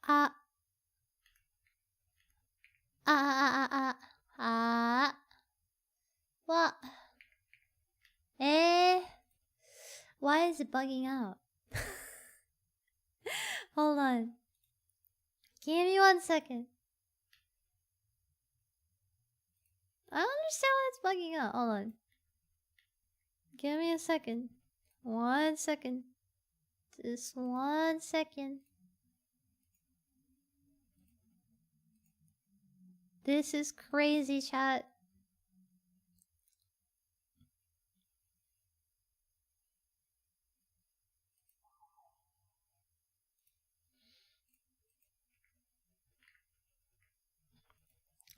Ah. What? Why is it bugging out? Hold on. Give me 1 second. I don't understand why it's bugging out. Hold on. Give me a second. 1 second. Just 1 second. This is crazy, chat.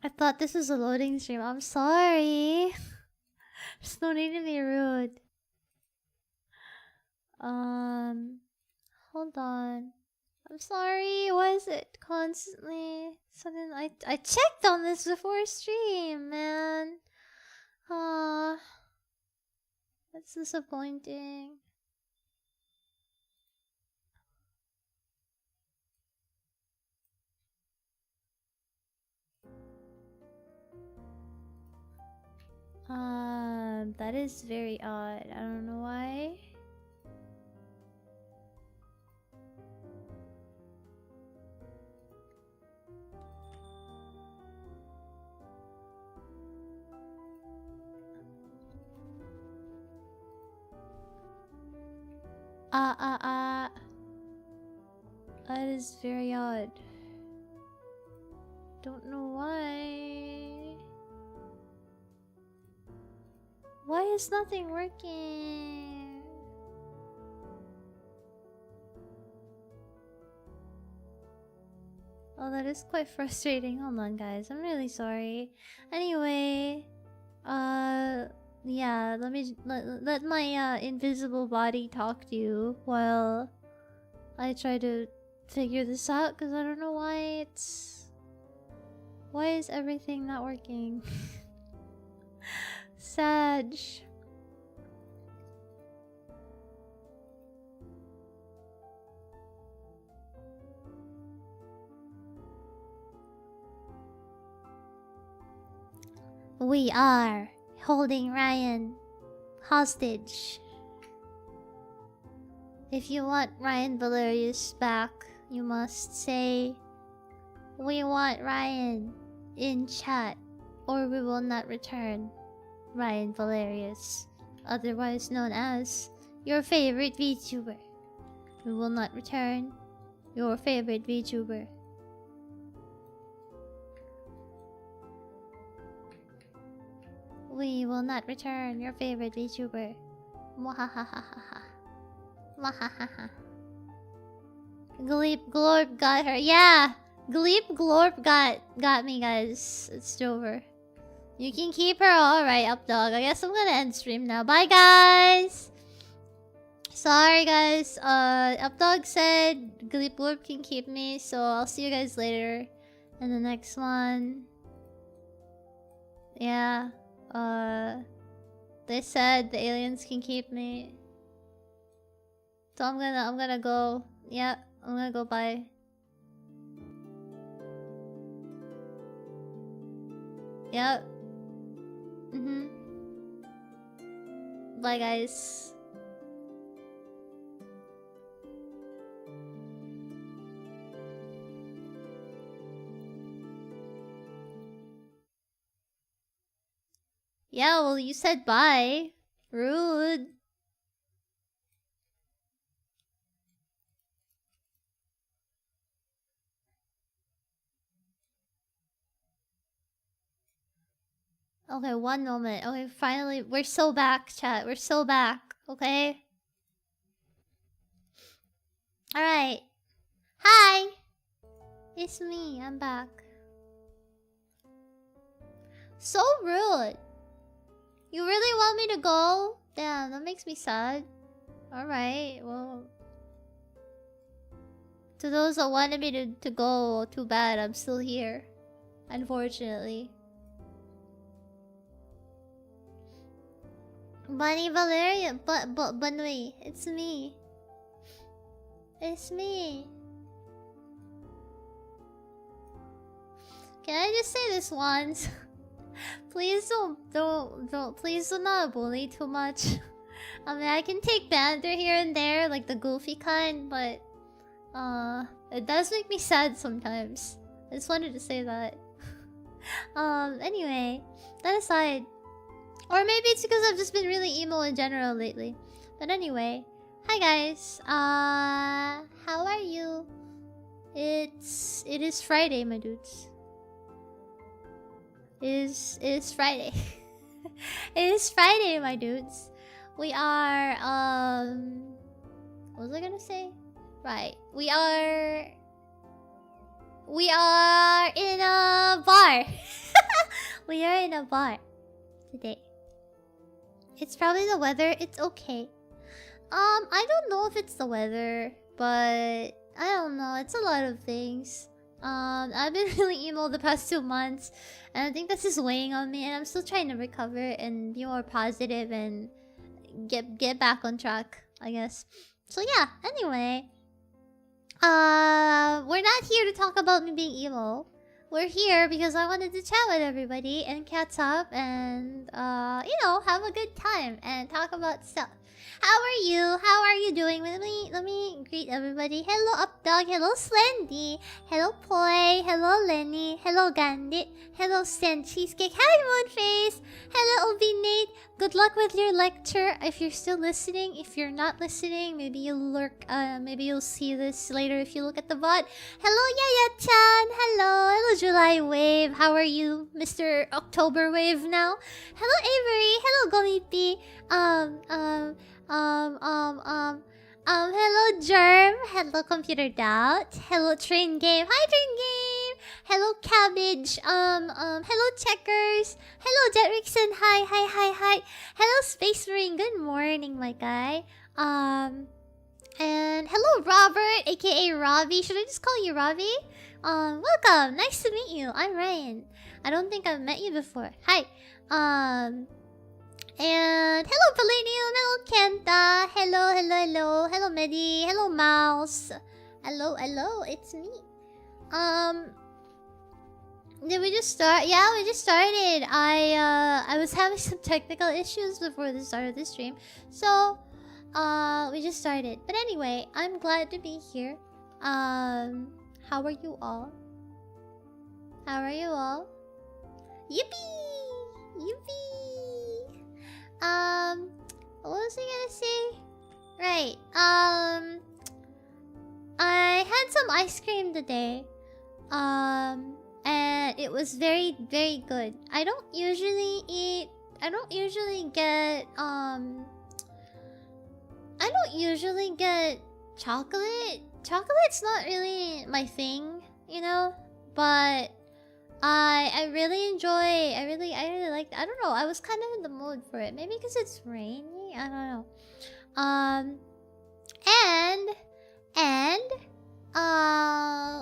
I thought this was a loading stream. I'm sorry. There's no need to be rude. Hold on. I'm sorry. Why is it constantly sudden? I checked on this before stream, man. That's disappointing. That is very odd. I don't know why. That is very odd. Don't know why. Why is nothing working? Oh, that is quite frustrating. Hold on, guys. I'm really sorry. Anyway, yeah. Let my invisible body talk to you while I try to figure this out, because I don't know why it's... Why is everything not working? Sad. We are holding Raian hostage. If you want Raian Valerius back, you must say, "We want Raian" in chat, or we will not return Raian Valerius, otherwise known as your favorite VTuber. We will not return your favorite VTuber. We will not return your favorite VTuber. Mwahahaha. Mwahahaha. Gleep Glorp got her. Yeah! Gleep Glorp got me, guys. It's over. You can keep her. Alright, Updog. I guess I'm gonna end stream now. Bye, guys! Sorry, guys. Updog said Gleep Glorp can keep me, so I'll see you guys later in the next one. Yeah. They said the aliens can keep me. So I'm gonna go. Yeah, I'm gonna go. Bye. Yep. Bye, guys. Yeah, well, you said bye. Rude. Okay, one moment. Okay, finally, we're so back, chat. We're so back, okay? Alright. Hi! It's me, I'm back. So rude. You really want me to go? Damn, that makes me sad. Alright, well... To those that wanted me to go, too bad, I'm still here. Unfortunately. Bunny Valerian, Bunny, it's me. It's me. Can I just say this once? Please please do not bully too much. I mean, I can take banter here and there, like the goofy kind, but it does make me sad sometimes. I just wanted to say that. Anyway, that aside, or maybe it's because I've just been really emo in general lately. But anyway, hi guys. How are you? It is Friday, my dudes. It is Friday. It is Friday, my dudes. We are what was I gonna say? Right. We are in a bar. We are in a bar today. It's probably the weather. It's okay. I don't know if it's the weather, but I don't know. It's a lot of things. I've been really emo the past 2 months, and I think this is weighing on me, and I'm still trying to recover and be more positive and get back on track, I guess. So yeah, anyway. We're not here to talk about me being emo. We're here because I wanted to chat with everybody and catch up and you know, have a good time and talk about stuff. How are you? How are you doing? Let me greet everybody. Hello Updog, hello Slendy, hello Poi, hello Lenny, hello Gandit, hello Stan Cheesecake, hi Moonface, hello Obinate. Good luck with your lecture if you're still listening. If you're not listening, maybe you'll lurk, maybe you'll see this later if you look at the VOD. Hello Yaya-chan, hello July Wave, how are you, Mr. October Wave now? Hello Avery, hello Gomipi, hello Germ, hello Computer Doubt, hello Train Game, hi Train Game, hello Cabbage, hello Checkers, hello Jetrixon, hi, hello Space Marine, good morning my guy, and hello Robert, aka Robbie, should I just call you Robbie? Welcome, nice to meet you, I'm Ryan, I don't think I've met you before, hi, and hello Palladium, hello Kenta, hello Medi, hello Mouse, hello, it's me. Did we just start? Yeah, we just started. I was having some technical issues before the start of the stream, so we just started. But anyway, I'm glad to be here. How are you all? How are you all? Yippee! Yippee! What was I gonna say? Right, I had some ice cream today. And it was very, very good. I don't usually get chocolate. Chocolate's not really my thing, you know? But I really enjoy, I really like, I don't know, I was kind of in the mood for it. Maybe because it's rainy, I don't know.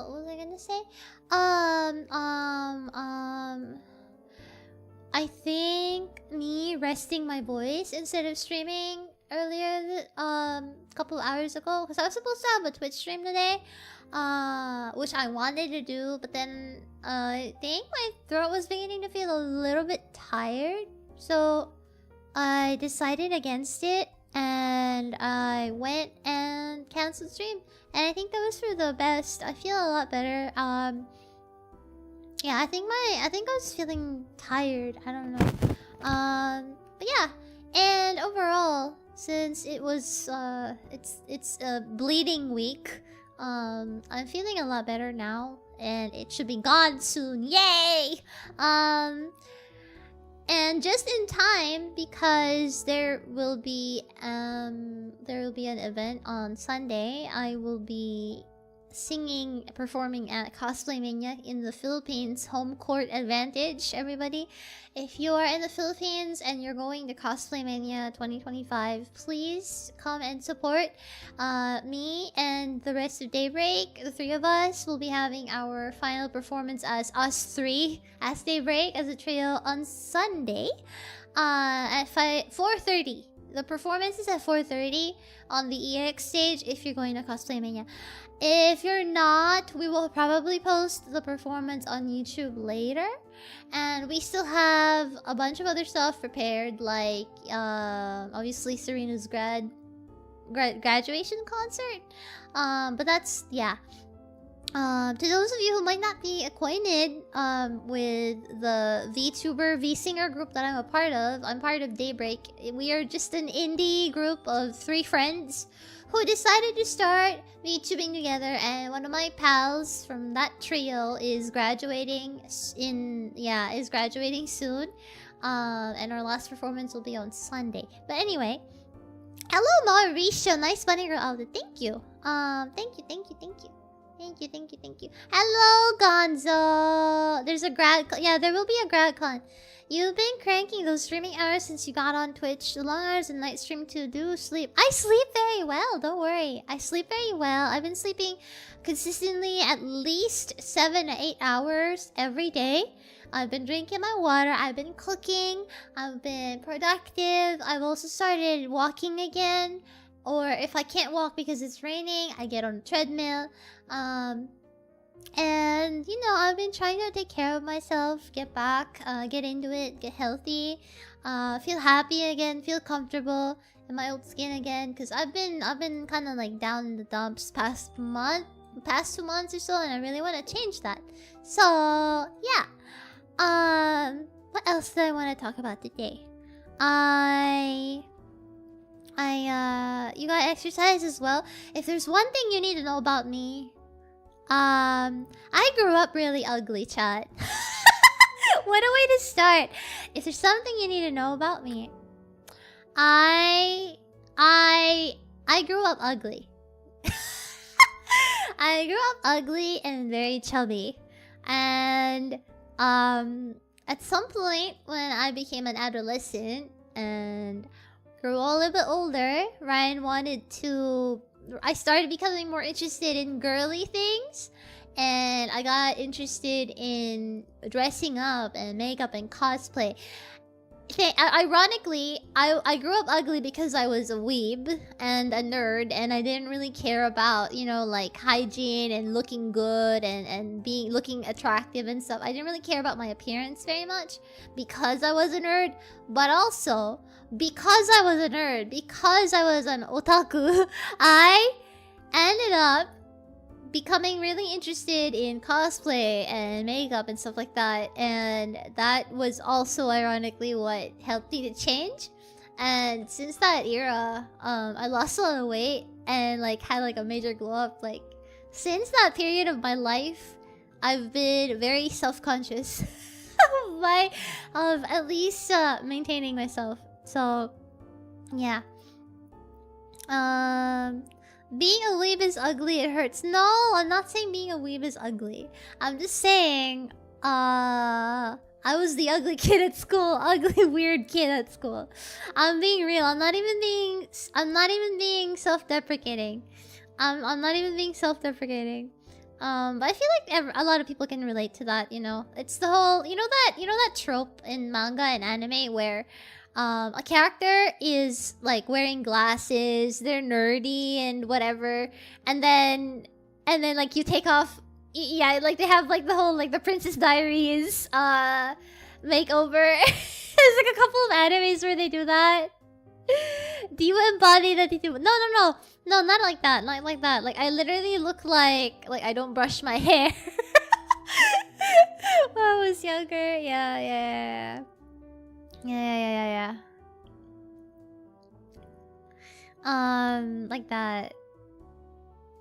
What was I gonna say? I think me resting my voice instead of streaming earlier, couple hours ago, because I was supposed to have a Twitch stream today, which I wanted to do, but then I think my throat was beginning to feel a little bit tired, so I decided against it, and I went and canceled stream, and I think that was for the best. I feel a lot better. Yeah, I think I was feeling tired. I don't know. But yeah, and overall, since it was it's a bleeding week, I'm feeling a lot better now, and it should be gone soon. Yay! And just in time, because there will be an event on Sunday. I will be performing at Cosplay Mania in the Philippines. Home court advantage, everybody. If you are in the Philippines and you're going to Cosplay Mania 2025, please come and support me and the rest of Daybreak. The three of us will be having our final performance as us three, as Daybreak, as a trio on Sunday at 4:30. the performance is at 4:30 on the EX stage if you're going to Cosplay Mania. If you're not, we will probably post the performance on YouTube later. And we still have a bunch of other stuff prepared, like obviously Serena's graduation concert. But that's, yeah. To those of you who might not be acquainted with the VTuber, V-Singer group that I'm a part of, I'm part of Daybreak. We are just an indie group of 3 friends who decided to start VTubing together, and one of my pals from that trio is graduating soon. And our last performance will be on Sunday. But anyway, hello Mauricio, nice bunny girl outfit. Thank you. Thank you. Thank you. Hello, Gonzo. There's a grad... Yeah, there will be a grad con. You've been cranking those streaming hours since you got on Twitch. The long hours and night stream too. Do sleep. I sleep very well. Don't worry. I sleep very well. I've been sleeping consistently at least 7 to 8 hours every day. I've been drinking my water. I've been cooking. I've been productive. I've also started walking again. Or if I can't walk because it's raining, I get on a treadmill. And you know, I've been trying to take care of myself, get back, get into it, get healthy, feel happy again, feel comfortable in my old skin again. Cause I've been kind of like down in the dumps past 2 months or so, and I really want to change that. So yeah. What else do I want to talk about today? You got exercise as well. If there's one thing you need to know about me, I grew up really ugly, chat. What a way to start. If there's something you need to know about me, I grew up ugly. I grew up ugly and very chubby. And at some point when I became an adolescent and grew a little bit older, I started becoming more interested in girly things, and I got interested in dressing up and makeup and cosplay. Ironically, I grew up ugly because I was a weeb and a nerd, and I didn't really care about, you know, like hygiene and looking good and looking attractive and stuff. I didn't really care about my appearance very much because I was a nerd, but also because I was a nerd, because I was an otaku, I ended up becoming really interested in cosplay and makeup and stuff like that. And that was also ironically what helped me to change. And since that era, I lost a lot of weight and like had like a major glow up. Like since that period of my life, I've been very self-conscious of at least maintaining myself. So yeah. Being a weeb is ugly, it hurts. No, I'm not saying being a weeb is ugly. I'm just saying, I was the ugly kid at school. Ugly, weird kid at school. I'm being real. I'm not even being self-deprecating. I'm not even being self-deprecating. But I feel like a lot of people can relate to that, you know? It's the whole, you know that trope in manga and anime where a character is like wearing glasses, they're nerdy and whatever, and then like you take off, yeah, like they have like the whole like the Princess Diaries makeover. There's like a couple of animes where they do that. Do you embody that? No, not like that, not like that. Like I literally look like I don't brush my hair. When I was younger, yeah. Like that.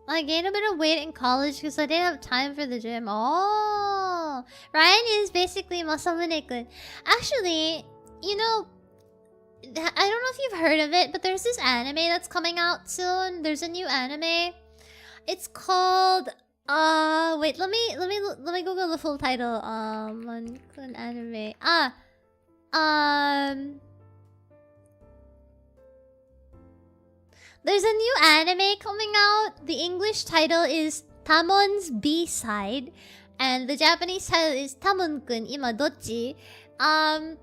I gained a bit of weight in college because I didn't have time for the gym. Oh, Raian is basically Masamune-kun. Actually, you know, I don't know if you've heard of it, but there's this anime that's coming out soon. There's a new anime. It's called wait, let me Google the full title. An anime. There's a new anime coming out. The English title is Tamon's B-Side, and the Japanese title is Tamon-kun Ima Dochi. And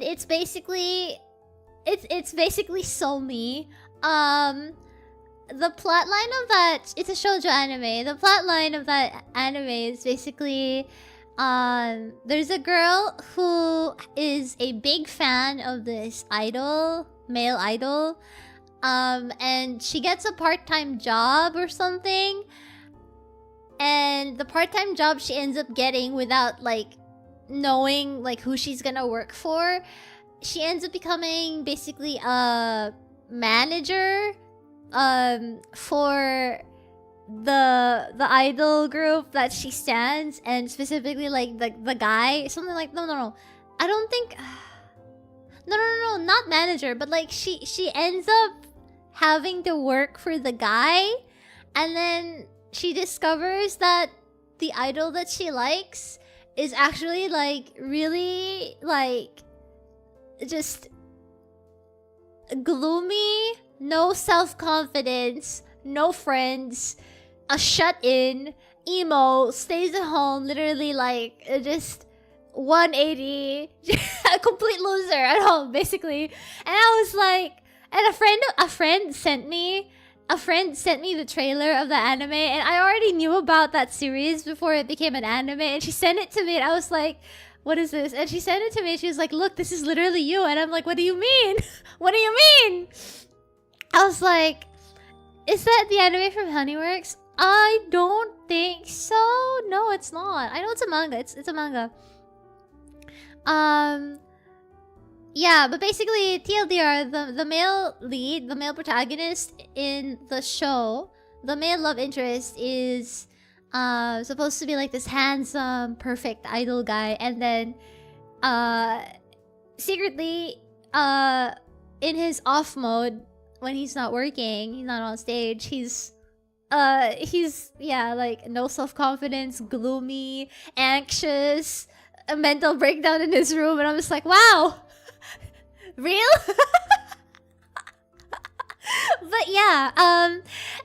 it's basically it's basically so me. The plotline of that, it's a shoujo anime. The plotline of that anime is basically there's a girl who is a big fan of this idol, male idol. And she gets a part-time job or something. And the part-time job she ends up getting without like knowing like who she's gonna work for. She ends up becoming basically a manager for the idol group that she stands, and specifically like the guy, something like no, I don't think no, not manager, but like she ends up having to work for the guy, and then she discovers that the idol that she likes is actually like really like just gloomy, no self-confidence, no friends, a shut-in, emo, stays at home, literally like just 180, a complete loser at home basically. And I was like, and a friend sent me the trailer of the anime, and I already knew about that series before it became an anime, and she sent it to me, and I was like, what is this? And she sent it to me, and she was like, look, this is literally you. And I'm like, what do you mean? What do you mean? I was like, is that the anime from Honeyworks? I don't think so. No, it's not. I know it's a manga. It's a manga. Yeah, but basically, TLDR, the male lead, the male protagonist in the show, the male love interest is supposed to be like this handsome, perfect idol guy, and then secretly in his off mode, when he's not working, he's not on stage, he's yeah, like no self-confidence, gloomy, anxious, a mental breakdown in his room, and I'm just like, wow. Real? But yeah,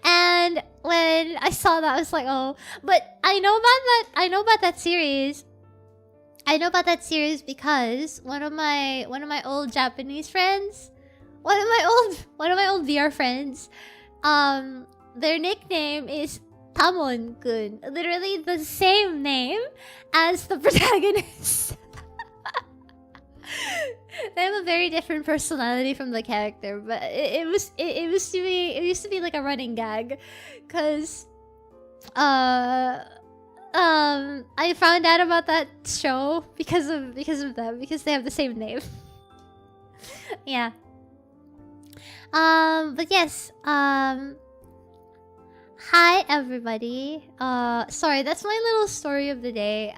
and when I saw that, I was like, oh. But I know about that series. I know about that series because one of my old Japanese friends, one of my old VR friends, their nickname is Tamon-kun. Literally the same name as the protagonist. They have a very different personality from the character, but it used to be like a running gag, cause I found out about that show because of them, because they have the same name. Yeah. But yes. Hi everybody. Sorry, that's my little story of the day.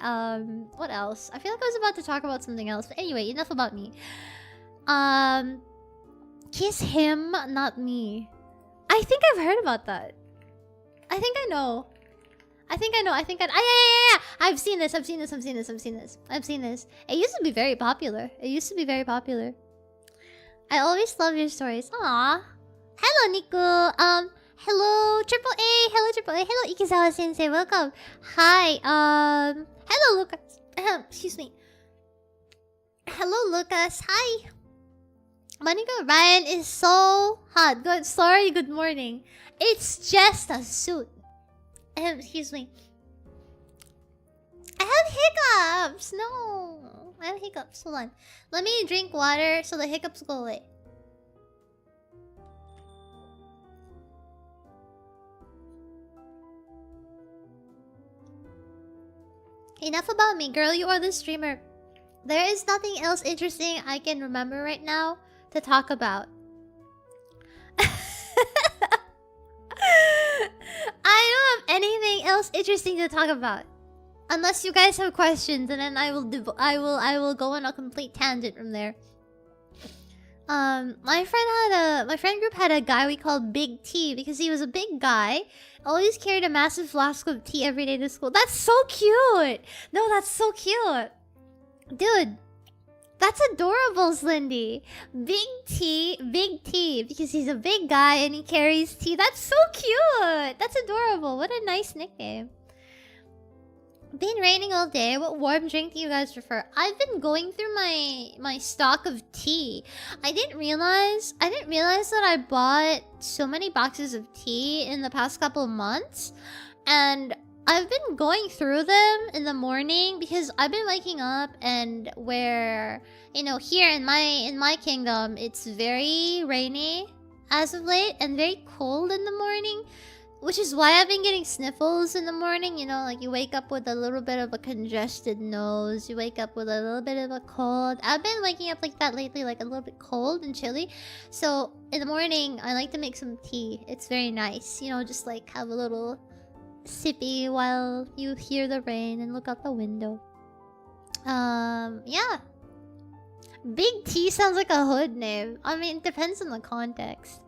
What else? I feel like I was about to talk about something else, but anyway, enough about me. Kiss him, not me. I think I've heard about that. I think I know. Yeah. I've seen this. It used to be very popular. I always love your stories. Aww. Hello, Niku. Hello, Triple A. Hello, Ikizawa Sensei. Welcome. Hi. Hello, Lucas. Excuse me. Hello, Lucas. Hi. Monica Ryan is so hot. Good morning. It's just a suit. Excuse me. I have hiccups. No. I have hiccups. Hold on. Let me drink water so the hiccups go away. Enough about me, girl. You are the streamer. There is nothing else interesting I can remember right now to talk about. I don't have anything else interesting to talk about, unless you guys have questions, and then I will go on a complete tangent from there. My friend group had a guy we called Big T because he was a big guy. Always carried a massive flask of tea every day to school. That's so cute. No, that's so cute, dude. That's adorable, Slindy. Big T, because he's a big guy and he carries tea. That's so cute. That's adorable. What a nice nickname. Been raining all day. What warm drink do you guys prefer? I've been going through my stock of tea. I didn't realize that I bought so many boxes of tea in the past couple of months, and I've been going through them in the morning because I've been waking up, and where, you know, here in my kingdom, it's very rainy as of late and very cold in the morning. Which is why I've been getting sniffles in the morning, you know, like you wake up with a little bit of a congested nose, you wake up with a little bit of a cold. I've been waking up like that lately, like a little bit cold and chilly. So in the morning, I like to make some tea. It's very nice, you know, just like have a little sippy while you hear the rain and look out the window. Yeah. Big T sounds like a hood name. I mean, it depends on the context.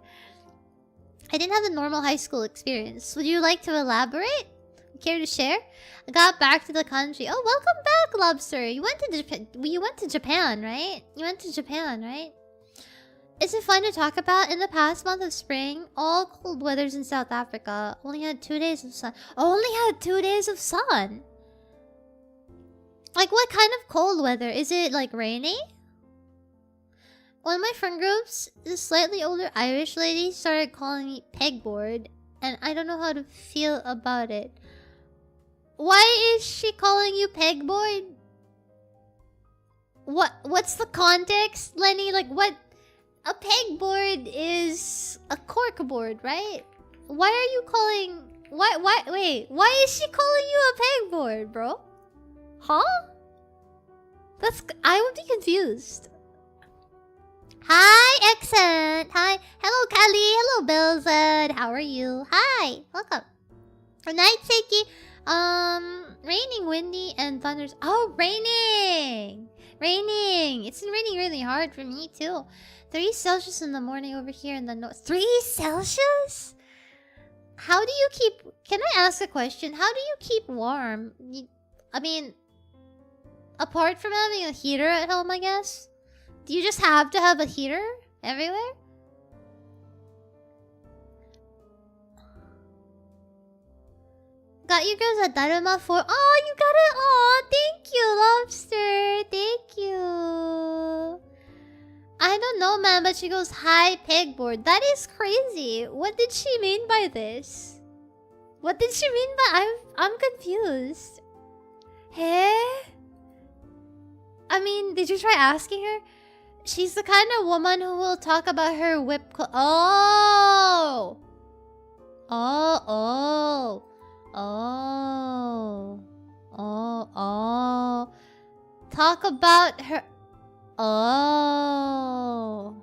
I didn't have a normal high school experience. Would you like to elaborate? Care to share? I got back to the country. Oh, welcome back, Lobster. You went to Japan. You went to Japan, right? You went to Japan, right? Is it fun to talk about? In the past month of spring, all cold weathers in South Africa. Only had 2 days of sun. Only had 2 days of sun. Like, what kind of cold weather? Is it like rainy? One of my friend groups, this slightly older Irish lady started calling me pegboard, and I don't know how to feel about it. Why is she calling you pegboard? What's the context, Lenny? Like, what? A pegboard is a corkboard, right? Why are you calling... Why is she calling you a pegboard, bro? Huh? I would be confused. Hi, Accent. Hi. Hello, Kelly. Hello, Belzad. How are you? Hi. Welcome. Good night, Seiki. Raining, windy, and thunders. Oh, raining. Raining. It's been raining really hard for me, too. 3 Celsius in the morning over here in the north. 3 Celsius? How do you keep... Can I ask a question? How do you keep warm? I mean, apart from having a heater at home, I guess? Do you just have to have a heater everywhere? Got you girls at Daruma for... Oh, you got it! Oh, thank you, Lobster! Thank you! I don't know, man, but she goes, hi, pegboard. That is crazy. What did she mean by this? What did she mean by... I'm confused. Hey? I mean, did you try asking her? She's the kind of woman who will talk about her whip... Oh! Oh. Talk about her... Oh.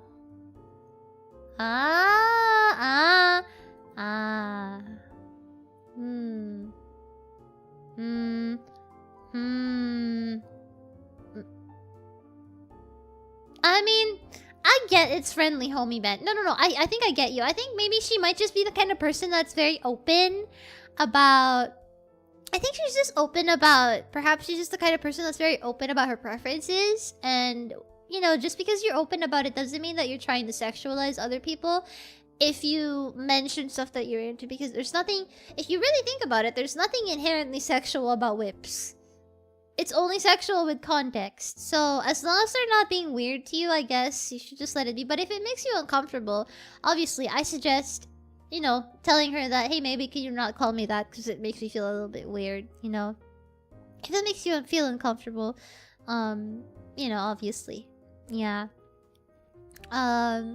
I mean, I get it's friendly, homie Ben. No. I think I get you. I think maybe she might just be the kind of person that's very open about... I think she's just open about... Perhaps she's just the kind of person that's very open about her preferences. And, you know, just because you're open about it doesn't mean that you're trying to sexualize other people. If you mention stuff that you're into. Because there's nothing... If you really think about it, there's nothing inherently sexual about whips. It's only sexual with context. So, as long as they're not being weird to you, I guess you should just let it be. But if it makes you uncomfortable, obviously, I suggest, you know, telling her that, hey, maybe can you not call me that because it makes me feel a little bit weird, you know? If it makes you feel uncomfortable, you know, obviously. Yeah. Hello,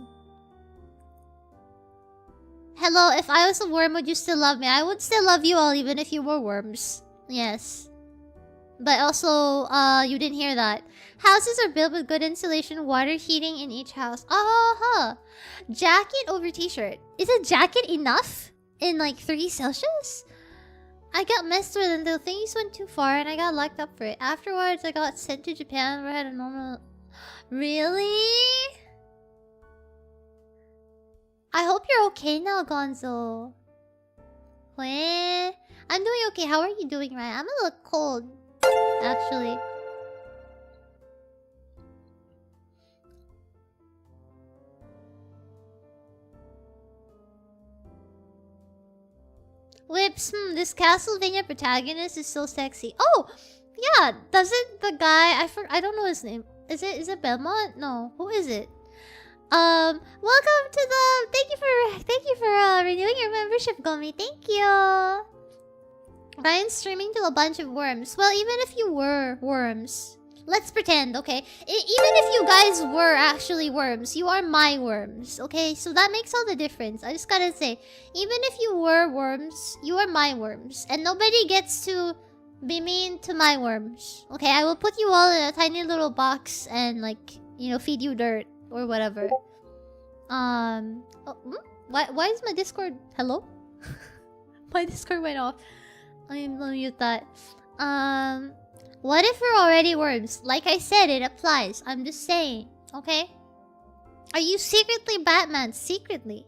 if I was a worm, would you still love me? I would still love you all, even if you were worms. Yes. But also, you didn't hear that. Houses are built with good insulation, water heating in each house. Oh, jacket over t-shirt. Is a jacket enough? In like 3 Celsius? I got messed with until things went too far and I got locked up for it. Afterwards, I got sent to Japan where I had a normal... Really? I hope you're okay now, Gonzo. Weh? I'm doing okay. How are you doing, Ryan? I'm a little cold. Actually. Whips, this Castlevania protagonist is so sexy. Oh! Yeah, doesn't the guy... I don't know his name. Is it Belmont? No. Who is it? Welcome to the... Thank you for renewing your membership, Gummy. Thank you! Ryan's streaming to a bunch of worms. Well, even if you were worms... Let's pretend, okay? Even if you guys were actually worms, you are my worms, okay? So that makes all the difference. I just gotta say, even if you were worms, you are my worms. And nobody gets to be mean to my worms. Okay, I will put you all in a tiny little box and, like, you know, feed you dirt or whatever. Why is my Discord... Hello? My Discord went off. I'm gonna mute that. What if we're already worms? Like I said, it applies. I'm just saying, okay? Are you secretly Batman? Secretly.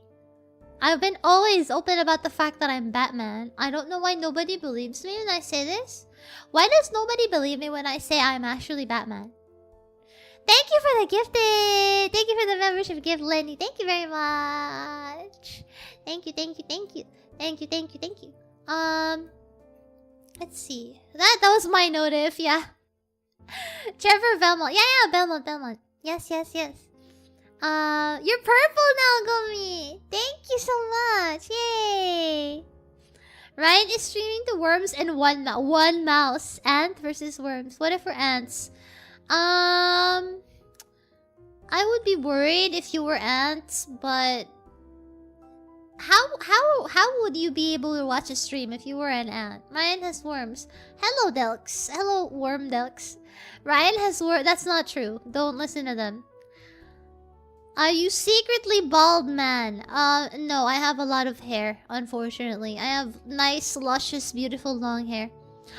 I've been always open about the fact that I'm Batman. I don't know why nobody believes me when I say this. Why does nobody believe me when I say I'm actually Batman? Thank you for the gifted! Thank you for the membership gift, Lenny. Thank you very much. Thank you, thank you, thank you. Thank you, thank you, thank you. Let's see. That was my notif, yeah. Trevor Belmont. Yeah, Belmont. Yes. You're purple now, Gummy. Thank you so much. Yay. Ryan is streaming to worms and one mouse. Ant versus worms. What if we're ants? I would be worried if you were ants, but how would you be able to watch a stream if you were an ant? Ryan has worms. Hello, Delks. Hello, worm Delks. Ryan has worms. That's not true. Don't listen to them. Are you secretly bald, man? No, I have a lot of hair, unfortunately. I have nice, luscious, beautiful long hair.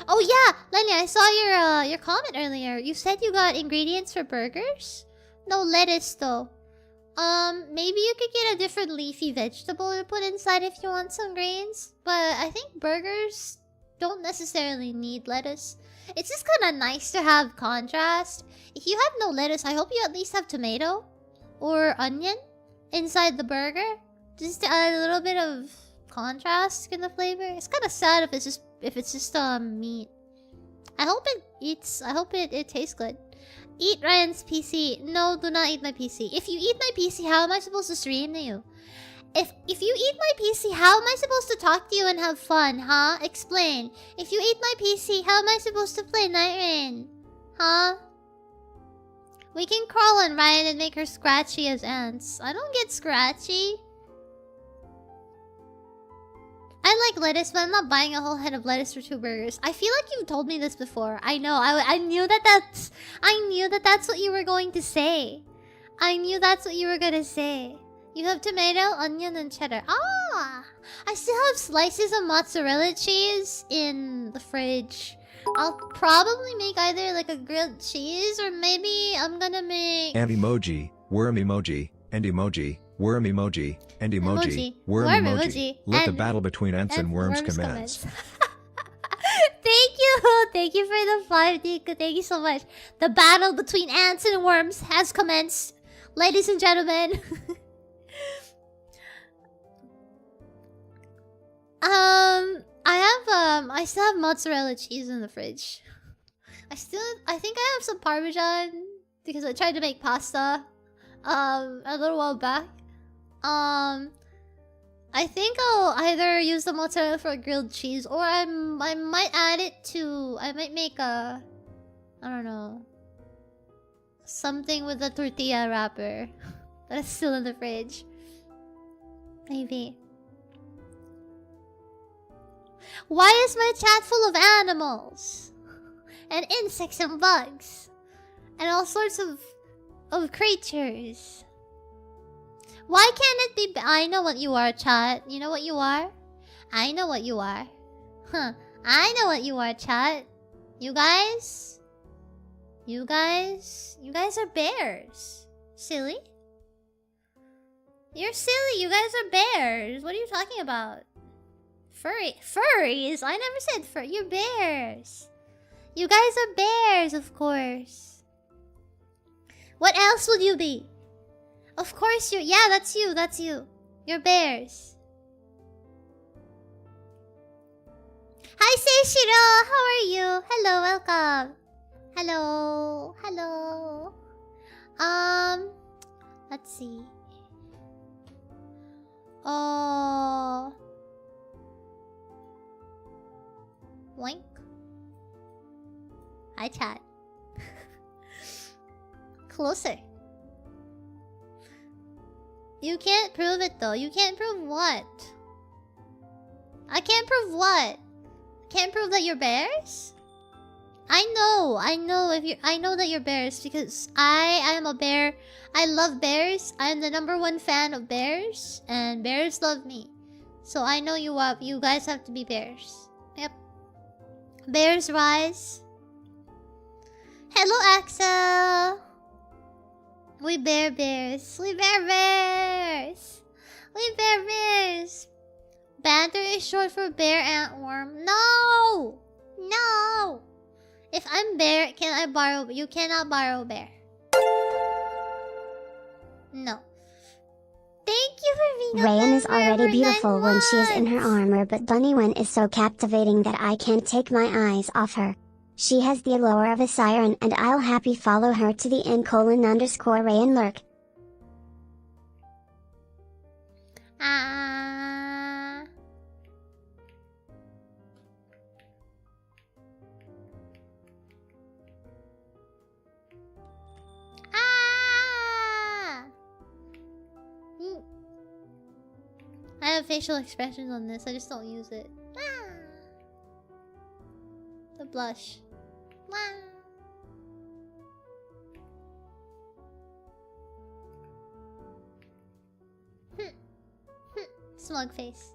Oh yeah, Lenny, I saw your comment earlier. You said you got ingredients for burgers? No lettuce though. Maybe you could get a different leafy vegetable to put inside if you want some greens. But I think burgers don't necessarily need lettuce. It's just kind of nice to have contrast. If you have no lettuce, I hope you at least have tomato or onion inside the burger. Just to add a little bit of contrast in the flavor. It's kind of sad if it's just meat. I hope it tastes good. Eat Ryan's PC. No, do not eat my PC. If you eat my PC, how am I supposed to stream to you? If you eat my PC, how am I supposed to talk to you and have fun, huh? Explain. If you eat my PC, how am I supposed to play Night Rain? Huh? We can crawl on Ryan and make her scratchy as ants. I don't get scratchy. I like lettuce, but I'm not buying a whole head of lettuce for 2 burgers. I feel like you've told me this before. I know. I knew that's what you were going to say. I knew that's what you were gonna say. You have tomato, onion, and cheddar. Ah! I still have slices of mozzarella cheese in the fridge. I'll probably make either like a grilled cheese or maybe I'm gonna make... Ant emoji, worm emoji, and emoji. Worm emoji, and emoji, worm emoji. Let the battle between ants and worms commence. Thank you for the 5, Diku. Thank you so much. The battle between ants and worms has commenced, ladies and gentlemen. I still have mozzarella cheese in the fridge. I think I have some Parmesan because I tried to make pasta a little while back. I think I'll either use the mozzarella for a grilled cheese or I might add it to... I might make a... I don't know. Something with a tortilla wrapper that is still in the fridge. Maybe. Why is my chat full of animals? And insects and bugs? And all sorts of creatures? Why can't it be... I know what you are, chat. You know what you are? I know what you are. Huh. I know what you are, chat. You guys are bears. Silly? You're silly. You guys are bears. What are you talking about? Furries? I never said fur. You're bears. You guys are bears, of course. What else would you be? Of course you're... Yeah, that's you. You're bears. Hi, Seishiro! How are you? Hello, welcome. Hello. Hello. Let's see. Oh. Boink. Hi, chat. Closer. You can't prove it though. You can't prove what? I can't prove what? Can't prove that you're bears? I know that you're bears because I am a bear. I love bears. I'm the #1 fan of bears and bears love me. So I know you guys have to be bears. Yep. Bears rise. Hello Axel. We bear bears. We bear bears. We bear bears. Banter is short for bear antworm. No! No! If I'm bear, can I borrow? You cannot borrow bear. No. Thank you for being a Raian is member already for beautiful 9 when she is in her months. armor, but Bunnywen is so captivating that I can't take my eyes off her. She has the allure of a siren, and I'll happy follow her to the _Raian lurk. Ah. Ah. I have facial expressions on this. I just don't use it. Ah. The blush. Wow. Smug face.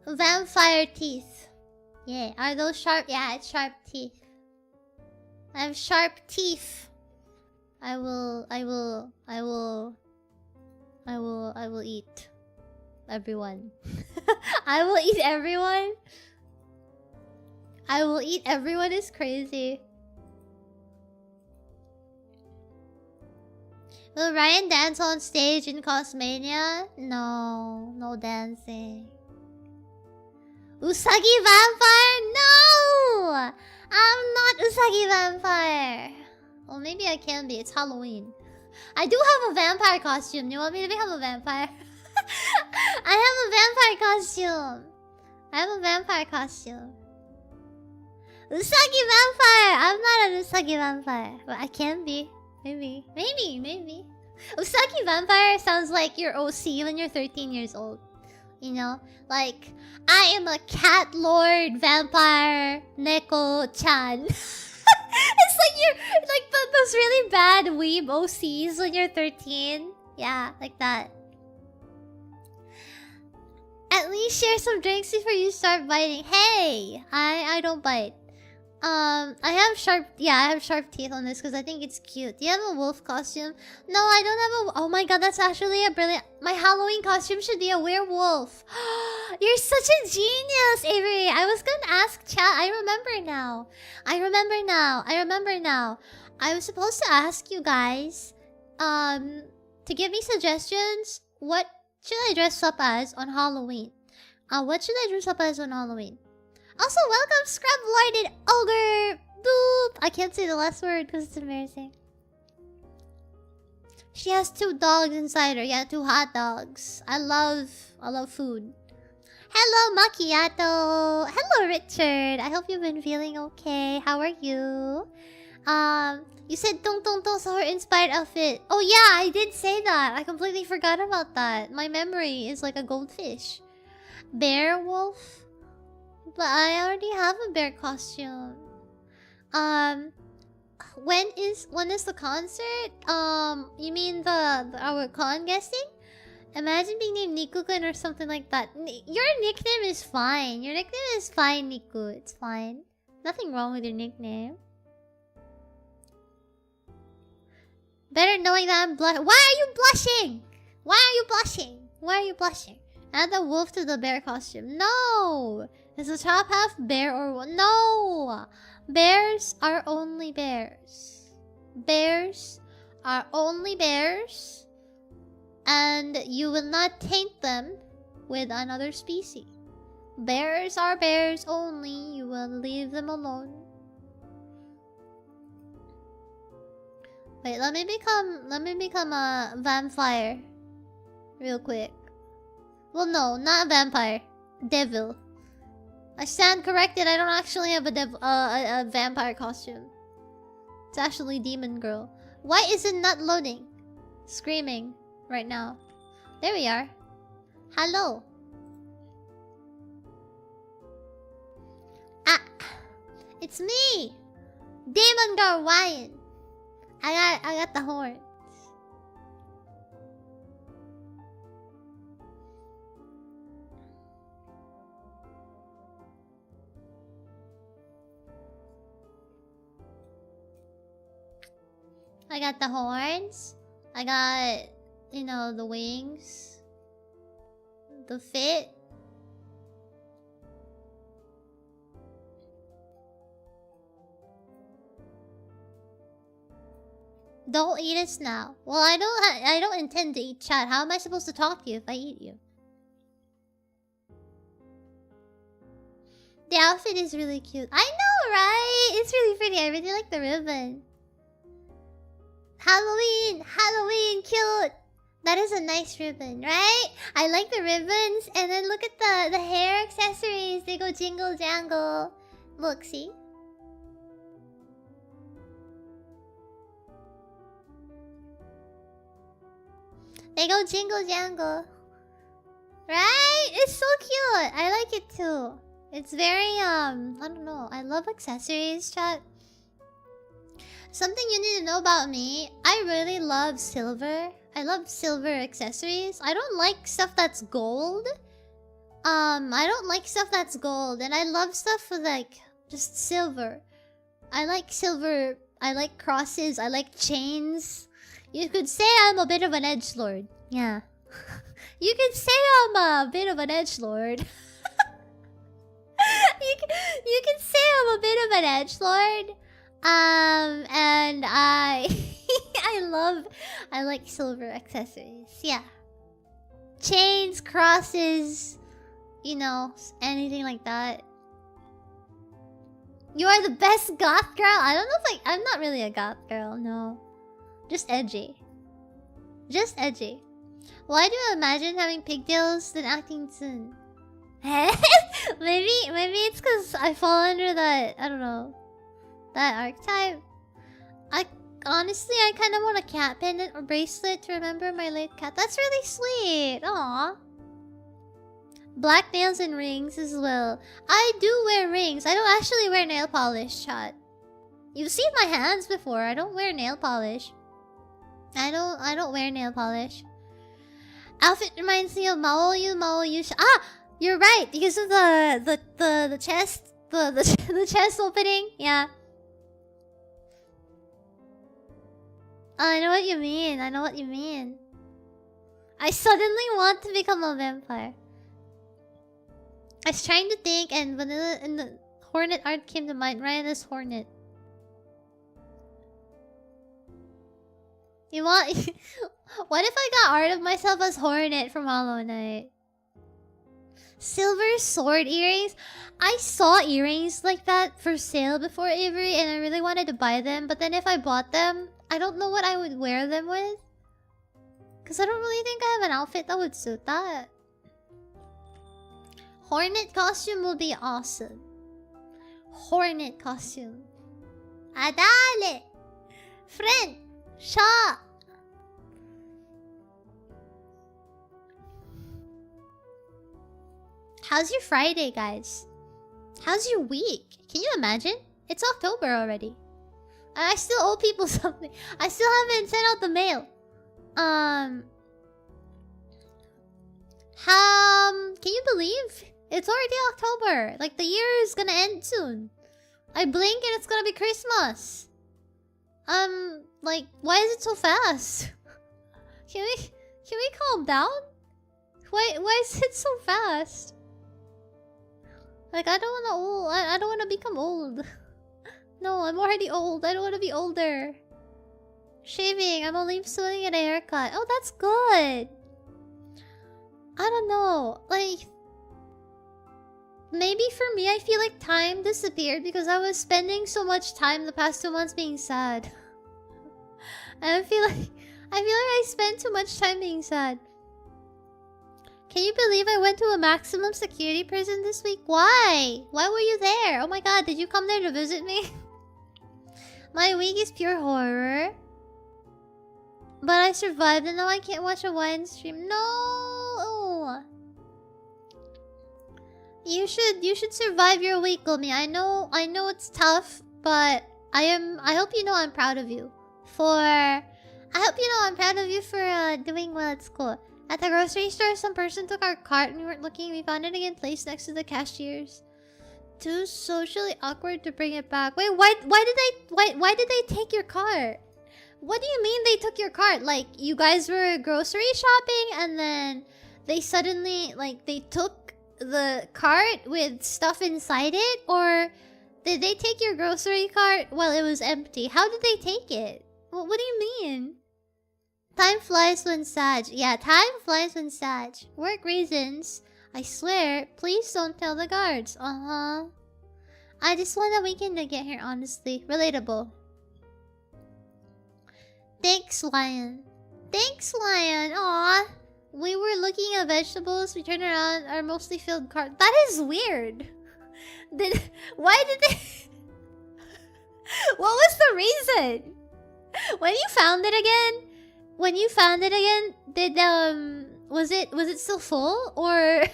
Vampire teeth. Yeah, are those sharp? Yeah, it's sharp teeth. I have sharp teeth. I will eat everyone. I will eat everyone. I will eat everyone is crazy. Will Ryan dance on stage in Cosmania? No, no dancing. Usagi vampire? No! I'm not Usagi vampire. Well, maybe I can be. It's Halloween. I do have a vampire costume. You want me to become a vampire? I have a vampire costume. I have a vampire costume. Usagi vampire! I'm not an Usagi vampire. But I can be. Maybe. Usagi vampire sounds like your OC when you're 13 years old. You know? Like, I am a cat lord vampire Neko-chan. It's like you're like those really bad weeb OCs when you're 13. Yeah, like that. At least share some drinks before you start biting. Hey! I don't bite. I have sharp teeth on this because I think it's cute. Do you have a wolf costume? No, I don't have a... Oh my god, that's actually a brilliant... My Halloween costume should be a werewolf. You're such a genius, Avery. I was gonna ask chat. I remember now. I was supposed to ask you guys, to give me suggestions. What should I dress up as on Halloween? Also, welcome, Scrub Lorded Ogre! Boop! I can't say the last word because it's embarrassing. She has 2 dogs inside her. Yeah, 2 hot dogs. I love food. Hello, Macchiato! Hello, Richard! I hope you've been feeling okay. How are you? You said Tung Tung Tung saw her inspired outfit. Oh yeah, I did say that. I completely forgot about that. My memory is like a goldfish. Bear wolf? But I already have a bear costume. When is the concert? You mean our con guesting? Imagine being named Niku-kun or something like that. Your nickname is fine. Your nickname is fine, Niku. It's fine. Nothing wrong with your nickname. Better knowing that I'm blushing. Why are you blushing? Why are you blushing? Add the wolf to the bear costume. No! Is the top half bear or what? No! Bears are only bears. Bears are only bears. And you will not taint them with another species. Bears are bears only. You will leave them alone. Wait, let me become a vampire. Real quick. Well, no, not a vampire. Devil. I stand corrected. I don't actually have a vampire costume. It's actually demon girl. Why is it not loading? Screaming right now. There we are. Hello. Ah, it's me, demon girl Raian. I got the horns. I got the horns. I got, you know, the wings. The fit. Don't eat us now. Well, I don't intend to eat, chat. How am I supposed to talk to you if I eat you? The outfit is really cute. I know, right? It's really pretty. I really like the ribbon. Halloween! Halloween, cute! That is a nice ribbon, right? I like the ribbons. And then look at the hair accessories. They go jingle jangle. Look, see? They go jingle jangle. Right? It's so cute. I like it too. It's very, I don't know. I love accessories, chat. Something you need to know about me. I really love silver. I love silver accessories. I don't like stuff that's gold. I don't like stuff that's gold. And I love stuff with like, just silver. I like silver. I like crosses. I like chains. You could say I'm a bit of an edgelord. Yeah. You could say I'm a bit of an edgelord. you can say I'm a bit of an edgelord. And I I like silver accessories. Yeah. Chains, crosses, you know, anything like that. You are the best goth girl. I don't know if I'm not really a goth girl, no. Just edgy. Just edgy. Why do you imagine having pigtails than acting soon? maybe it's because I fall under that, I don't know, that archetype. Honestly, I kind of want a cat pendant or bracelet to remember my late cat. That's really sweet. Aww. Black nails and rings as well. I do wear rings. I don't actually wear nail polish, chat. You've seen my hands before. I don't wear nail polish. I don't wear nail polish. Outfit reminds me of Maoyu. Ah! You're right, because of the chest, the chest opening. Yeah. I know what you mean. I know what you mean. I suddenly want to become a vampire. I was trying to think, and Vanilla and the Hornet art came to mind. Raian is Hornet. You want? What if I got art of myself as Hornet from Hollow Knight? Silver sword earrings? I saw earrings like that for sale before, Avery, and I really wanted to buy them. But then if I bought them, I don't know what I would wear them with. Because I don't really think I have an outfit that would suit that. Hornet costume will be awesome. Hornet costume. Adale! Friend! Sha! How's your Friday, guys? How's your week? Can you imagine? It's October already. I still owe people something. I still haven't sent out the mail. Can you believe? It's already October. Like, the year is gonna end soon. I blink and it's gonna be Christmas. Like, why is it so fast? Can we calm down? Why is it so fast? Like, I don't wanna I don't wanna become old. No, I'm already old. I don't wanna be older. Shaving. I'm only still getting a haircut. Oh, that's good. I don't know. Like, maybe for me, I feel like time disappeared because I was spending so much time the past 2 months being sad. And I feel like I spent too much time being sad. Can you believe I went to a maximum security prison this week? Why? Why were you there? Oh my god, did you come there to visit me? My week is pure horror. But I survived and now I can't watch a wine stream. No! You should survive your week, Gulmi. I know it's tough, but I hope you know I'm proud of you. I hope you know I'm proud of you for doing well at school. At the grocery store, some person took our cart and we weren't looking. We found it again placed next to the cashiers. Too socially awkward to bring it back. Wait, why did they take your cart? What do you mean they took your cart? Like, you guys were grocery shopping and then they suddenly, like, they took the cart with stuff inside it? Or did they take your grocery cart while it was empty? How did they take it? What do you mean? Time flies when sad. Yeah, time flies when sad. Work reasons. I swear, please don't tell the guards. I just want a weekend to get here, honestly. Relatable. Thanks, Raian. Thanks, Raian. Aw. We were looking at vegetables. We turned around. Our mostly filled cart. That is weird. Why did they... What was the reason? When you found it again? Did was it still full or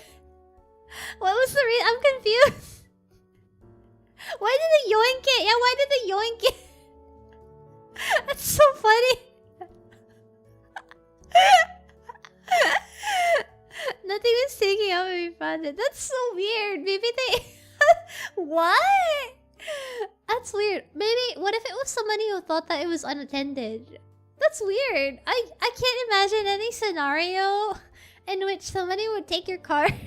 what was the reason? I'm confused. Why did they yoink it? Yeah, why did they yoink it? That's so funny. Nothing was taking out when we found it. That's so weird. Maybe they what? That's weird. Maybe what if it was somebody who thought that it was unattended? That's weird. I can't imagine any scenario in which somebody would take your car and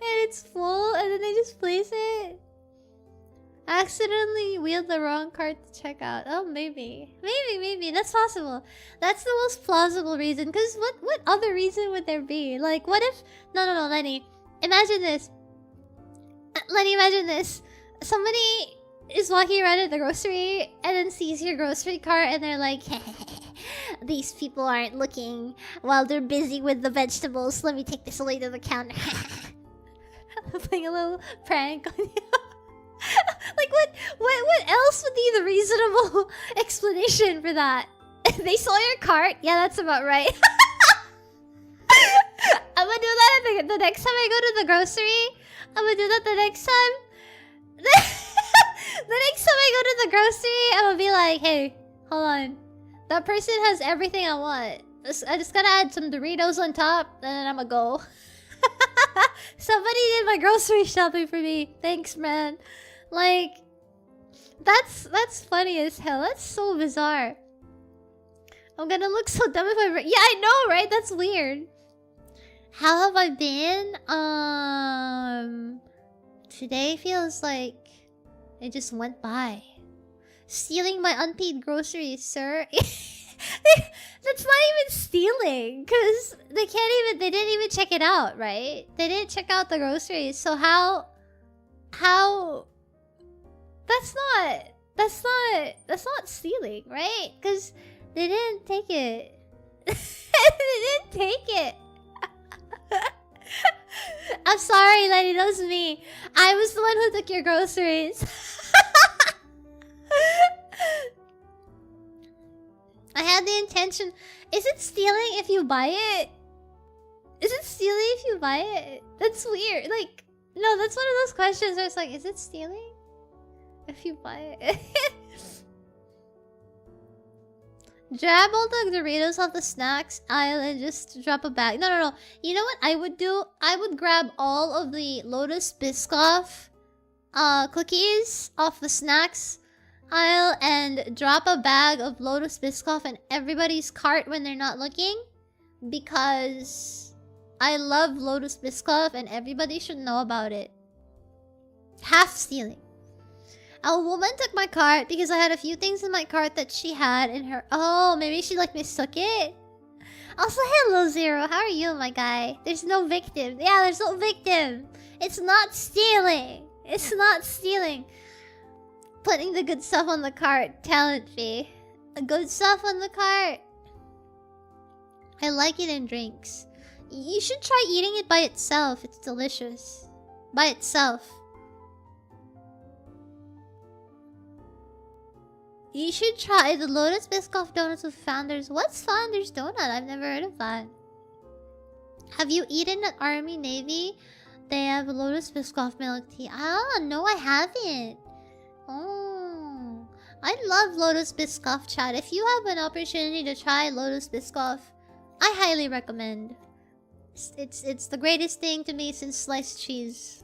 it's full and then they just place it. Accidentally wheeled the wrong cart to check out. Oh, maybe. Maybe. That's possible. That's the most plausible reason. Because what other reason would there be? Like, what if... No, Lenny. Imagine this. Lenny, imagine this. Somebody is walking around at the grocery and then sees your grocery cart and they're like, these people aren't looking while they're busy with the vegetables. Let me take this away to the counter. Playing a little prank on you. Like what else would be the reasonable explanation for that? They saw your cart? Yeah, that's about right. I'm gonna do that the next time I go to the grocery. I'm gonna do that the next time. The next time I go to the grocery, I'm gonna be like, hey, hold on. That person has everything I want. I just gotta add some Doritos on top, and then I'm gonna go. Somebody did my grocery shopping for me. Thanks, man. Like, that's funny as hell. That's so bizarre. I'm gonna look so dumb if I... Yeah, I know, right? That's weird. How have I been? Today feels like it just went by. Stealing my unpaid groceries, sir. That's not even stealing, because they didn't even check it out, right? They didn't check out the groceries, so how that's not stealing, right? Because they didn't take it. They didn't take it. I'm sorry, Lenny, that was me. I was the one who took your groceries. I had the intention. Is it stealing if you buy it? Is it stealing if you buy it? That's weird. Like, no, that's one of those questions where it's like, is it stealing if you buy it? Grab all the Doritos off the snacks aisle and just drop a bag. No. You know what I would do? I would grab all of the Lotus Biscoff cookies off the snacks aisle and drop a bag of Lotus Biscoff in everybody's cart when they're not looking. Because I love Lotus Biscoff and everybody should know about it. Half stealing. A woman took my cart because I had a few things in my cart that she had in her... Oh, maybe she like mistook it? Also, hello Zero. How are you, my guy? There's no victim. Yeah, there's no victim. It's not stealing. It's not stealing. Putting the good stuff on the cart. Talent fee. The good stuff on the cart. I like it in drinks. You should try eating it by itself. It's delicious. By itself. You should try the Lotus Biscoff donuts with Founders. What's Founders Donut? I've never heard of that. Have you eaten at Army Navy? They have Lotus Biscoff milk tea. Ah, no, I haven't. Oh, I love Lotus Biscoff, chat. If you have an opportunity to try Lotus Biscoff, I highly recommend. It's the greatest thing to me since sliced cheese.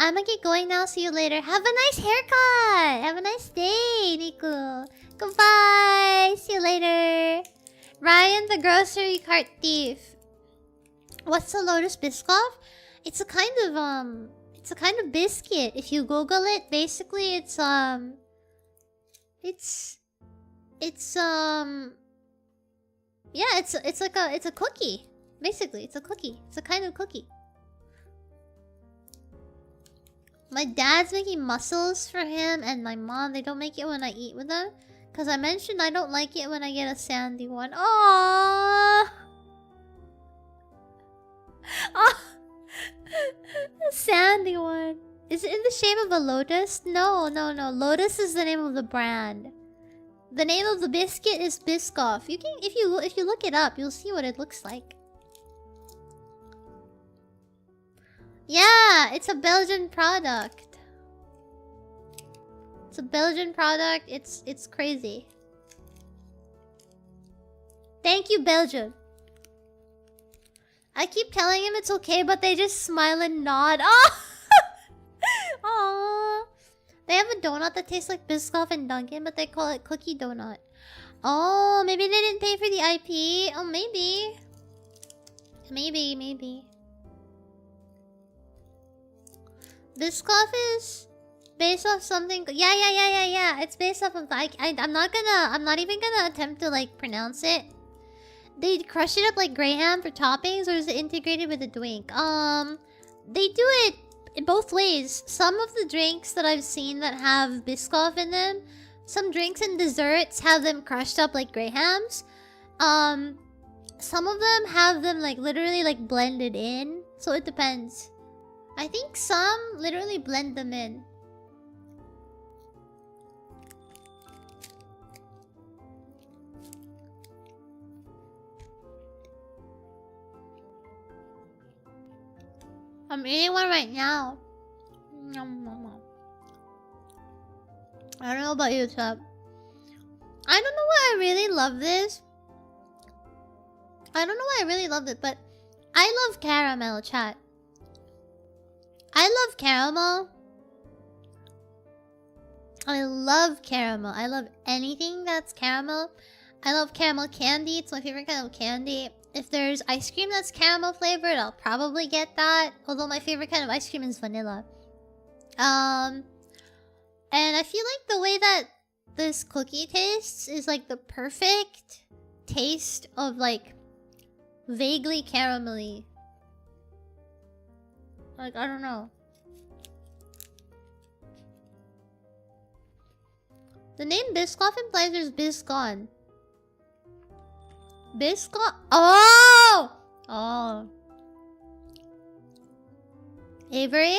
I'm gonna get going now. See you later. Have a nice haircut. Have a nice day, Nico. Goodbye. See you later. Ryan, the grocery cart thief. What's a Lotus Biscoff? It's a kind of biscuit. If you Google it, basically it's yeah, it's a cookie. Basically, it's a cookie. It's a kind of cookie. My dad's making mussels for him, and my mom, they don't make it when I eat with them. Because I mentioned I don't like it when I get a sandy one. Aww! Oh, a sandy one. Is it in the shape of a lotus? No, no, no. Lotus is the name of the brand. The name of the biscuit is Biscoff. You can, if you look it up, you'll see what it looks like. Yeah, it's a Belgian product. It's a Belgian product. It's crazy. Thank you, Belgium. I keep telling him it's okay, but they just smile and nod. Oh! Aww. They have a donut that tastes like Biscoff and Dunkin', but they call it cookie donut. Oh, maybe they didn't pay for the IP. Oh, maybe. Maybe. Biscoff is based off something. Yeah. It's based off of like I'm not even gonna attempt to like pronounce it. They crush it up like Graham for toppings, or is it integrated with a drink? They do it in both ways. Some of the drinks that I've seen that have Biscoff in them, some drinks and desserts have them crushed up like Grahams. Some of them have them like literally like blended in. So it depends. I think some literally blend them in. I'm eating one right now. I don't know about you, Chub. I don't know why I really love this. I don't know why I really love it, but I love caramel, chat. I love caramel. I love caramel. I love anything that's caramel. I love caramel candy. It's my favorite kind of candy. If there's ice cream that's caramel flavored, I'll probably get that. Although my favorite kind of ice cream is vanilla. And I feel like the way that this cookie tastes is like the perfect taste of like vaguely caramelly. Like, I don't know. The name Biscoff implies there's Biz gone. Biscoff? Oh! Oh. Avery?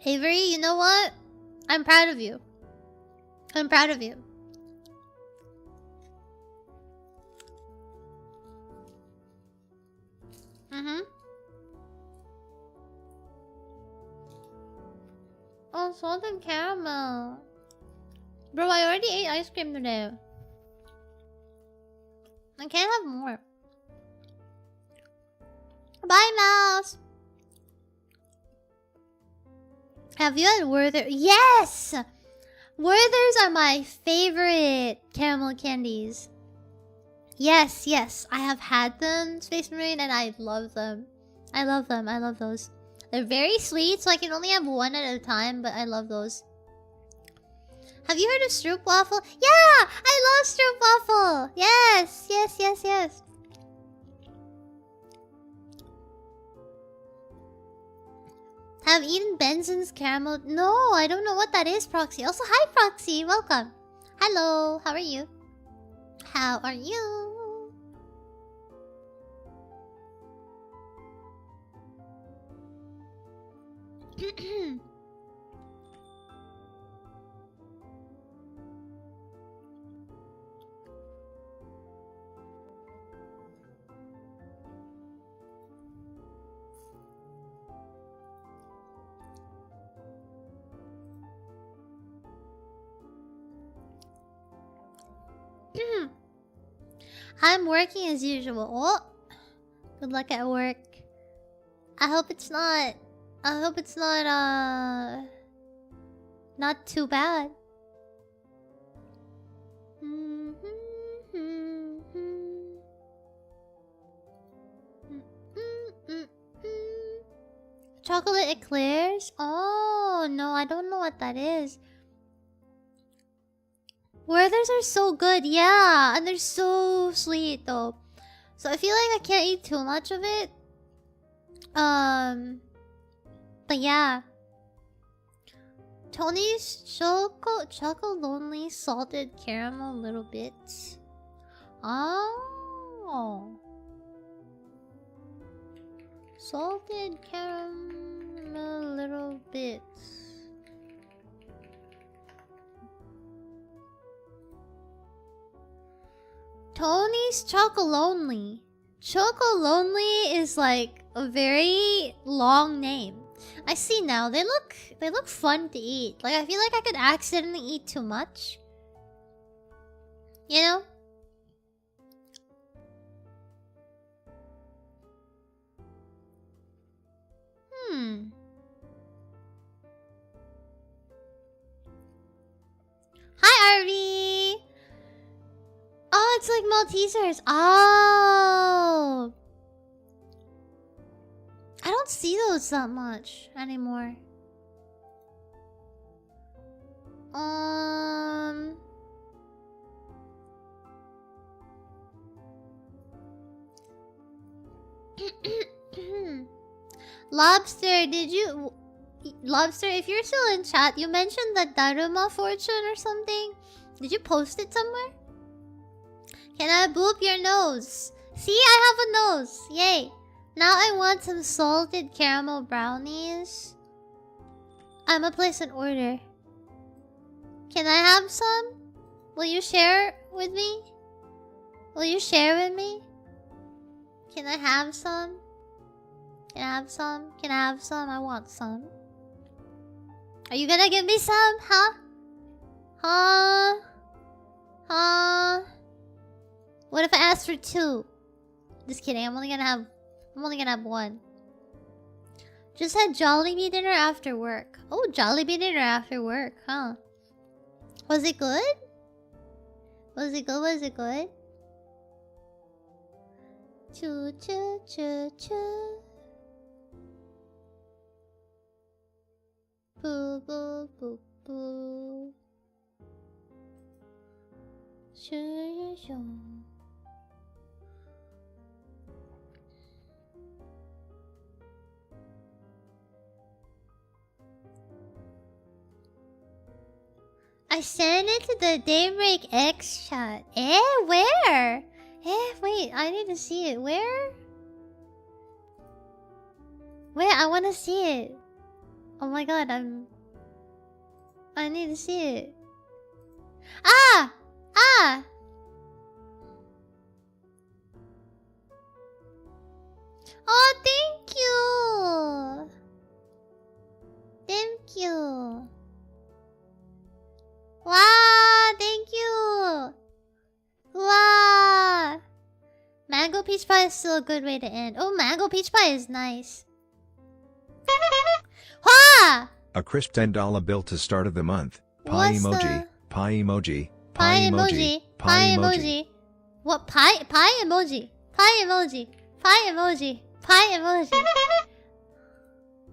Avery, you know what? I'm proud of you. I'm proud of you. Oh, salted caramel. Bro, I already ate ice cream today. I can't have more. Bye, Mouse. Have you had Werther? Yes! Werther's are my favorite caramel candies. Yes, yes. I have had them, Space Marine, and I love them. I love them. I love those. They're very sweet, so I can only have one at a time, but I love those. Have you heard of stroopwafel? Yeah! I love stroopwafel! Yes! Yes, yes, yes. Have eaten Benson's caramel... No, I don't know what that is, Proxy. Also, hi, Proxy. Welcome. Hello. How are you? How are you? I'm working as usual. Oh, good luck at work. I hope it's not. I hope it's not. Not too bad. Chocolate eclairs? Oh no, I don't know what that is. Werther's are so good, yeah, and they're so sweet though. So I feel like I can't eat too much of it. But yeah. Tony's Choco Lonely salted caramel little bits. Oh. Salted caramel little bits. Tony's Chocolonely. Chocolonely is like a very long name. I see now. They look fun to eat. Like I feel like I could accidentally eat too much. You know? Hi, Arby. Oh, it's like Maltesers. Oh. I don't see those that much anymore. Lobster, did you... Lobster, if you're still in chat, you mentioned the Daruma fortune or something. Did you post it somewhere? Can I boop your nose? See, I have a nose. Yay. Now I want some salted caramel brownies. I'ma place an order. Can I have some? Will you share with me? Will you share with me? Can I have some? Can I have some? Can I have some? I want some. Are you gonna give me some? Huh? Huh? Huh? What if I ask for 2? Just kidding, I'm only gonna have one. Just had Jollibee dinner after work. Oh, Jollibee dinner after work, huh? Was it good? Was it good? Was it good? Choo choo choo choo. Boo boo boo boo. Shoo shoo. I sent it to the Daybreak X chat. Eh, where? Eh, wait, I need to see it. Where? Where? I want to see it. Oh my god, I need to see it. Ah! Ah! Oh, thank you! Thank you. Wow, thank you. Wow. Mango peach pie is still a good way to end. Oh, mango peach pie is nice. Wah! A crisp $10 bill to start of the month. Pie What's emoji. the- Pie emoji. Pie emoji. Pie emoji. What? Pie emoji. Pie emoji. Pie emoji. Pie emoji.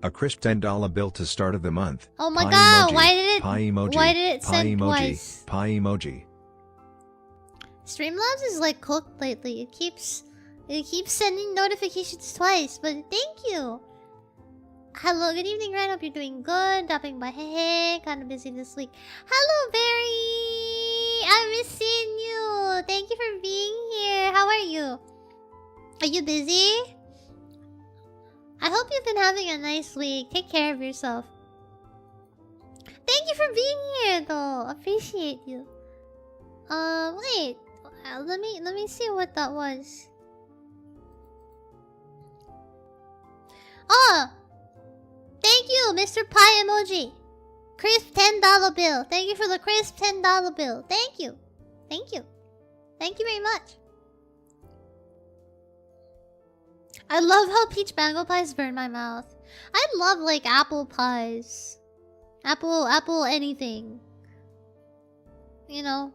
A crisp $10 bill to start of the month. Oh my Pie god, emoji. why did it Pie emoji. why did it Pie send emoji. twice? Pie emoji. Streamlabs is like cooked lately. It keeps sending notifications twice, but thank you. Hello, good evening, Ryan. Hope you're doing good. Dropping by, hey, kind of busy this week. Hello, Barry. I miss seeing you. Thank you for being here. How are you? Are you busy? I hope you've been having a nice week. Take care of yourself. Thank you for being here, though. Appreciate you. Wait. Let me see what that was. Oh! Thank you, Mr. Pie Emoji. Crisp $10 bill. Thank you for the crisp $10 bill. Thank you. Thank you. Thank you very much. I love how peach mango pies burn my mouth. I love like apple pies. Apple anything. You know.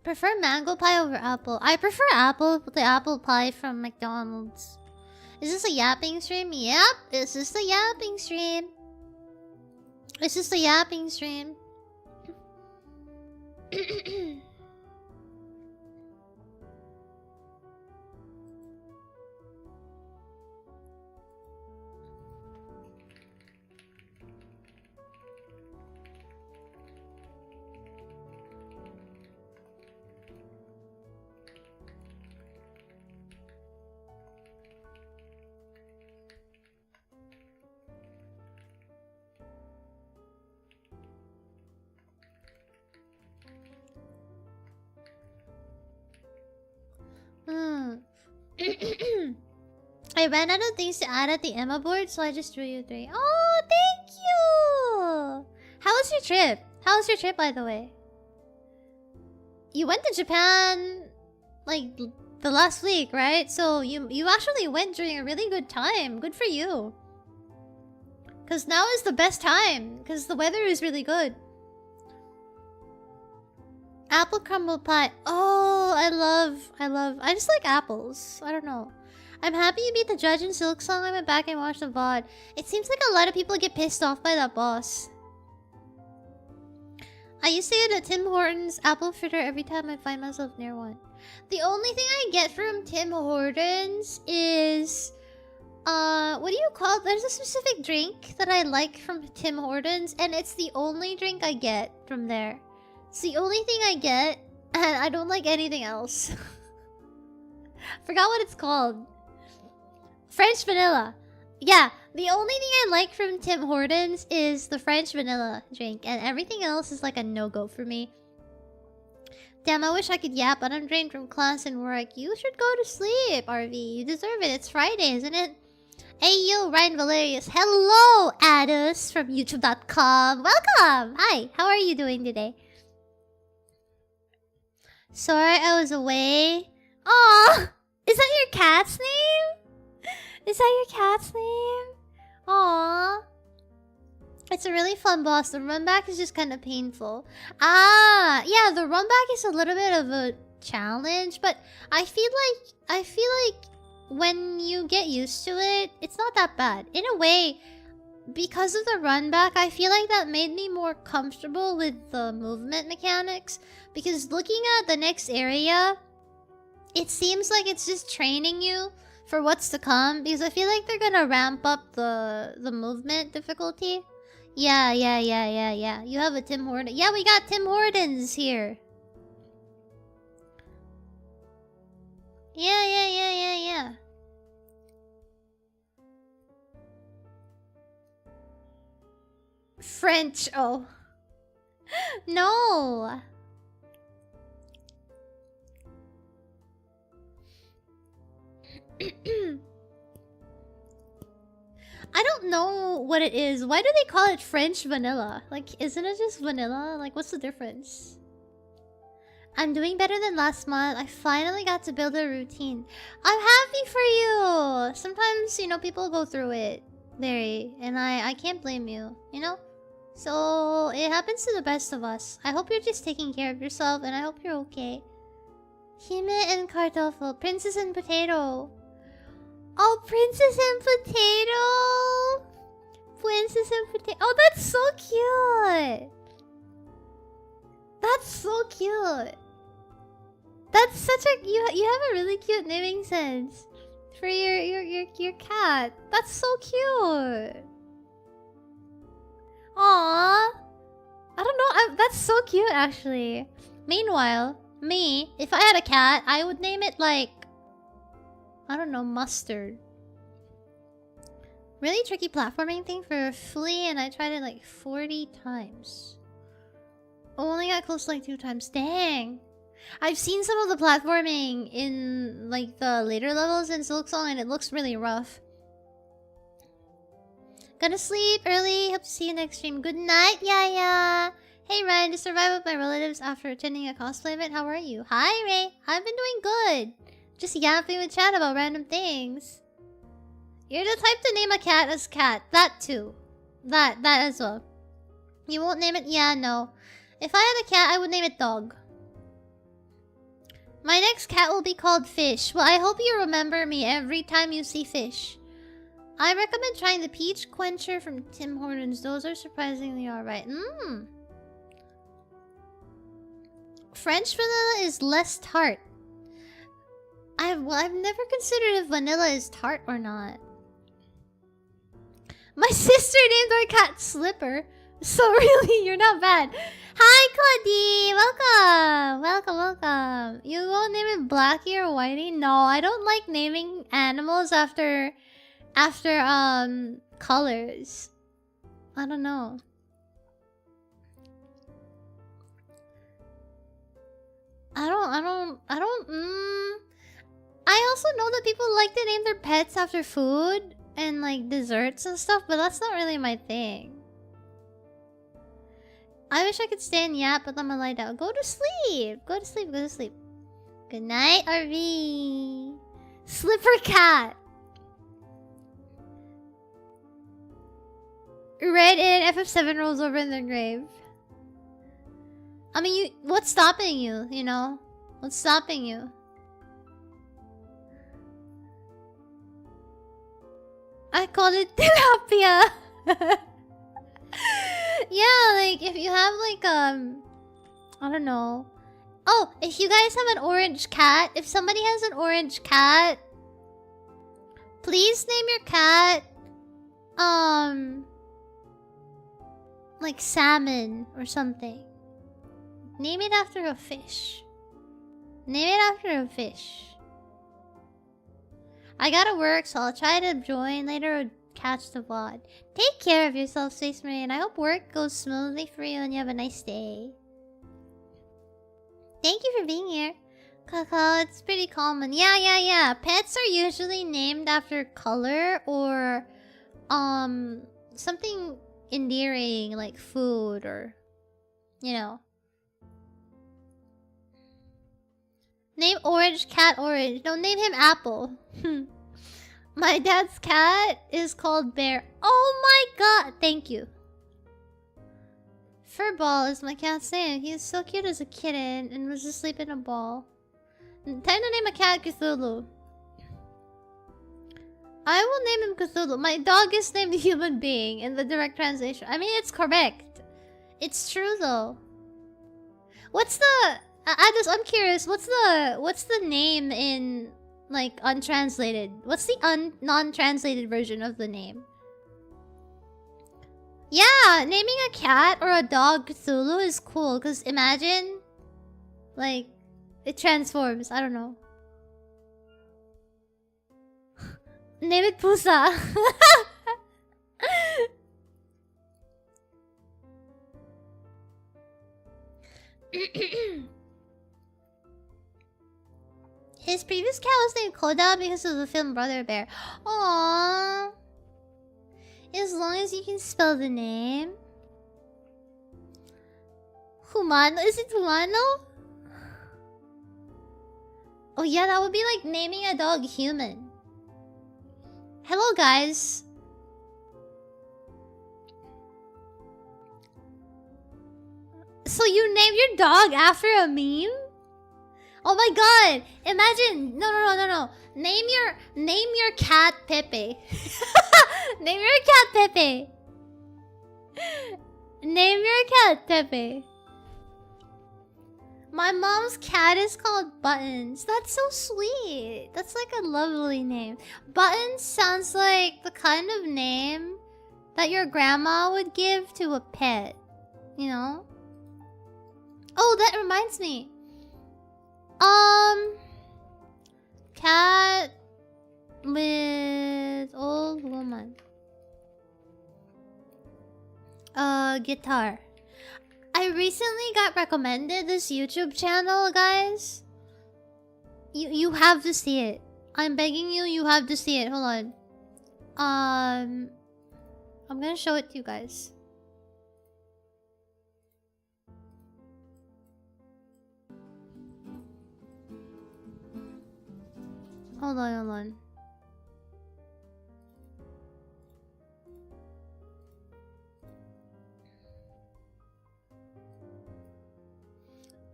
Prefer mango pie over apple. I prefer the apple pie from McDonald's. Is this a yapping stream? Yep, it's just a yapping stream. It's just a yapping stream. I ran out of things to add at the Emma board, so I just drew you 3. Oh, thank you! How was your trip? How was your trip, by the way? You went to Japan, like, the last week, right? So you actually went during a really good time. Good for you. Because now is the best time, because the weather is really good. Apple crumble pie. Oh, I just like apples. I don't know. I'm happy you beat the judge in Silk Song. I went back and watched the VOD. It seems like a lot of people get pissed off by that boss. I used to get a Tim Hortons apple fritter every time I find myself near one. The only thing I get from Tim Hortons is... what do you call it? There's a specific drink that I like from Tim Hortons, and it's the only drink I get from there. It's the only thing I get, and I don't like anything else. Forgot what it's called. French vanilla. Yeah, the only thing I like from Tim Hortons is the French vanilla drink, and everything else is like a no-go for me. Damn, I wish I could yap, but I'm drained from class and work. You should go to sleep, RV. You deserve it. It's Friday, isn't it? Hey, yo, Ryan Valerius. Hello, Addis from YouTube.com. Welcome! Hi, how are you doing today? Sorry, I was away. Aw! Is that your cat's name? Is that your cat's name? Aw. It's a really fun boss. The run back is just kind of painful. Ah, yeah, the run back is a little bit of a challenge, but I feel like when you get used to it, it's not that bad. In a way, because of the run back, I feel like that made me more comfortable with the movement mechanics. Because looking at the next area, it seems like it's just training you for what's to come. Because I feel like they're gonna ramp up the movement difficulty. Yeah. You have a Tim Hortons. Yeah, we got Tim Hortons here. Yeah. French, oh. No. I don't know what it is. Why do they call it French vanilla? Like, isn't it just vanilla? Like, what's the difference? I'm doing better than last month. I finally got to build a routine. I'm happy for you. Sometimes, you know, people go through it, Larry, and I can't blame you, you know? So, it happens to the best of us. I hope you're just taking care of yourself, and I hope you're okay. Hime and Kartoffel. Princess and Potato. Oh, Princess and Potato! Princess and Potato. Oh, that's so cute! That's so cute! That's such a... You have a really cute naming sense for your cat. That's so cute! Aww! I don't know, that's so cute actually. Meanwhile, me, if I had a cat, I would name it like... I don't know, Mustard. Really tricky platforming thing for a flea, and I tried it like 40 times. Only got close like 2 times. Dang! I've seen some of the platforming in like the later levels in Silksong, and it looks really rough. Gonna sleep early. Hope to see you next stream. Good night, Yaya. Hey Ryan, just survived with my relatives after attending a cosplay event. How are you? Hi Ray. I've been doing good. Just yapping with chat about random things. You're the type to name a cat as cat. That too. That as well. You won't name it? Yeah, no. If I had a cat, I would name it Dog. My next cat will be called Fish. Well, I hope you remember me every time you see Fish. I recommend trying the Peach Quencher from Tim Hortons. Those are surprisingly alright. French vanilla is less tart. I've never considered if vanilla is tart or not. My sister named our cat Slipper. So really, you're not bad. Hi, Cody. Welcome. You won't name it Blackie or Whitey? No, I don't like naming animals after colors. I don't know. I also know that people like to name their pets after food and like desserts and stuff, but that's not really my thing. I wish I could stay and yap, but I'm gonna lie down. Go to sleep. Go to sleep. Good night, RV. Slipper cat. Red in FF7 rolls over in their grave. I mean, what's stopping you, you know? What's stopping you? I called it tilapia. Yeah, like, if you have, like, I don't know. Oh, if you guys have an orange cat, if somebody has an orange cat, please name your cat, like salmon or something. Name it after a fish. I gotta work, so I'll try to join later or catch the VOD. Take care of yourself, Space Marine. I hope work goes smoothly for you and you have a nice day. Thank you for being here. Kaka, it's pretty common. Yeah. Pets are usually named after color or something endearing like food or, you know. Name orange cat Orange. Don't name him Apple. My dad's cat is called Bear. Oh my god! Thank you. Furball is my cat's name. He was so cute as a kitten and was asleep in a ball. Time to name a cat Cthulhu. I will name him Cthulhu. My dog is named Human Being in the direct translation. I mean, it's correct. It's true though. What's the... I'm curious. What's the name in like untranslated? What's the non-translated version of the name? Yeah, naming a cat or a dog Cthulhu is cool. Cause imagine, like, it transforms. I don't know. Name it Pusa. His previous cat was named Koda because of the film Brother Bear. Aww. As long as you can spell the name. Humano? Is it Humano? Oh yeah, that would be like naming a dog human. Hello guys. So you named your dog after a meme? Oh my god! Imagine no. Name your cat Pepe. Name your cat Pepe. Name your cat Pepe. My mom's cat is called Buttons. That's so sweet. That's like a lovely name. Buttons sounds like the kind of name that your grandma would give to a pet. You know? Oh, that reminds me. Cat with old woman. Guitar. I recently got recommended this YouTube channel, guys. You have to see it. I'm begging you, you have to see it. Hold on. I'm gonna show it to you guys. Hold on.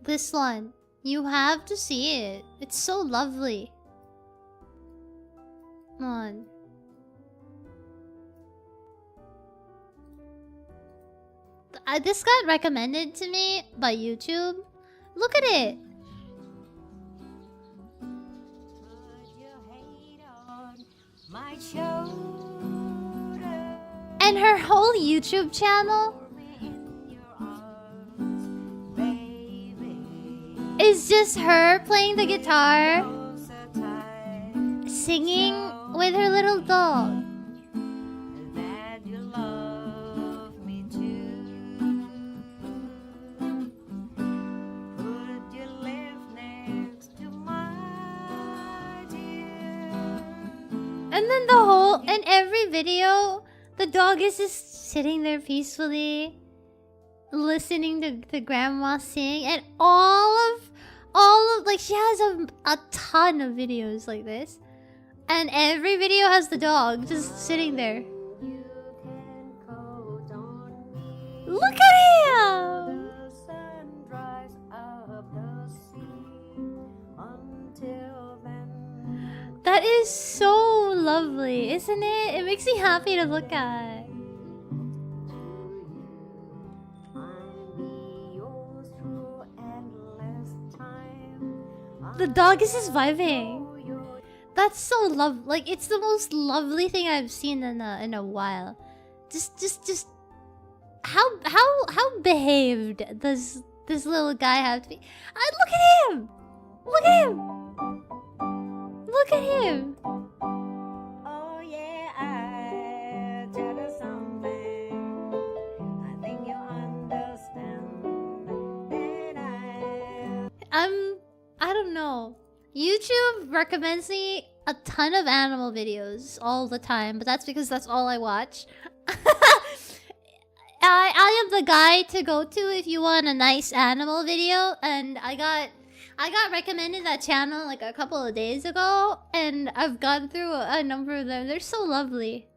This one. You have to see it. It's so lovely. Come on. This got recommended to me by YouTube. Look at it. And her whole YouTube channel is just her playing the guitar, singing with her little dog. And then in every video, the dog is just sitting there peacefully, listening to grandma sing, and all of like she has a ton of videos like this, and every video has the dog just sitting there. Look at him! That is so lovely, isn't it? It makes me happy to look at. The dog is just vibing. That's so like it's the most lovely thing I've seen in a while. Just how behaved does this little guy have to be? Look at him! Look at him! Look at him! Oh yeah, I tell you something. I think you understand that I don't know. YouTube recommends me a ton of animal videos all the time, but that's because that's all I watch. I am the guy to go to if you want a nice animal video, and I got recommended that channel like a couple of days ago, and I've gone through a number of them. They're so lovely.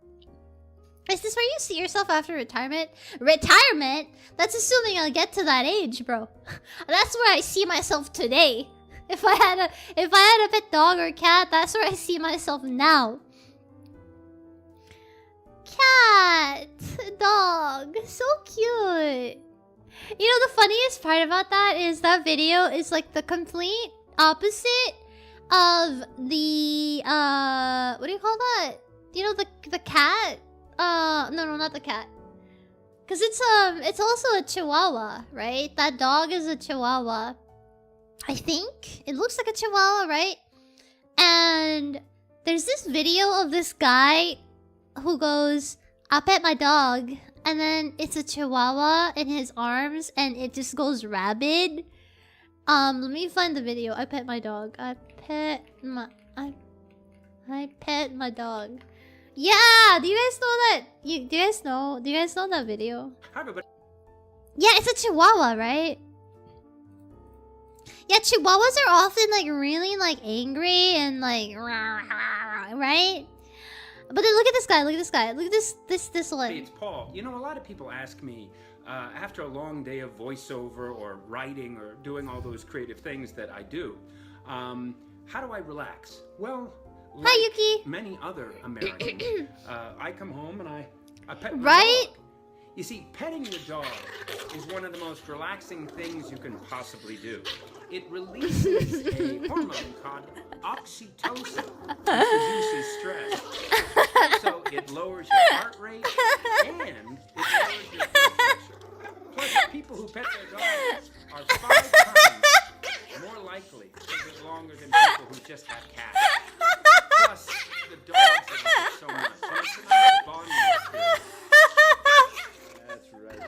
Is this where you see yourself after retirement? Retirement? That's assuming I'll get to that age, bro. That's where I see myself today. If I had a pet dog or cat, that's where I see myself now. Cat, dog, so cute. You know, the funniest part about that is that video is like the complete opposite of the what do you call that? You know, the cat? No, not the cat. Cause it's also a Chihuahua, right? That dog is a Chihuahua. I think it looks like a Chihuahua, right? And there's this video of this guy who goes, "I'll pet my dog," and then it's a Chihuahua in his arms, and it just goes rabid. Let me find the video. I pet my dog. I pet my dog. Yeah, do you guys know that? Do you guys know that video? Yeah, it's a Chihuahua, right? Yeah, chihuahuas are often like really like angry and like right? But then look at this guy, look at this guy. Look at this one. Hey, it's Paul. You know, a lot of people ask me, after a long day of voiceover or writing or doing all those creative things that I do, how do I relax? Well, like Hi, Yuki. many other Americans, I come home and I pet my Right? dog. You see, petting your dog is one of the most relaxing things you can possibly do. It releases a hormone called oxytocin, which reduces stress. Also, it lowers your heart rate and it lowers your blood pressure. Plus, people who pet their dogs are 5 times more likely to live longer than people who just have cats. Plus, the dogs love it so much. So it's a nice bonding experience. That's right.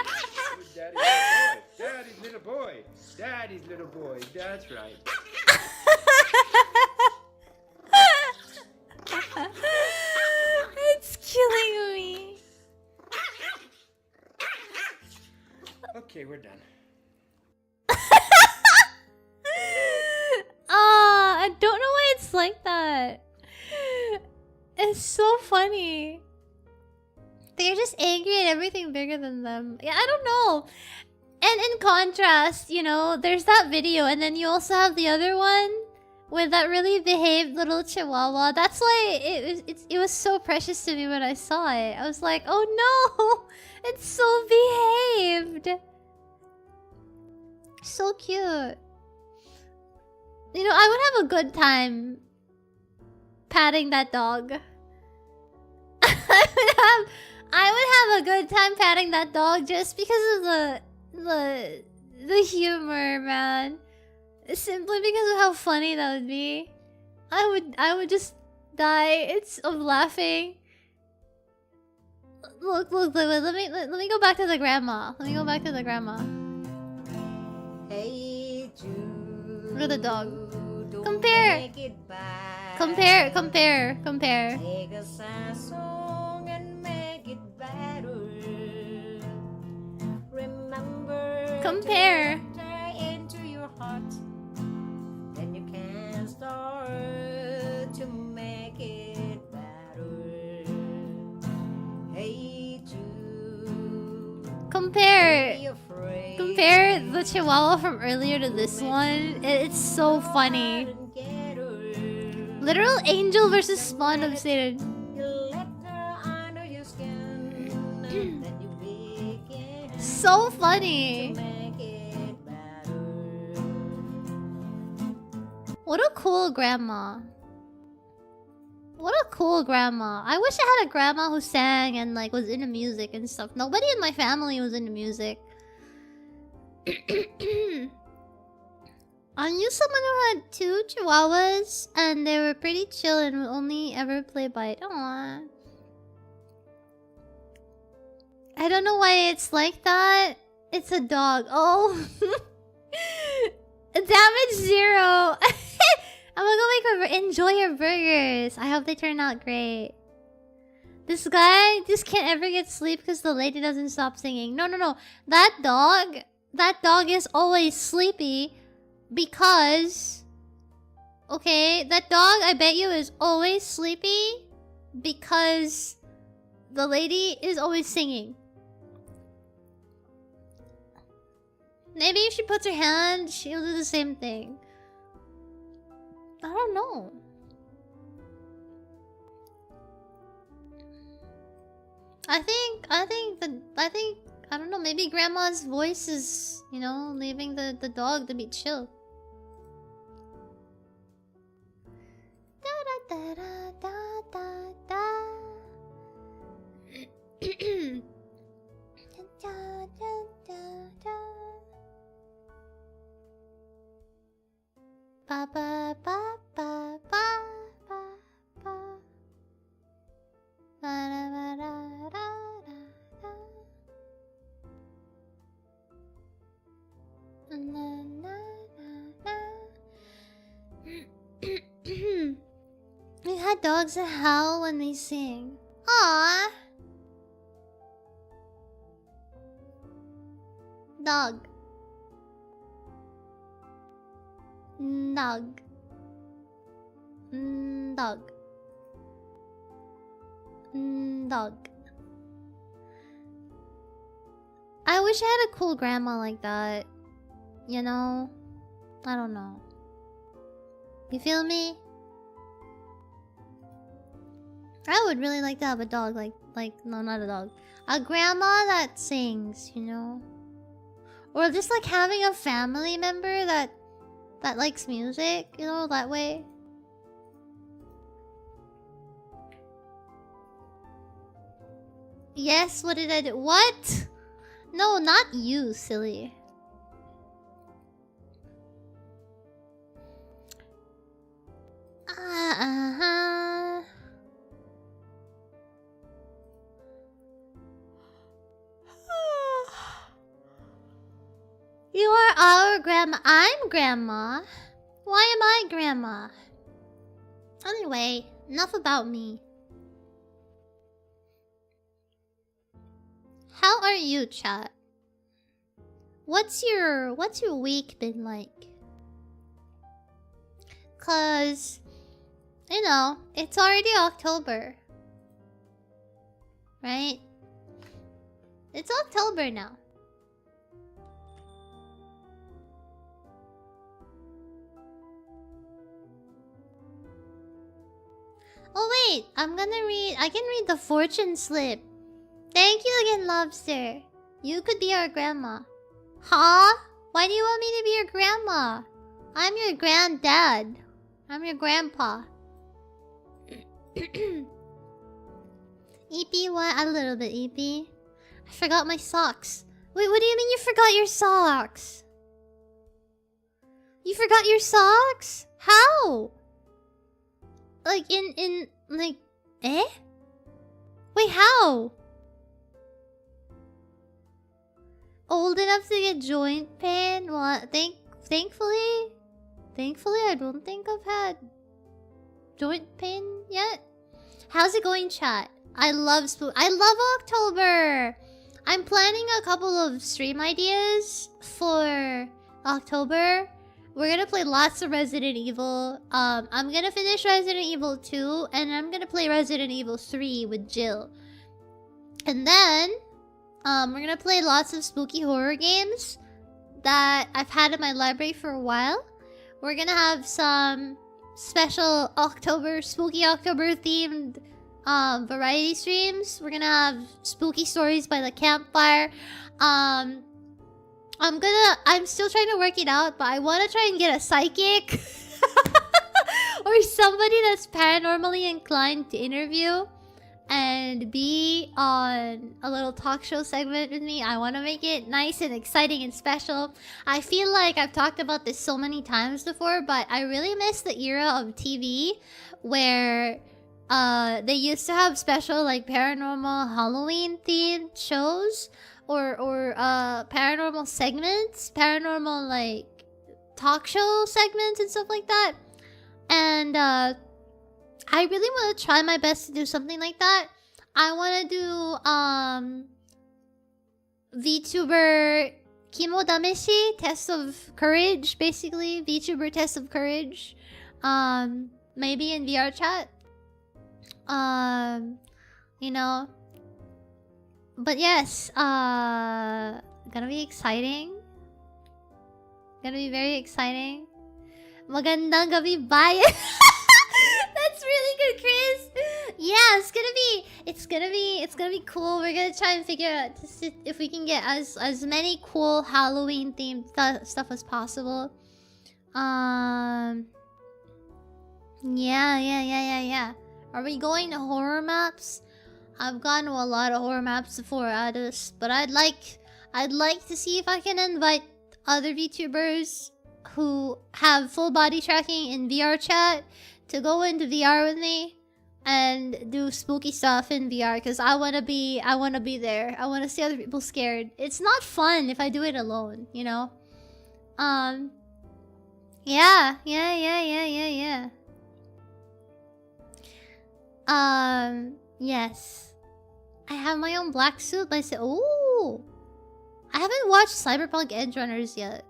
Who's Daddy's little boy? Daddy's little boy. That's right. It's killing me. Okay, we're done. I don't know why it's like that. It's so funny. They're just angry at everything bigger than them. Yeah, I don't know. And in contrast, you know, there's that video, and then you also have the other one with that really behaved little chihuahua. That's why it was so precious to me when I saw it. I was like, oh no, it's so behaved. So cute. You know, I would have a good time patting that dog. I would have a good time patting that dog just because of the humor, man. Simply because of how funny that would be. I would just die of laughing. Look, let me go back to the grandma. Let me go back to the grandma. Hey, Jude. Look at the dog. Don't Compare. make it bad. Compare. Take a sad song and make it better. Remember Compare. to enter into your heart. Then you can start to make it better. Hey, Jude. Compare. Be afraid. Compare the chihuahua from earlier to this one. It's so funny. Literal angel versus spawn of Satan. So funny. What a cool grandma. What a cool grandma. I wish I had a grandma who sang and like was into music and stuff. Nobody in my family was into music. I knew someone who had 2 chihuahuas and they were pretty chill and would only ever play bite. Aww. I don't know why it's like that. It's a dog. Oh. Damage 0. I'm gonna go make enjoy your burgers. I hope they turn out great. This guy just can't ever get sleep because the lady doesn't stop singing. No. That dog is always sleepy because... Okay, that dog, I bet you, is always sleepy because the lady is always singing. Maybe if she puts her hand, she'll do the same thing. I don't know. I don't know, maybe grandma's voice is, you know, leaving the dog to be chill. Da da da da da da. Da da da da. Ba ba ba ba ba ba ba. Da da da da da da. Na na na na. We had dogs that howl when they sing. Aww. Dog. Dog. Dog. Dog. I wish I had a cool grandma like that. You know? I don't know. You feel me? I would really like to have a dog no, not a dog. A grandma that sings, you know? Or just like having a family member that likes music, you know, that way. Yes, what did I do? What? No, not you, silly. Uh-huh. You are our grandma. I'm grandma. Why am I grandma? Anyway, enough about me. How are you, chat? What's your week been like? 'Cause, you know, it's already October. Right? It's October now. Oh wait, I can read the fortune slip. Thank you again, Lobster. You could be our grandma. Huh? Why do you want me to be your grandma? I'm your granddad. I'm your grandpa. EP, what? A little bit, EP. I forgot my socks. Wait, what do you mean you forgot your socks? You forgot your socks? How? Like, like... Eh? Wait, how? Old enough to get joint pain? What? Thankfully, I don't think I've had joint pain yet. How's it going, chat? I love October. I'm planning a couple of stream ideas for October. We're gonna play lots of Resident Evil. I'm gonna finish Resident Evil 2, and I'm gonna play Resident Evil 3 with Jill. And then, we're gonna play lots of spooky horror games that I've had in my library for a while. We're gonna have some special spooky October themed variety streams. We're gonna have spooky stories by the campfire. I'm still trying to work it out, but I want to try and get a psychic or somebody that's paranormally inclined to interview and be on a little talk show segment with me. I want to make it nice and exciting and special. I feel like I've talked about this so many times before, but I really miss the era of TV where they used to have special like paranormal Halloween themed shows or paranormal segments, paranormal like talk show segments and stuff like that. And I really want to try my best to do something like that. I want to do VTuber Kimodameshi, test of courage, basically. VTuber test of courage. Maybe in VR chat. You know. But yes, gonna be exciting. Gonna be very exciting. Magandang gabi, bye. That's really good, Chris. Yeah, it's gonna be cool. We're gonna try and figure out if we can get as many cool Halloween themed stuff as possible. Yeah. Are we going to horror maps? I've gone to a lot of horror maps before, Adus, but I'd like to see if I can invite other VTubers who have full body tracking in VR chat to go into VR with me and do spooky stuff in VR, because I wanna be there. I wanna see other people scared. It's not fun if I do it alone, you know? Yeah. Yes. I have my own black suit, but I said, ooh! I haven't watched Cyberpunk Edge Runners yet.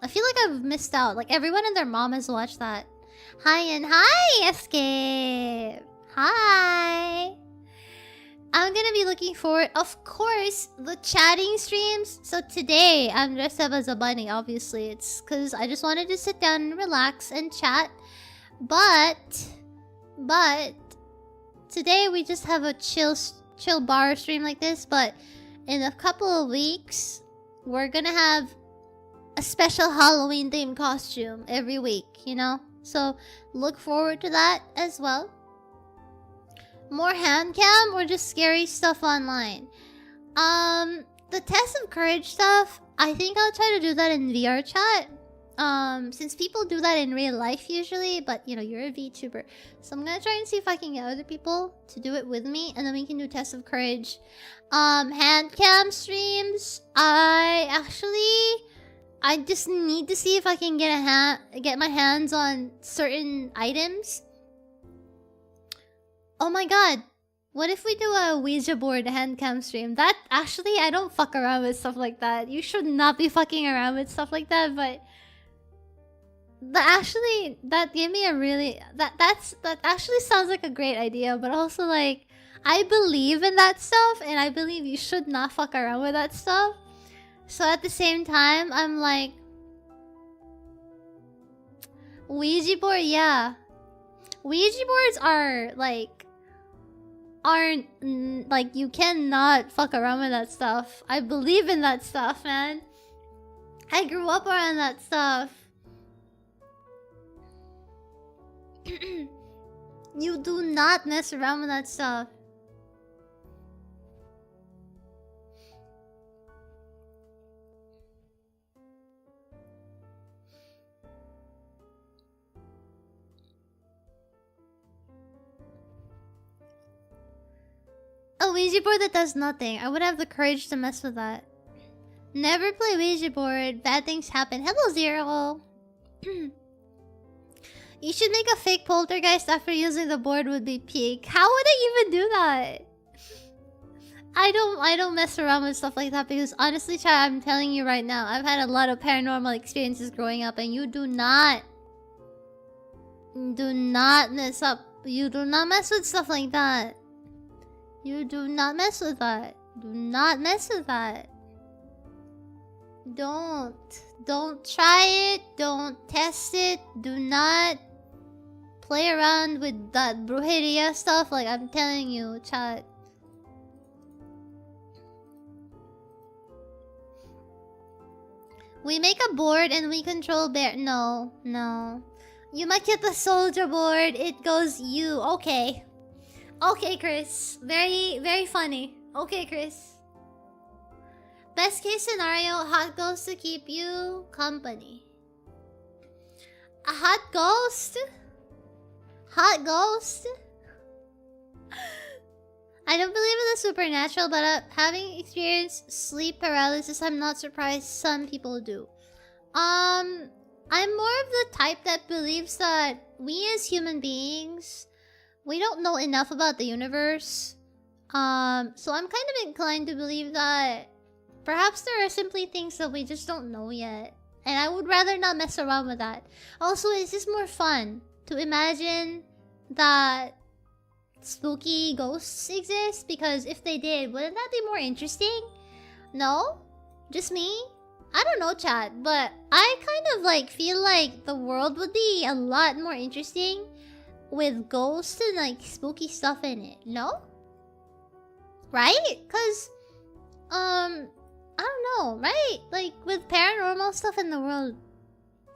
I feel like I've missed out. Like everyone and their mom has watched that. Hi and hi, Escape. Hi. I'm gonna be looking forward, of course, the chatting streams. So today I'm dressed up as a bunny. Obviously, it's because I just wanted to sit down and relax and chat. But today we just have a chill bar stream like this. But in a couple of weeks, we're gonna have a special Halloween themed costume every week, you know? So look forward to that as well. More hand cam or just scary stuff online? The test of courage stuff, I think I'll try to do that in VR chat. Since people do that in real life usually, but you know, you're a VTuber. So I'm gonna try and see if I can get other people to do it with me, and then we can do test of courage. Hand cam streams, I just need to see if I can get my hands on certain items. Oh my god. What if we do a Ouija board hand cam stream? That actually, I don't fuck around with stuff like that. You should not be fucking around with stuff like that, but that gave me a really that actually sounds like a great idea, but also like I believe in that stuff and I believe you should not fuck around with that stuff. So at the same time, I'm like, Ouija board, yeah. Ouija boards aren't like, you cannot fuck around with that stuff. I believe in that stuff, man. I grew up around that stuff. You do not mess around with that stuff. A Ouija board that does nothing. I would have the courage to mess with that. Never play Ouija board. Bad things happen. Hello, Zero. You should make a fake poltergeist after using the board would be peak. How would I even do that? I don't mess around with stuff like that because honestly, chat, I'm telling you right now, I've had a lot of paranormal experiences growing up, and you do not mess up. You do not mess with stuff like that. You do not mess with that. Do not mess with that. Don't try it. Don't test it. Do not play around with that brujeria stuff. Like, I'm telling you, chat. We make a board and we control bear. No. You might get the soldier board. It goes you. Okay. Okay, Chris. Very, very funny. Okay, Chris. Best case scenario, hot ghost to keep you company. A hot ghost? Hot ghost? I don't believe in the supernatural, but having experienced sleep paralysis, I'm not surprised some people do. I'm more of the type that believes that we as human beings, we don't know enough about the universe. So I'm kind of inclined to believe that perhaps there are simply things that we just don't know yet. And I would rather not mess around with that. Also, it's just more fun to imagine that spooky ghosts exist, because if they did, wouldn't that be more interesting? No? Just me? I don't know, chat, but I kind of like feel like the world would be a lot more interesting with ghosts and like spooky stuff in it, no? Right? Cause I don't know, right? Like with paranormal stuff in the world,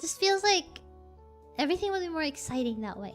just feels like everything would be more exciting that way.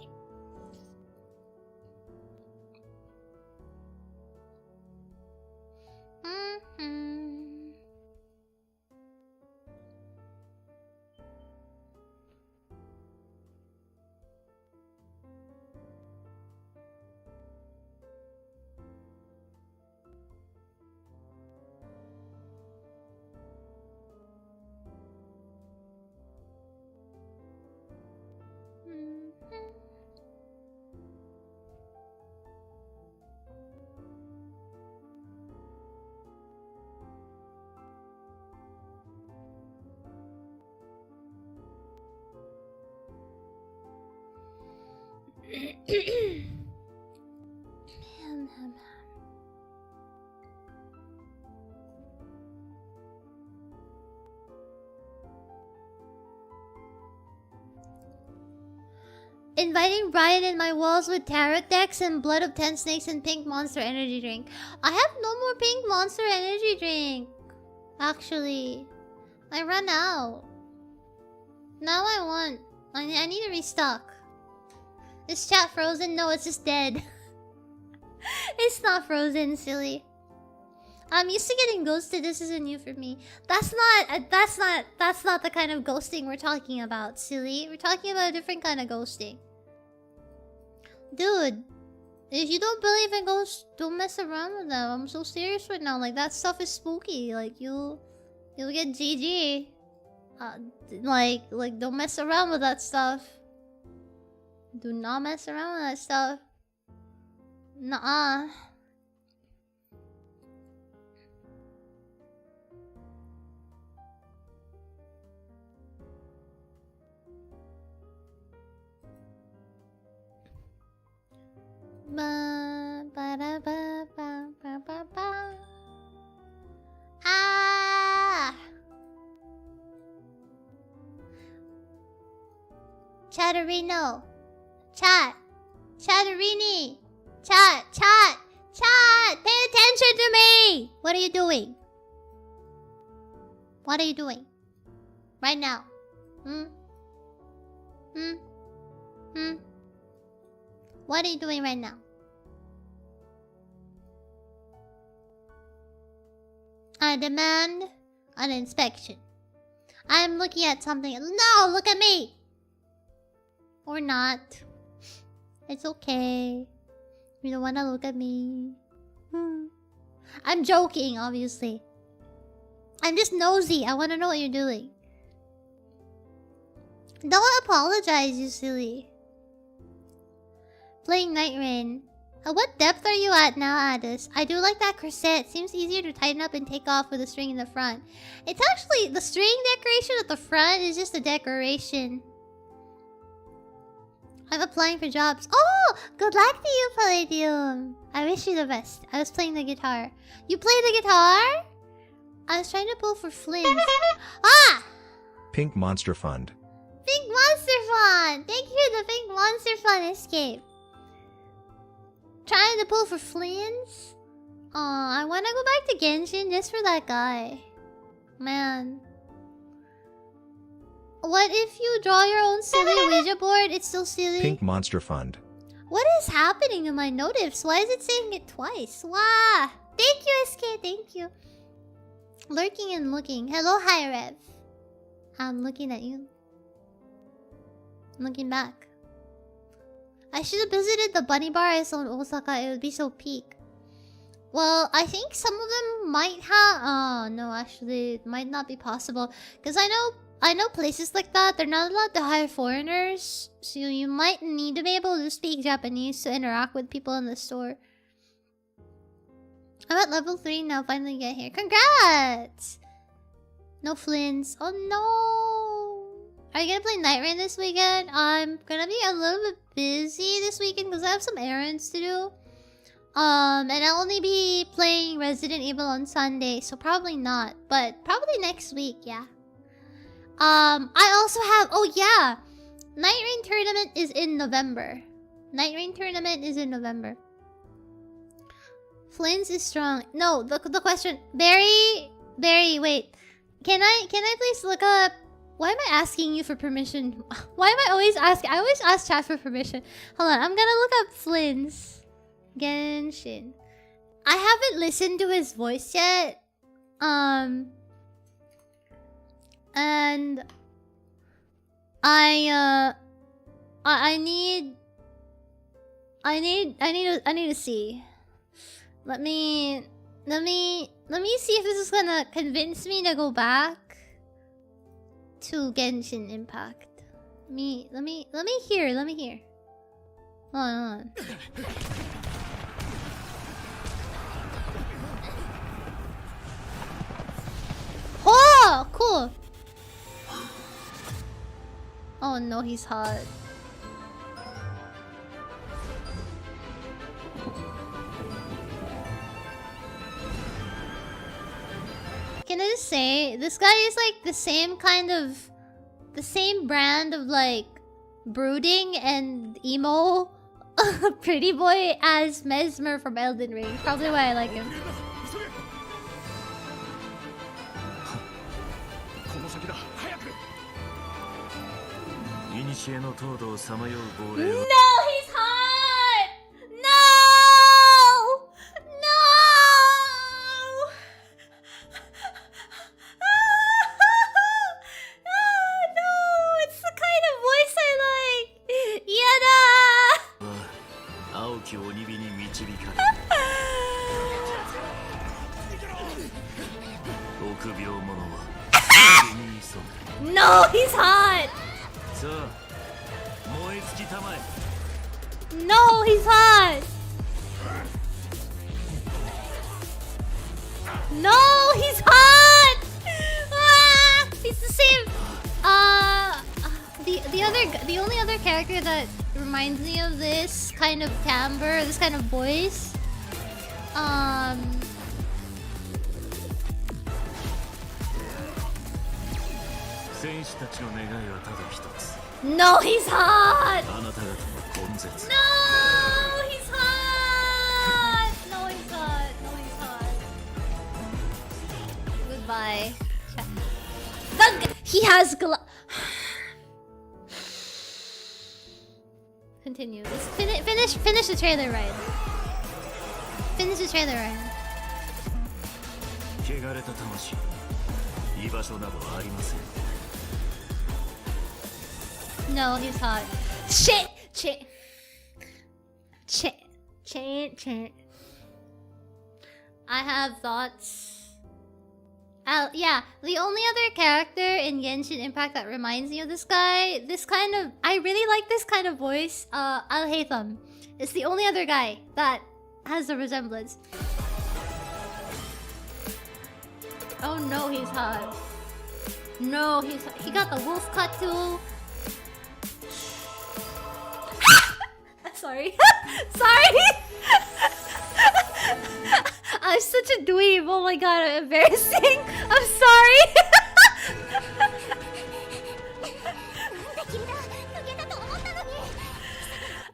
Inviting Raian in my walls with tarot decks and blood of 10 snakes and pink monster energy drink. I have no more pink monster energy drink. Actually, I ran out. Now I want. I need to restock. Is chat frozen? No, it's just dead. It's not frozen, silly. I'm used to getting ghosted. This isn't new for me. That's not the kind of ghosting we're talking about, silly. We're talking about a different kind of ghosting. Dude, if you don't believe in ghosts, don't mess around with them. I'm so serious right now. Like, that stuff is spooky. Like, you'll get GG. Like, don't mess around with that stuff. Do not mess around with that stuff. Nuh-uh. Ba ba da ba ba ba ba ba. Ah! Chatterino. Chat. Chatterini. Chat. Chat. Chat. Pay attention to me. What are you doing? What are you doing? Right now. What are you doing right now? I demand an inspection. I'm looking at something. No, look at me! Or not. It's okay. You don't wanna look at me. I'm joking, obviously. I'm just nosy. I wanna know what you're doing. Don't apologize, you silly. Playing Night Rain. At what depth are you at now, Addis? I do like that corset. Seems easier to tighten up and take off with a string in the front. It's actually... the string decoration at the front is just a decoration. I'm applying for jobs. Oh! Good luck to you, Palladium. I wish you the best. I was playing the guitar. You play the guitar? I was trying to pull for Flynn. Ah! Pink Monster Fund. Pink Monster Fund! Thank you, the Pink Monster Fund escape. Trying to pull for Flynn's? Aw, I wanna go back to Genshin just for that guy. Man. What if you draw your own silly Ouija board? It's still silly. Pink Monster Fund. What is happening to my notifs? Why is it saying it twice? Wow. Thank you, SK. Thank you. Lurking and looking. Hello, Hi Rev. I'm looking at you. I'm looking back. I should have visited the bunny bar I saw in Osaka. It would be so peak. Well, I think some of them might have... oh, no, actually, it might not be possible. Because I know places like that, they're not allowed to hire foreigners. So you might need to be able to speak Japanese to interact with people in the store. I'm at level 3 now, finally get here. Congrats! No Flynn's. Oh no! Are you gonna play Night Rain this weekend? I'm gonna be a little bit busy this weekend because I have some errands to do. And I'll only be playing Resident Evil on Sunday, so probably not. But probably next week, yeah. I also have... oh yeah! Night Rain Tournament is in November. Night Rain Tournament is in November. Flynn's is strong. No, the question... Barry, wait. Can I please look up... why am I asking you for permission? Why am I always asking? I always ask chat for permission. Hold on, I'm gonna look up Flynn's Genshin. I haven't listened to his voice yet. And I need to see. Let me see if this is gonna convince me to go back to Genshin Impact. Let me hear. Hold on. Oh, cool. Oh no, he's hot. can I just say, this guy is like the same brand of like brooding and emo pretty boy as Mesmer from Elden Ring. Probably why I like him. No, he's hot! No! No! No, it's the kind of voice I like. Yada! 青き鬼火に導かれ臆病者はそれに急ぐ No, he's hot! さあ燃え尽きたまえ No, he's hot! No, he's hot! Ah, he's the same. The only other character that reminds me of this kind of timbre, this kind of voice, 戦士たちの願いはただ一つ No, he's hot! あなた方の根絶 No, he's hot! No, he's hot. No, he's hot. Goodbye. He has Continue. Let's finish the trailer, Ryan. Finish the trailer, Ryan. 汚れた魂居場所などありません No, he's hot. Shit! I have thoughts. Yeah, the only other character in Genshin Impact that reminds me of this guy, I really like this kind of voice. Al-Haytham. It's the only other guy that has a resemblance. Oh no, he's hot. No, he got the wolf cut too. Sorry. Sorry. I'm such a dweeb. Oh my god, I'm embarrassing. I'm sorry.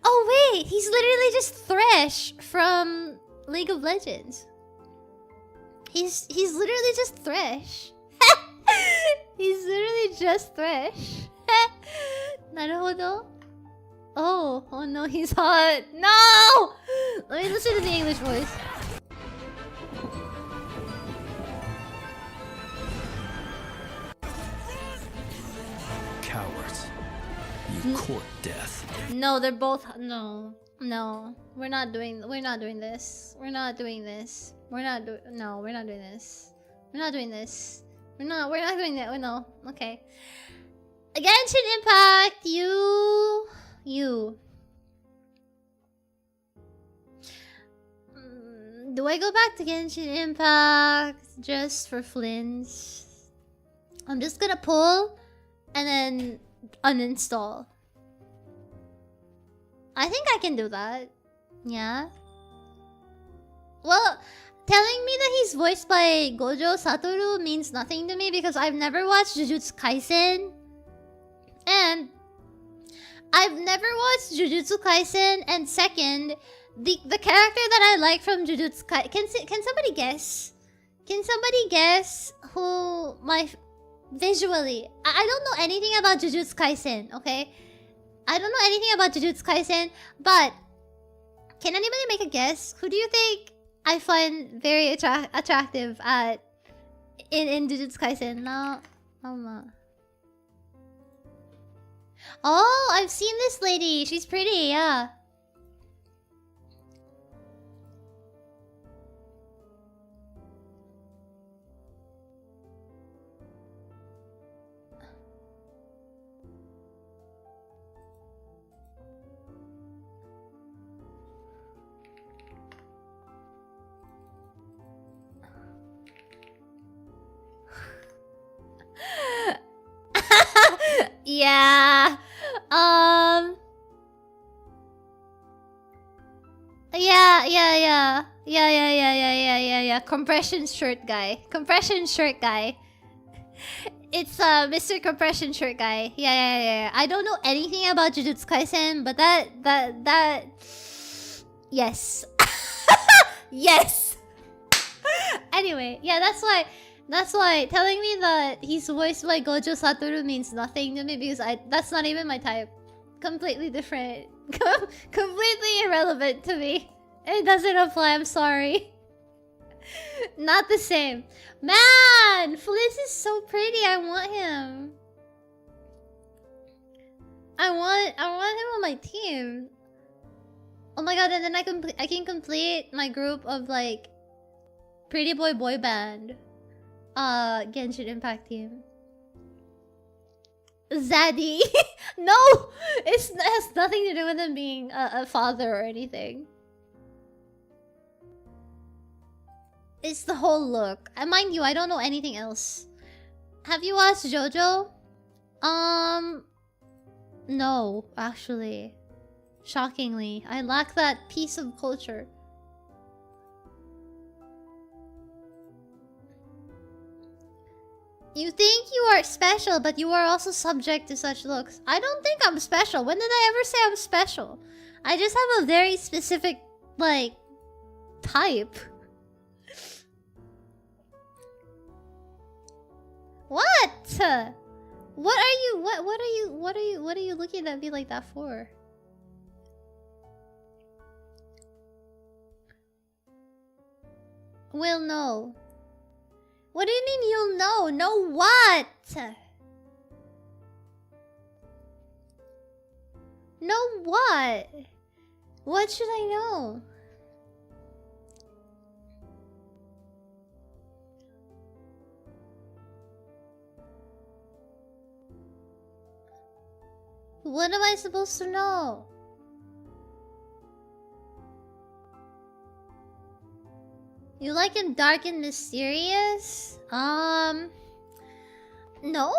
Oh wait, he's literally just Thresh from League of Legends. He's literally just Thresh. He's literally just Thresh. Naruhodo. Oh no, he's hot. No! Let me listen to the English voice. Cowards. You court death. No, they're both no. We're not doing this. We're not doing this. We're not doing this. We're not doing this. We're not doing that. No. Okay. Genshin Impact, you. Do I go back to Genshin Impact just for Flins? I'm just gonna pull and then uninstall. I think I can do that. Yeah. Well, telling me that he's voiced by Gojo Satoru means nothing to me because I've never watched Jujutsu Kaisen. And I've never watched Jujutsu Kaisen, and second, the character that I like from Jujutsu Kaisen... Can somebody guess? Can somebody guess who my... Visually, I don't know anything about Jujutsu Kaisen, okay? I don't know anything about Jujutsu Kaisen, but... Can anybody make a guess? Who do you think I find very attractive in Jujutsu Kaisen? No. Oh, I've seen this lady. She's pretty, yeah. Yeah. Yeah. Compression shirt guy. Compression shirt guy. It's Mr. Compression shirt guy. Yeah. I don't know anything about Jujutsu Kaisen, but that yes. Yes. Anyway, yeah, that's why telling me that he's voiced by Gojo Satoru means nothing to me because that's not even my type. Completely different. Completely irrelevant to me. It doesn't apply, I'm sorry. Not the same. Man! Fliss is so pretty, I want him. I want him on my team. Oh my god, and then I can complete my group of like pretty boy band. Genshin Impact team. Zaddy. No! It has nothing to do with him being a father or anything. It's the whole look. And mind you, I don't know anything else. Have you watched JoJo? No, actually. Shockingly. I lack that piece of culture. You think you are special, but you are also subject to such looks. I don't think I'm special. When did I ever say I'm special? I just have a very specific, like, type. What? What are you looking at me like that for? Will know. What do you mean you'll know? Know what? Know what? What should I know? What am I supposed to know? You like him dark and mysterious? No.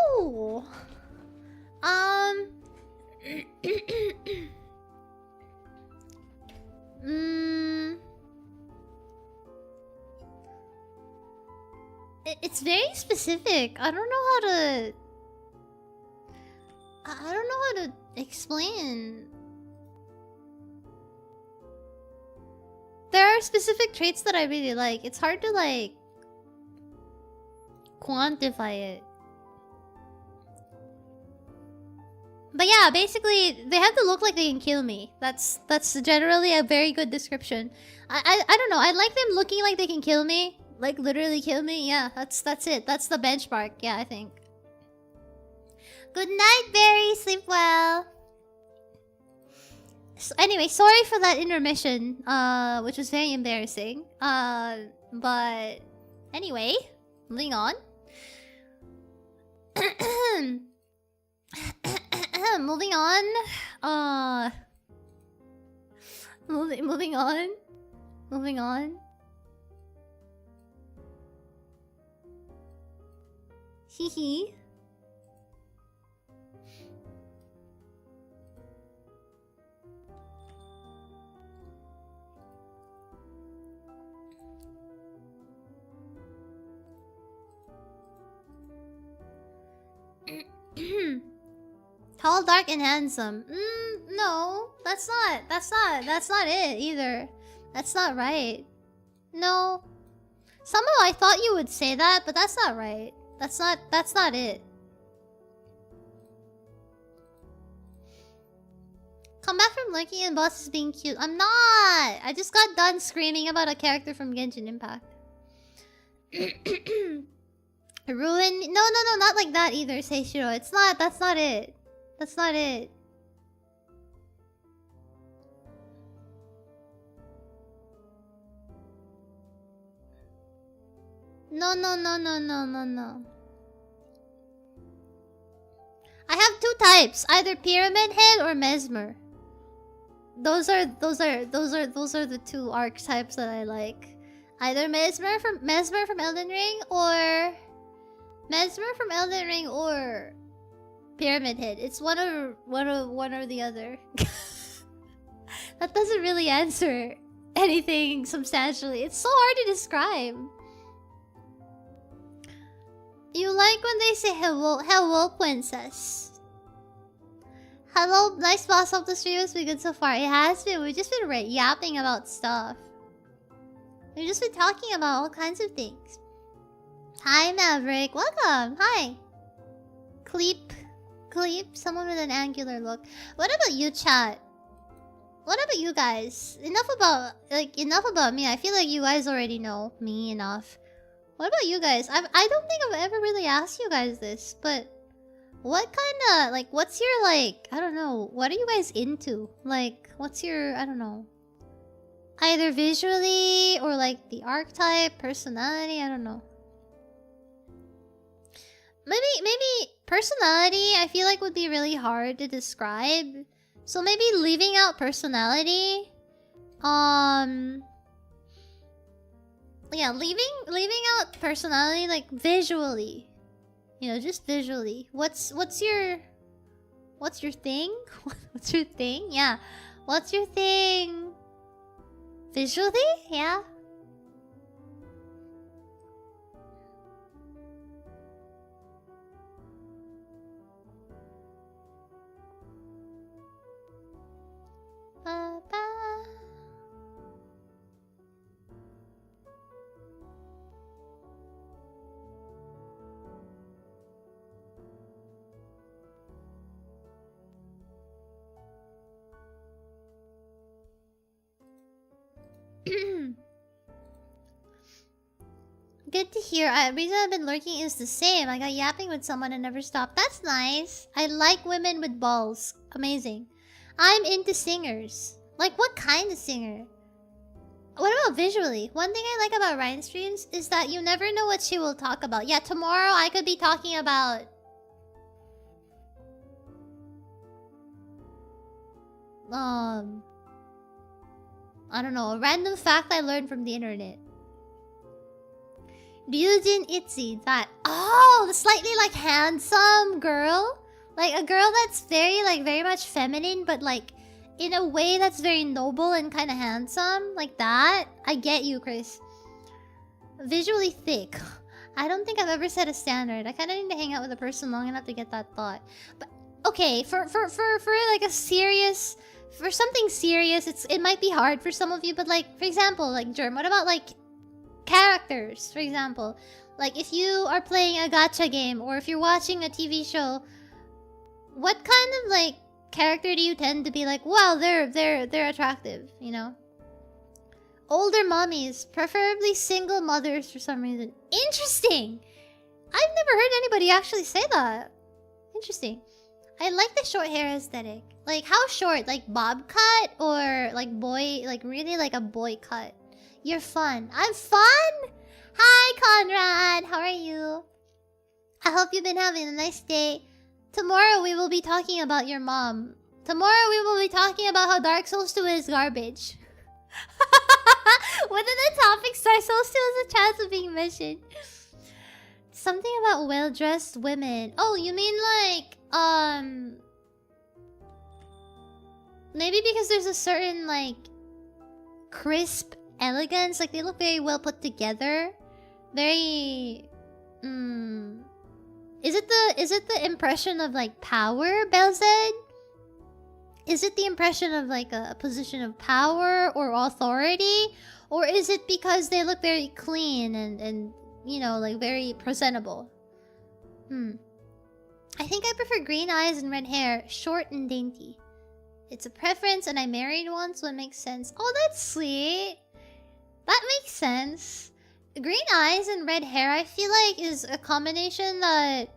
It's very specific. I don't know how to... I don't know how to explain. There are specific traits that I really like. It's hard to, like, quantify it. But yeah, basically, they have to look like they can kill me. That's generally a very good description. I don't know. I like them looking like they can kill me. Like, literally kill me. Yeah, that's it. That's the benchmark. Yeah, I think. Good night, Barry. Sleep well. So anyway, sorry for that intermission, which was very embarrassing. But anyway, moving on. Moving on. Moving on. Moving on. Hee hee. Tall, dark, and handsome. No, that's not it either. That's not right. No. Somehow I thought you would say that, but that's not right. That's not it. Come back from lurking and boss is being cute. I'm not! I just got done screaming about a character from Genshin Impact. Ruin? No, not like that either, Seishiro. That's not it. That's not it. No. I have two types, either Pyramid Head or Mesmer. Those are the two archetypes that I like. Either Mesmer from Elden Ring or Pyramid Head. It's one or the other. That doesn't really answer anything substantially. It's so hard to describe. You like when they say hello, hello, princess. Hello, nice boss. Hope the stream has been good so far. It has been. We've just been yapping about stuff. We've just been talking about all kinds of things. Hi, Maverick. Welcome. Hi. Cleep. Someone with an angular look. What about you, chat? What about you guys? Enough about me. I feel like you guys already know me enough. What about you guys? I don't think I've ever really asked you guys this, but what kind of, like, what's your, like, I don't know, what are you guys into? Like, what's your, I don't know, either visually or like the archetype, personality, I don't know. Maybe personality, I feel like would be really hard to describe. So maybe leaving out personality. Yeah, leaving out personality, like visually. You know, just visually. What's your thing? What's your thing? Yeah. What's your thing? Visually? Yeah. Good to hear. Reason I've been lurking is the same. I got yapping with someone and never stopped. That's nice. I like women with balls. Amazing. I'm into singers. Like, what kind of singer? What about visually? One thing I like about Ryan streams is that you never know what she will talk about. Yeah, tomorrow I could be talking about... I don't know, a random fact I learned from the internet. Ryujin Itzy, that... Oh, the slightly, like, handsome girl? Like, a girl that's very, like, very much feminine, but, like, in a way that's very noble and kind of handsome. Like that. I get you, Chris. Visually thick. I don't think I've ever set a standard. I kind of need to hang out with a person long enough to get that thought. But, okay, for like, a serious... For something serious, it might be hard for some of you, but, like, for example, like, Germ, what about, like, characters, for example? Like, if you are playing a gacha game, or if you're watching a TV show, what kind of, like, character do you tend to be like, wow, they're attractive, you know? Older mommies, preferably single mothers for some reason. Interesting! I've never heard anybody actually say that. Interesting. I like the short hair aesthetic. Like, how short? Like, bob cut? Or, like, boy... Like, really, like, a boy cut? You're fun. I'm fun? Hi, Conrad! How are you? I hope you've been having a nice day. Tomorrow we will be talking about your mom. Tomorrow we will be talking about how Dark Souls 2 is garbage. Within the topics, Dark Souls 2 has a chance of being mentioned. Something about well-dressed women. Oh, you mean like, maybe because there's a certain, like, crisp elegance. Like, they look very well put together. Very... Is it the impression of, like, power, Belzed? Is it the impression of, like, a position of power or authority? Or is it because they look very clean and you know, like, very presentable? I think I prefer green eyes and red hair, short and dainty. It's a preference and I married once, so it makes sense. Oh, that's sweet. That makes sense. Green eyes and red hair, I feel like, is a combination that...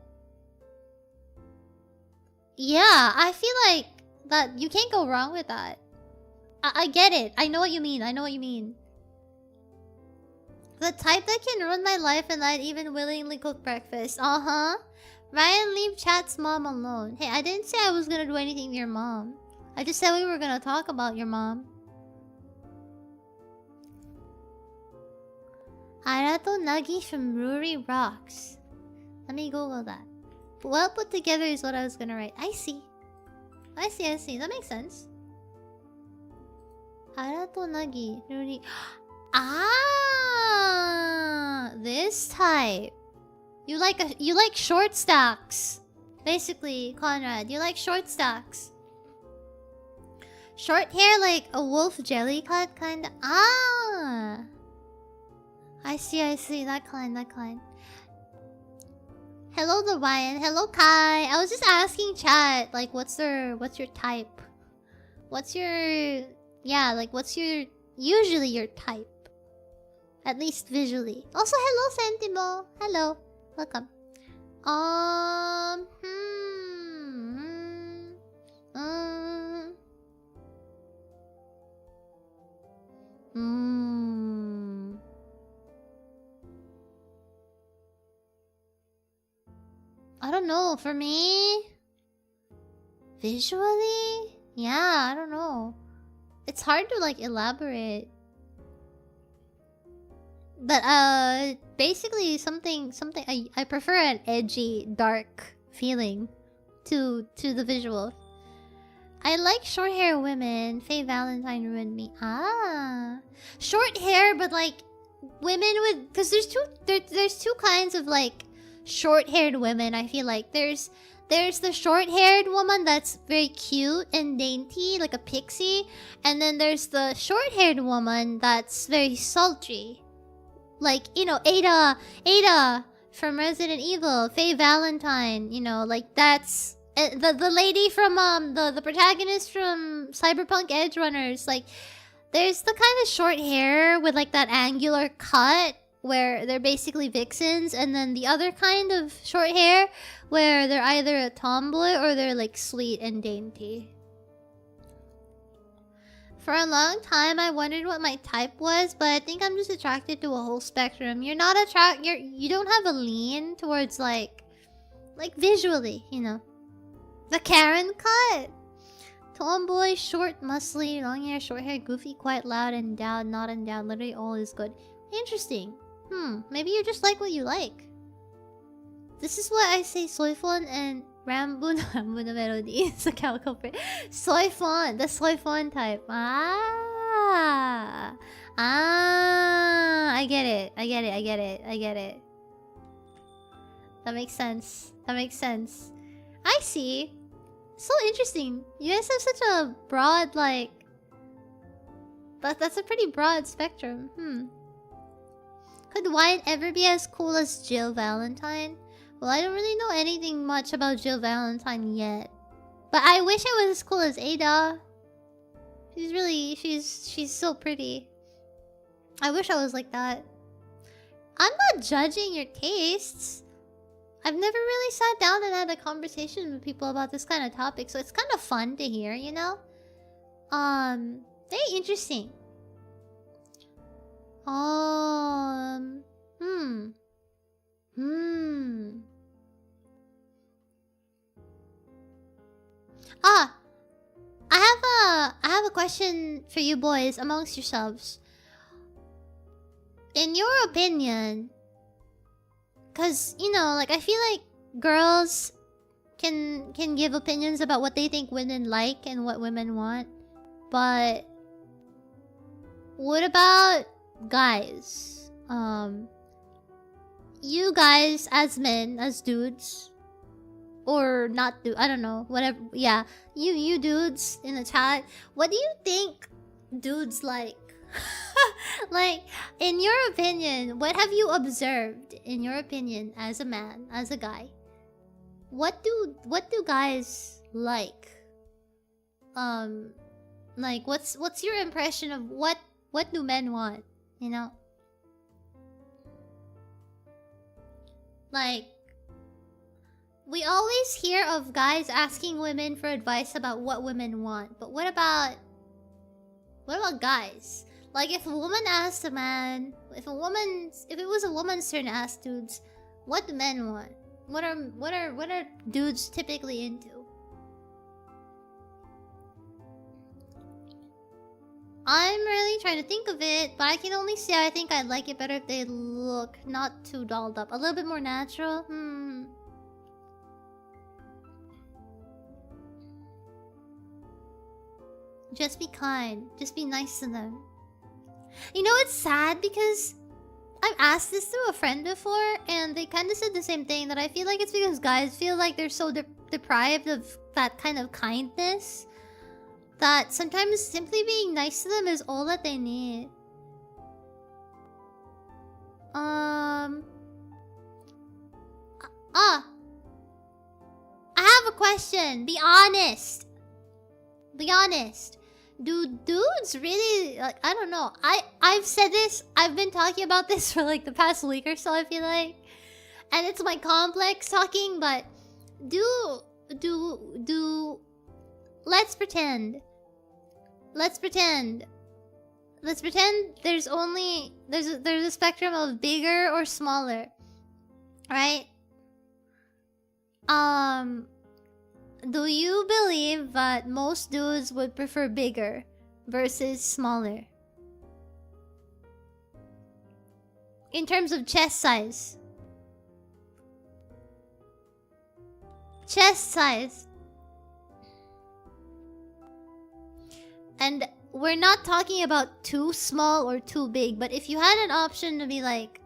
Yeah, I feel like that you can't go wrong with that. I get it. I know what you mean. I know what you mean. The type that can ruin my life and I'd even willingly cook breakfast. Uh-huh. Ryan, leave chat's mom alone. Hey, I didn't say I was gonna do anything to your mom. I just said we were gonna talk about your mom. Arato Nagi from Ruri Rocks. Let me Google that. Well put together is what I was gonna write. I see. That makes sense. Arato Nagi. Ruri. Ah, this type. You like short stacks. Basically, Conrad, you like short stacks. Short hair like a wolf jelly cut kinda. Ah, I see. That kind. Hello, the Ryan. Hello, Kai. I was just asking chat, like, what's your type? What's your usually your type? At least visually. Also, hello, Sentimo. Hello. Welcome. I don't know. For me, visually, yeah, I don't know. It's hard to like elaborate. But basically something I prefer an edgy, dark feeling to the visual. I like short hair women. Faye Valentine ruined me. Ah, short hair, but like women with, because there's two kinds of like short-haired women. I feel like there's the short-haired woman that's very cute and dainty, like a pixie, and then there's the short-haired woman that's very sultry, like, you know, Ada from Resident Evil, Faye Valentine. You know, like that's the lady from the protagonist from Cyberpunk Edge Runners. Like, there's the kind of short hair with like that angular cut where they're basically vixens, and then the other kind of short hair where they're either a tomboy or they're like sweet and dainty. For a long time I wondered what my type was, but I think I'm just attracted to a whole spectrum. You don't have a lean towards like visually, you know. The Karen cut. Tomboy, short, muscly, long hair, short hair, goofy, quite loud, endowed, not endowed, literally all is good. Interesting. Maybe you just like what you like. This is why I say Soifon and Rambo na Melody is a culprit. Soifon, the Soifon type. I get it. That makes sense. I see. So interesting. You guys have such a broad, like... That's a pretty broad spectrum. Could Wyatt ever be as cool as Jill Valentine? Well, I don't really know anything much about Jill Valentine yet. But I wish I was as cool as Ada. She's so pretty. I wish I was like that. I'm not judging your tastes. I've never really sat down and had a conversation with people about this kind of topic, so it's kind of fun to hear, you know? Very interesting. I have a question for you boys amongst yourselves. In your opinion, cause you know, like I feel like girls can give opinions about what they think women like and what women want, but what about guys? You guys as men, as dudes, or not I don't know, whatever. Yeah, you dudes in the chat, what do you think dudes like? Like, in your opinion, what have you observed in your opinion as a man, as a guy? What do guys like? Like what's your impression of what do men want, you know? Like, we always hear of guys asking women for advice about what women want, but what about guys? Like, if a woman asked a man, if it was a woman's turn to ask dudes, what do men want? What are dudes typically into? I'm really trying to think of it, but I can only say I think I'd like it better if they look not too dolled up, a little bit more natural. Just be kind. Just be nice to them. You know, it's sad because I've asked this to a friend before, and they kind of said the same thing, that I feel like it's because guys feel like they're so deprived of that kind of kindness that sometimes simply being nice to them is all that they need. I have a question. Be honest. Be honest. Do dudes really, like, I don't know. I've said this. I've been talking about this for like the past week or so, I feel like. And it's my complex talking, but let's pretend. Let's pretend there's a spectrum of bigger or smaller. Right? Do you believe that most dudes would prefer bigger versus smaller? In terms of chest size. Chest size. And we're not talking about too small or too big, but if you had an option to be like,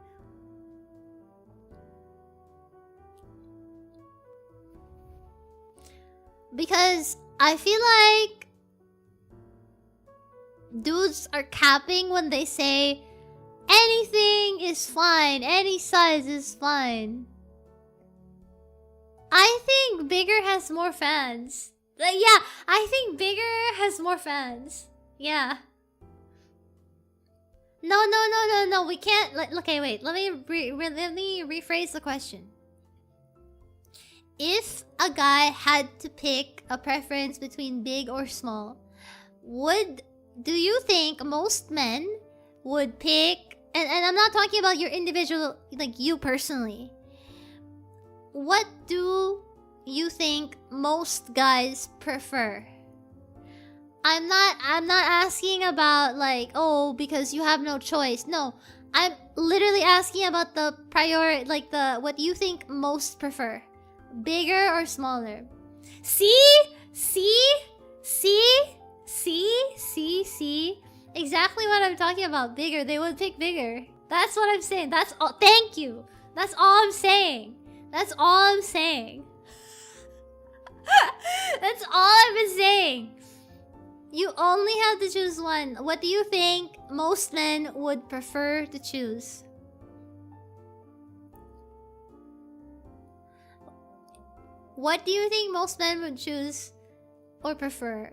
because I feel like dudes are capping when they say anything is fine, any size is fine. I think bigger has more fans. Like, yeah, I think bigger has more fans. Yeah. No, we can't. Okay, wait. Let me rephrase the question. If a guy had to pick a preference between big or small, do you think most men would pick, and I'm not talking about your individual, like you personally, what do you think most guys prefer? I'm not asking about like, oh, because you have no choice. No, I'm literally asking about the priority, like what you think most prefer. Bigger or smaller? See? Exactly what I'm talking about. Bigger. They would pick bigger. That's what I'm saying. That's all. Thank you. That's all I'm saying. That's all I'm saying. That's all I've been saying. You only have to choose one. What do you think most men would prefer to choose? What do you think most men would choose or prefer?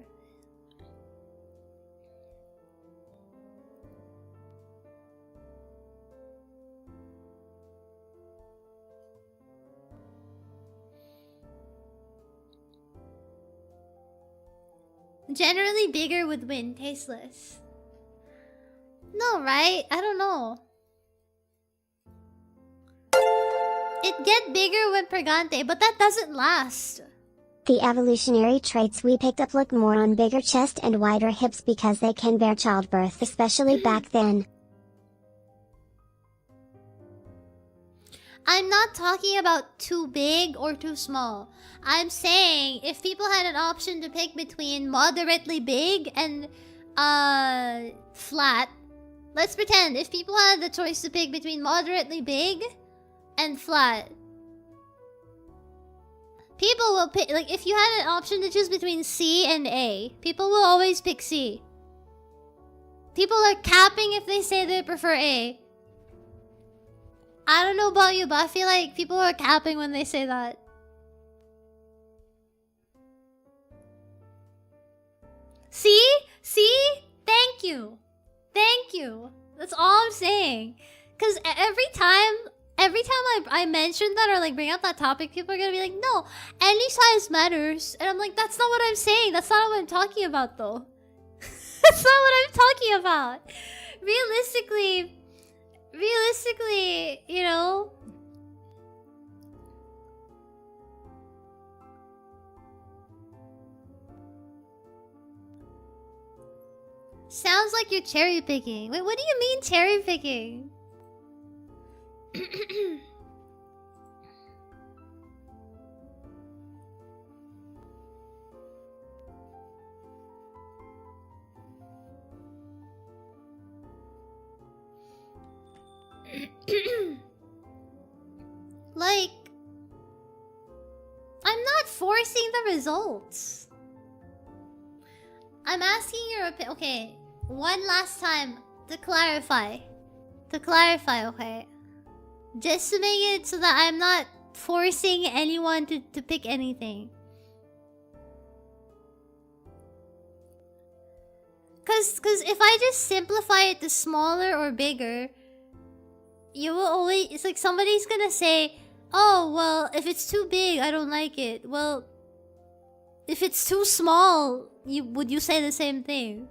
Generally bigger would win, tasteless. No, right? I don't know. It get bigger when pregante, but that doesn't last. The evolutionary traits we picked up look more on bigger chest and wider hips because they can bear childbirth, especially back then. I'm not talking about too big or too small. I'm saying if people had an option to pick between moderately big and flat. Let's pretend if people had the choice to pick between moderately big and flat. People will pick, like, if you had an option to choose between C and A, people will always pick C. People are capping if they say they prefer A. I don't know about you, but I feel like people are capping when they say that. See? Thank you. That's all I'm saying. Because every time I mention that or like bring up that topic, people are gonna be like, no, any size matters. And I'm like, that's not what I'm saying. That's not what I'm talking about though. That's not what I'm talking about. Realistically, you know. Sounds like you're cherry picking. Wait, what do you mean cherry picking? Like, I'm not forcing the results. I'm asking your opinion. Okay, one last time to clarify. Okay? Just to make it so that I'm not forcing anyone to pick anything. Cause if I just simplify it to smaller or bigger, you will always, it's like somebody's gonna say, oh, well, if it's too big, I don't like it. Well, if it's too small, would you say the same thing?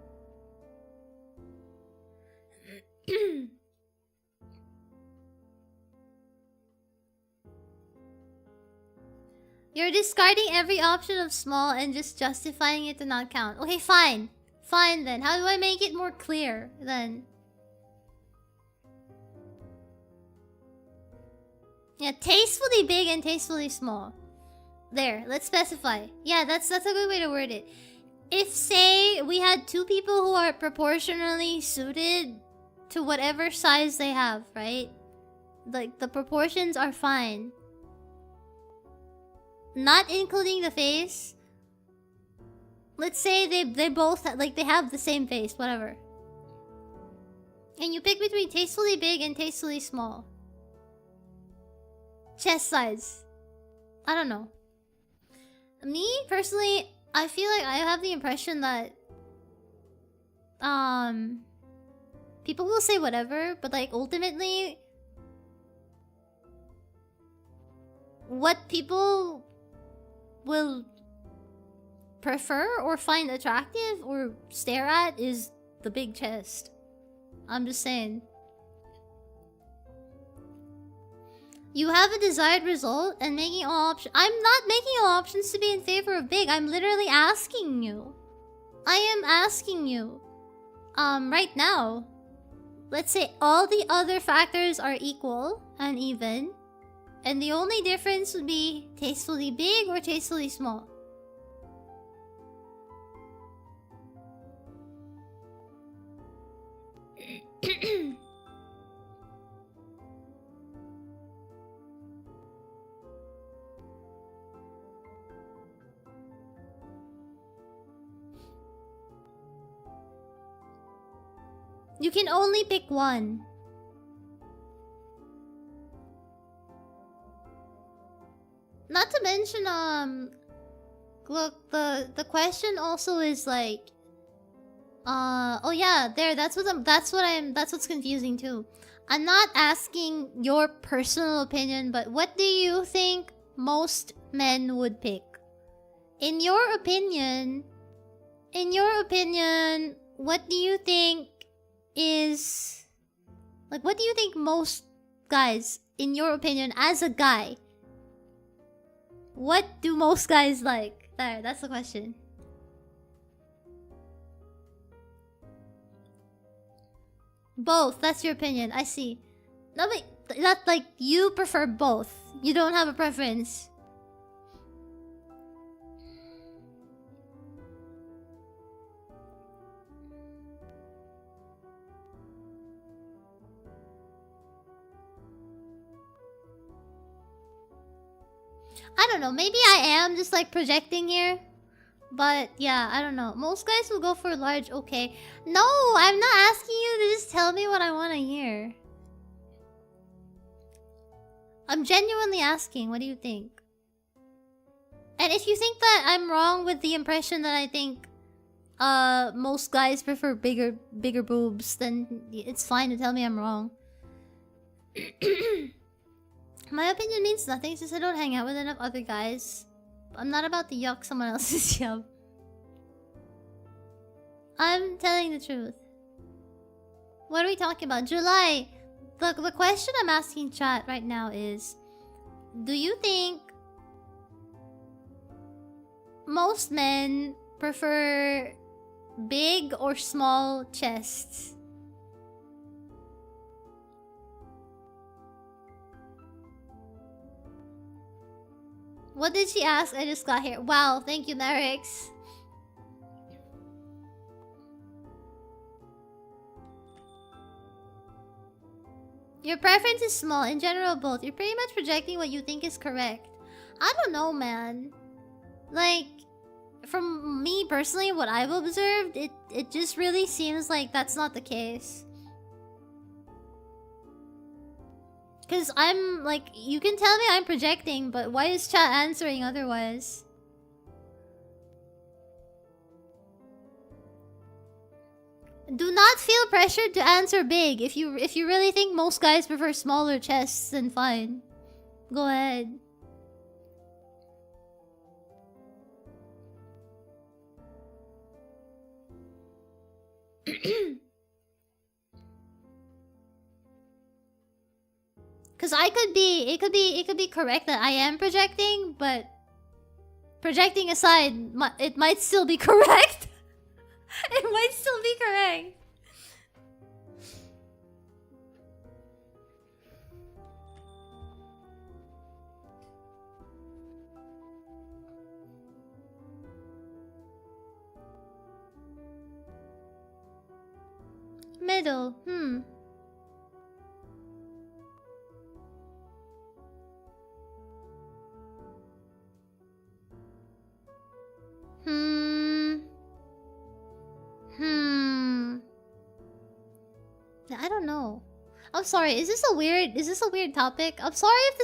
You're discarding every option of small and just justifying it to not count. Okay, fine. Fine then. How do I make it more clear then? Yeah, tastefully big and tastefully small. There, let's specify. Yeah, that's a good way to word it. If, say, we had two people who are proportionally suited to whatever size they have, right? Like, the proportions are fine. Not including the face. Let's say they both, like, they have the same face, whatever. And you pick between tastefully big and tastefully small. Chest size. I don't know. Me, personally, I feel like I have the impression that... people will say whatever, but, like, ultimately... what people will prefer or find attractive or stare at is the big chest. I'm just saying. You have a desired result and making all options. I'm not making all options to be in favor of big. I'm literally asking you. I am asking you. Right now. Let's say all the other factors are equal and even. And the only difference would be tastefully big or tastefully small. You can only pick one. Not to mention, look, the question also is like, oh yeah, there. That's what's confusing too. I'm not asking your personal opinion, but what do you think most men would pick? In your opinion, what do you think is, like, what do you think most guys, in your opinion, as a guy, what do most guys like? There, that's the question. Both, that's your opinion, I see. No, but that's like, you prefer both. You don't have a preference. I don't know, maybe I am just like projecting here. But yeah, I don't know. Most guys will go for large, okay. No, I'm not asking you to just tell me what I want to hear. I'm genuinely asking, what do you think? And if you think that I'm wrong with the impression that I think most guys prefer bigger boobs, then it's fine to tell me I'm wrong. My opinion means nothing since I don't hang out with enough other guys. I'm not about to yuck someone else's yum. I'm telling the truth. What are we talking about? July! The question I'm asking chat right now is, do you think most men prefer big or small chests? What did she ask? I just got here. Wow, thank you, Nerix. Your preference is small. In general, both. You're pretty much projecting what you think is correct. I don't know, man. Like, from me personally, what I've observed, it just really seems like that's not the case. Because I'm, like, you can tell me I'm projecting, but why is chat answering otherwise? Do not feel pressured to answer big. If you really think most guys prefer smaller chests, then fine. Go ahead. Cause it could be correct that I am projecting, but projecting aside, it might still be correct. It might still be correct. Middle, I don't know. I'm sorry. Is this a weird topic? I'm sorry if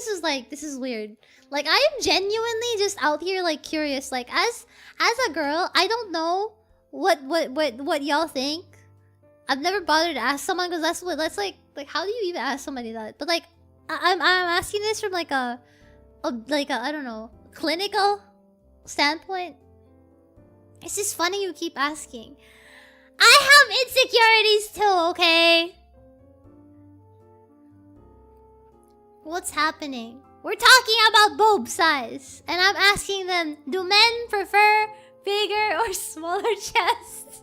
this is weird. Like, I am genuinely just out here like curious. Like, as a girl, I don't know what y'all think. I've never bothered to ask someone because that's like how do you even ask somebody that? But like, I'm asking this from like a I don't know, clinical standpoint. It's just funny you keep asking. I have insecurities too, okay? What's happening? We're talking about boob size. And I'm asking them, do men prefer bigger or smaller chests?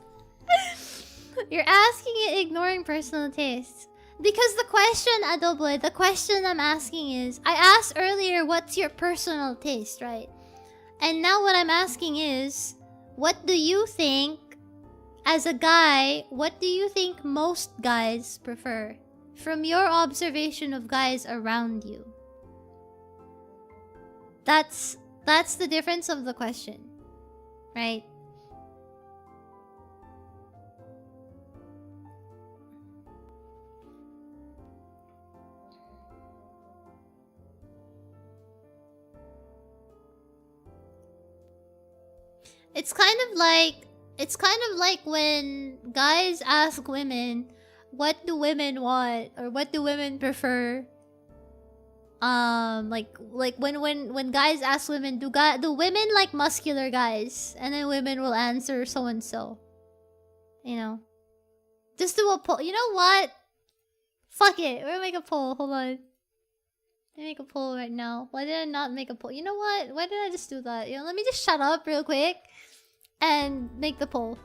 You're asking it ignoring personal tastes. Because the question, Adoboy, the question I'm asking is, I asked earlier, what's your personal taste, right? And now what I'm asking is, what do you think, as a guy, what do you think most guys prefer? From your observation of guys around you. That's the difference of the question, right? It's kind of like when guys ask women, what do women want or what do women prefer? Like when guys ask women, do women like muscular guys? And then women will answer so and so. You know, just do a poll. You know what? Fuck it. We're gonna make a poll. Hold on. Let me make a poll right now. Why did I not make a poll? You know what? Why did I just do that? You know, let me just shut up real quick and make the poll.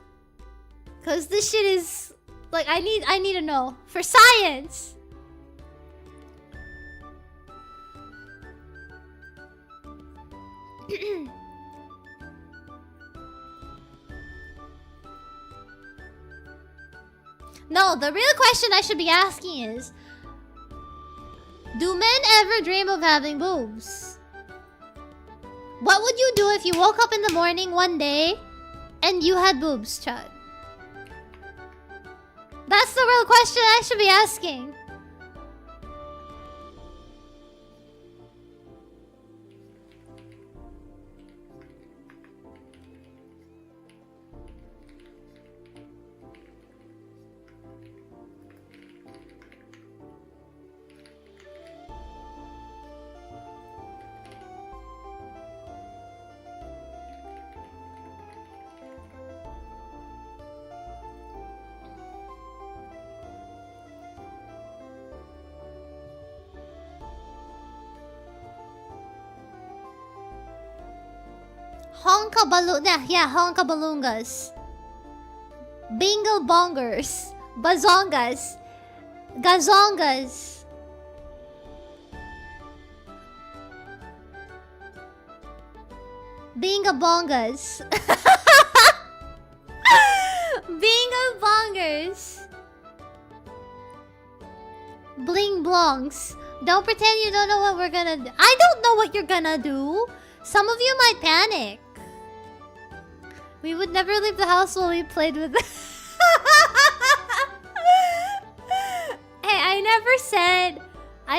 Cause this shit is like I need to know for science. No, the real question I should be asking is, do men ever dream of having boobs? What would you do if you woke up in the morning one day and you had boobs, Chad? That's the real question I should be asking. Honkabalungas. Bingle bongers. Bazongas. Gazongas. Binga bongas. Bingo bongers. Bling blongs. Don't pretend you don't know what we're gonna do. I don't know what you're gonna do. Some of you might panic. We would never leave the house while we played with Hey, I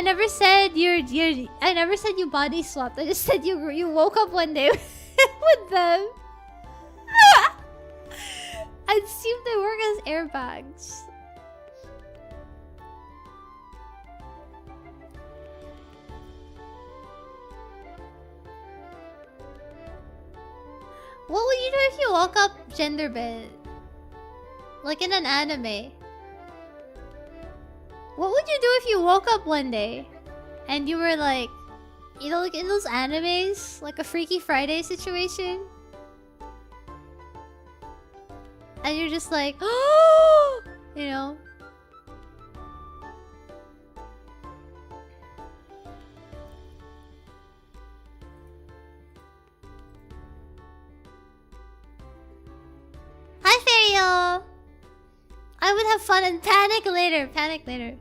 never said you body swapped. I just said you woke up one day with them. I assume they work as airbags. What would you do if you woke up gender bent? Like in an anime. What would you do if you woke up one day and you were like, you know, like in those animes, like a Freaky Friday situation? And you're just like, oh, you know? Hi, Ferio! I would have fun and panic later. Panic later.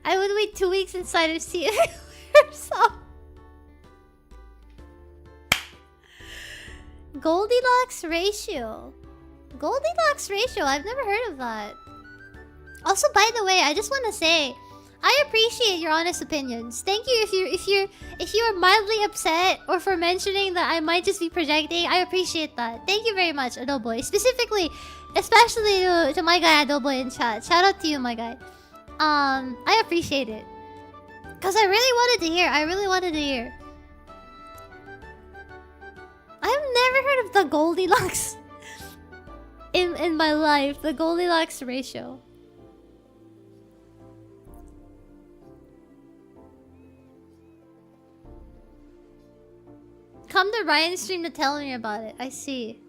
I would wait 2 weeks inside to see if it wears off. Goldilocks ratio. Goldilocks ratio. I've never heard of that. Also, by the way, I just want to say, I appreciate your honest opinions. Thank you if you're mildly upset or for mentioning that I might just be projecting. I appreciate that. Thank you very much, Adoboy. Specifically, especially to my guy Adoboy in chat. Shout out to you, my guy. I appreciate it. Cause I really wanted to hear. I've never heard of the Goldilocks in my life. The Goldilocks ratio. Come to Ryan's stream to tell me about it. I see.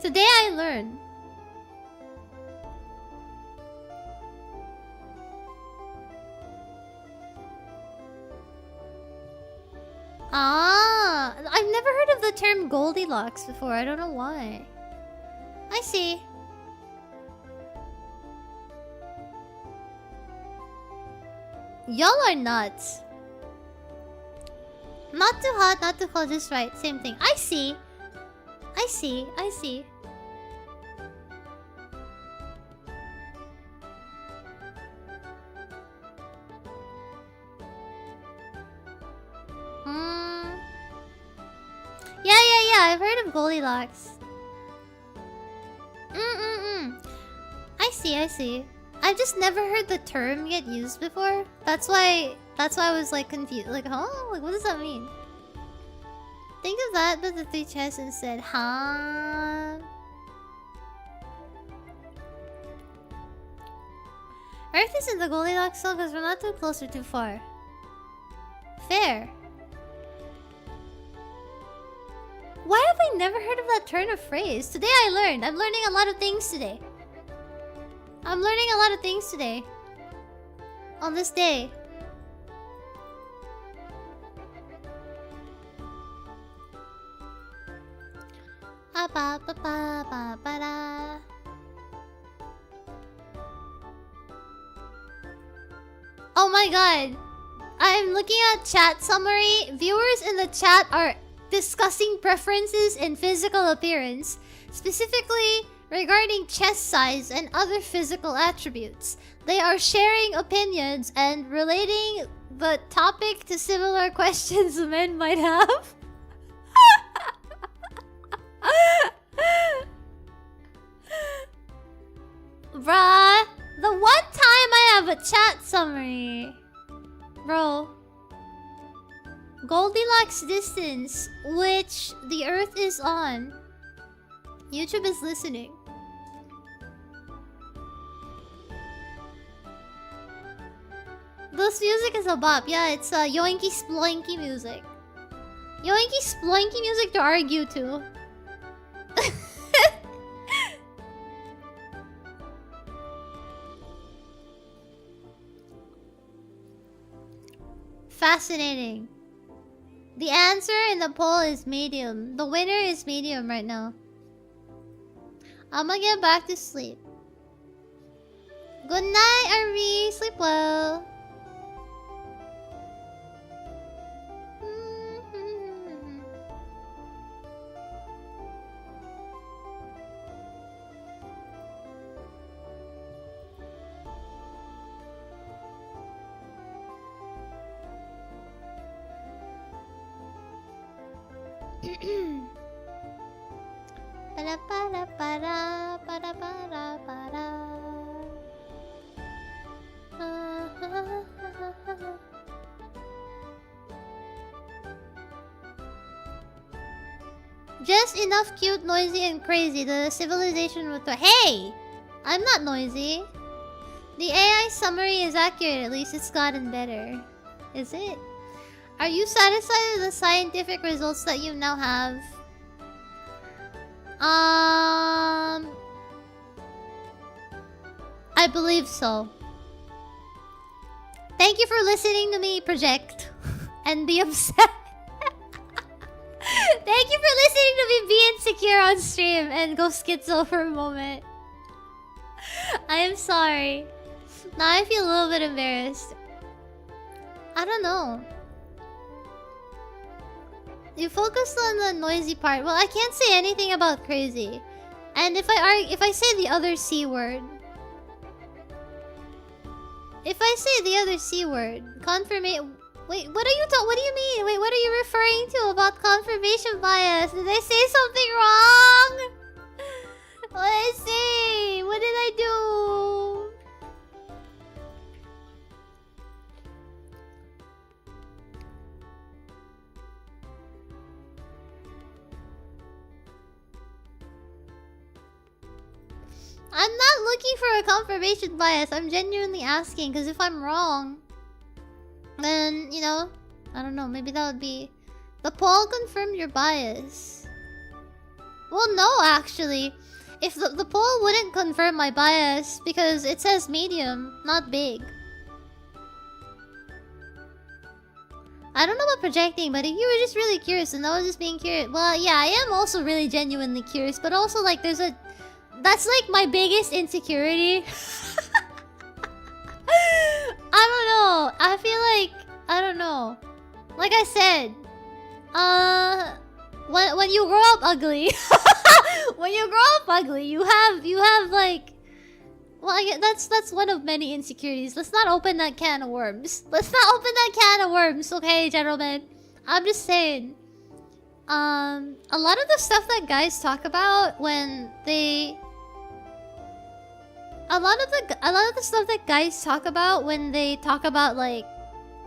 Today I learned. Ah, I've never heard of the term Goldilocks before. I don't know why. I see. Y'all are nuts. Not too hot, not too cold, just right. Same thing. I see. I see. I see. Yeah. I've heard of Goldilocks. I see. I've just never heard the term get used before. That's why I was like confused. Like, huh? Like, what does that mean? Think of that, but the three chests instead. Huh? Earth is in the Goldilocks zone because we're not too close or too far. Fair. Why have I never heard of that turn of phrase? Today I learned. I'm learning a lot of things today. On this day. Oh my god. I'm looking at chat summary. Viewers in the chat are discussing preferences in physical appearance, specifically regarding chest size and other physical attributes. They are sharing opinions and relating the topic to similar questions men might have. Bruh, the one time I have a chat summary. Bro. Goldilocks distance, which the Earth is on. YouTube is listening. This music is a bop. Yeah, it's yoinky sploinky music. Yoinky sploinky music to argue to. Fascinating. The answer in the poll is medium. The winner is medium right now. I'ma get back to sleep. Good night, Ari. Sleep well. Para para para para para para. Just enough cute, noisy, and crazy. The civilization would. Hey! I'm not noisy. The AI summary is accurate, at least it's gotten better. Is it? Are you satisfied with the scientific results that you now have? I believe so. Thank you for listening to me project and be upset. Thank you for listening to me be insecure on stream and go schizo for a moment. I am sorry. Now I feel a little bit embarrassed. I don't know. You focused on the noisy part. Well, I can't say anything about crazy. And if I say the other C word. If I say the other C word, confirmation. Wait, what do you mean? Wait, what are you referring to about confirmation bias? Did I say something wrong? What did I say? What did I do? I'm not looking for a confirmation bias. I'm genuinely asking, because if I'm wrong, then, you know, I don't know, maybe that would be... The poll confirmed your bias. Well, no, actually. If the poll wouldn't confirm my bias, because it says medium, not big. I don't know about projecting, but if you were just really curious and I was just being curious... Well, yeah, I am also really genuinely curious, but also, like, there's a... That's, like, my biggest insecurity. I don't know. I feel like... I don't know. Like I said... When you grow up ugly... when you grow up ugly, you have, like... Well, I guess that's one of many insecurities. Let's not open that can of worms. Let's not open that can of worms, okay, gentlemen? I'm just saying... a lot of the stuff that guys talk about when they... A lot of the stuff that guys talk about when they talk about, like,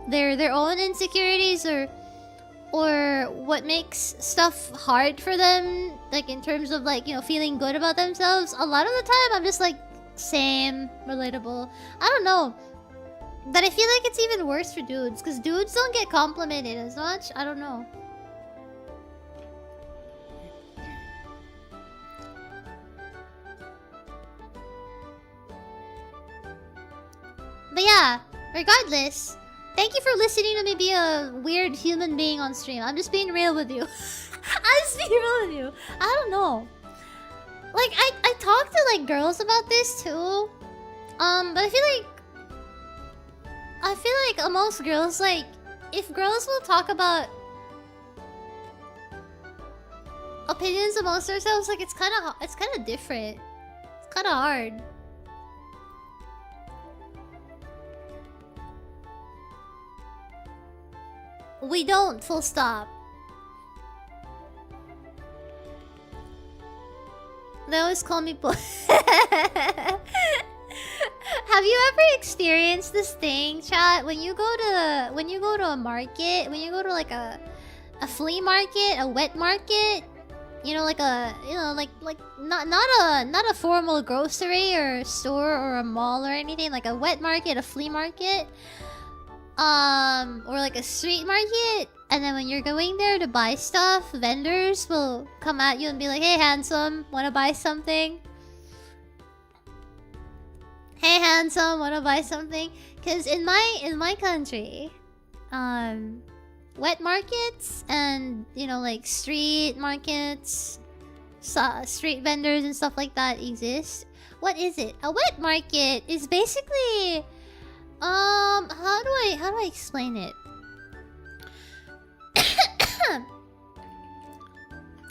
their own insecurities or what makes stuff hard for them, like in terms of, like, you know, feeling good about themselves, a lot of the time I'm just like, same, relatable. I don't know. But I feel like it's even worse for dudes, because dudes don't get complimented as much. I don't know. But yeah, regardless, thank you for listening to me be a weird human being on stream. I'm just being real with you. I'm just being real with you. I don't know. Like, I talk to, like, girls about this too. But I feel like amongst girls, like, if girls will talk about opinions amongst ourselves, like, it's kind of different. It's kind of hard. We don't, full stop. They always call me boy. Have you ever experienced this thing, chat? When you go to a market, when you go to like a flea market, a wet market, you know, like not a formal grocery or store or a mall or anything, like a wet market, a flea market. Or like a street market, and then when you're going there to buy stuff, vendors will come at you and be like, "Hey, handsome, wanna buy something? Hey, handsome, wanna buy something?" Because in my country, wet markets and, you know, like street markets, street vendors and stuff like that exist. What is it? A wet market is basically how do I explain it?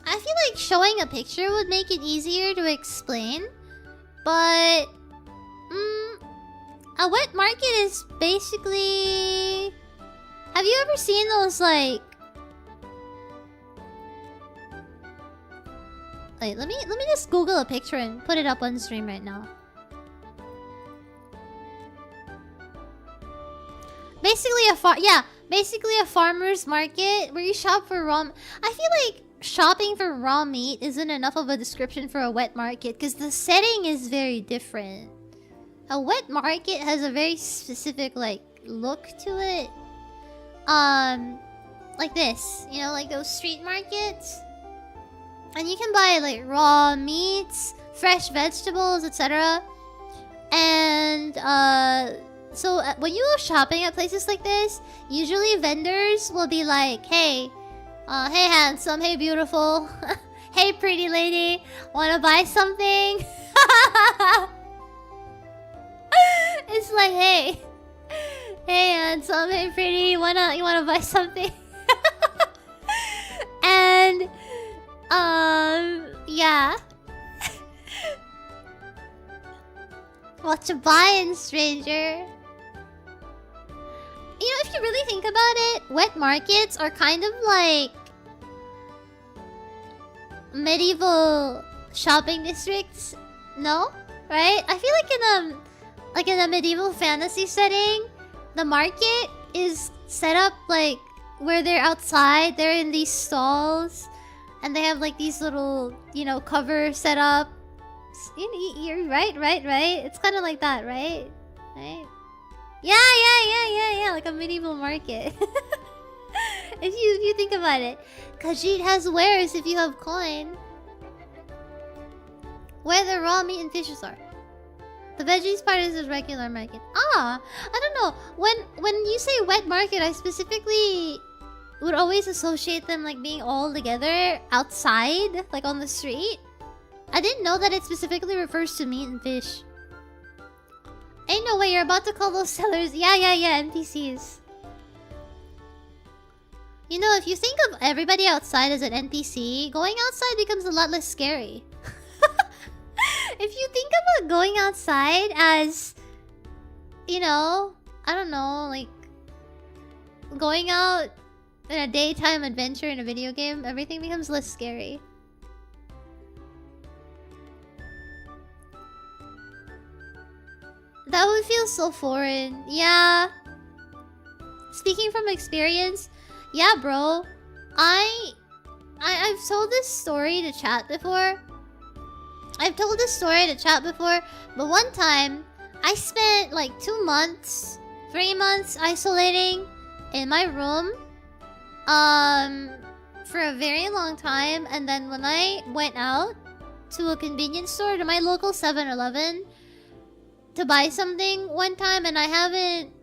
I feel like showing a picture would make it easier to explain, but a wet market is basically... Have you ever seen those, like... Wait, let me just Google a picture and put it up on stream right now. Basically a farmer's market where you shop for raw... I feel like shopping for raw meat isn't enough of a description for a wet market because the setting is very different. A wet market has a very specific, like, look to it. Like this, you know, like those street markets. And you can buy, like, raw meats, fresh vegetables, etc. And, so when you go shopping at places like this, usually vendors will be like, hey, hey handsome, hey beautiful, hey pretty lady, wanna buy something? It's like, hey handsome, hey pretty, you wanna buy something? And yeah. What you buying, stranger? You know, if you really think about it, wet markets are kind of like medieval shopping districts. No? Right? I feel like in a medieval fantasy setting, the market is set up like where they're outside, they're in these stalls, and they have like these little, you know, cover set up. You're right. It's kind of like that, right? Right? Yeah, like a medieval market. If you think about it. Khajiit has wares if you have coin. Where the raw meat and fishes are. The veggies part is a regular market. I don't know. When you say wet market, I specifically would always associate them like being all together outside, like on the street. I didn't know that it specifically refers to meat and fish. Ain't no way you're about to call those sellers. Yeah, NPCs. You know, if you think of everybody outside as an NPC, going outside becomes a lot less scary. If you think about going outside as, you know, I don't know, like going out in a daytime adventure in a video game, everything becomes less scary. That would feel so foreign. Yeah. Speaking from experience, yeah, bro. I've told this story to chat before. But one time, I spent like 2 months, 3 months isolating in my room for a very long time, and then when I went out to a convenience store, to my local 7-Eleven, to buy something one time, and I haven't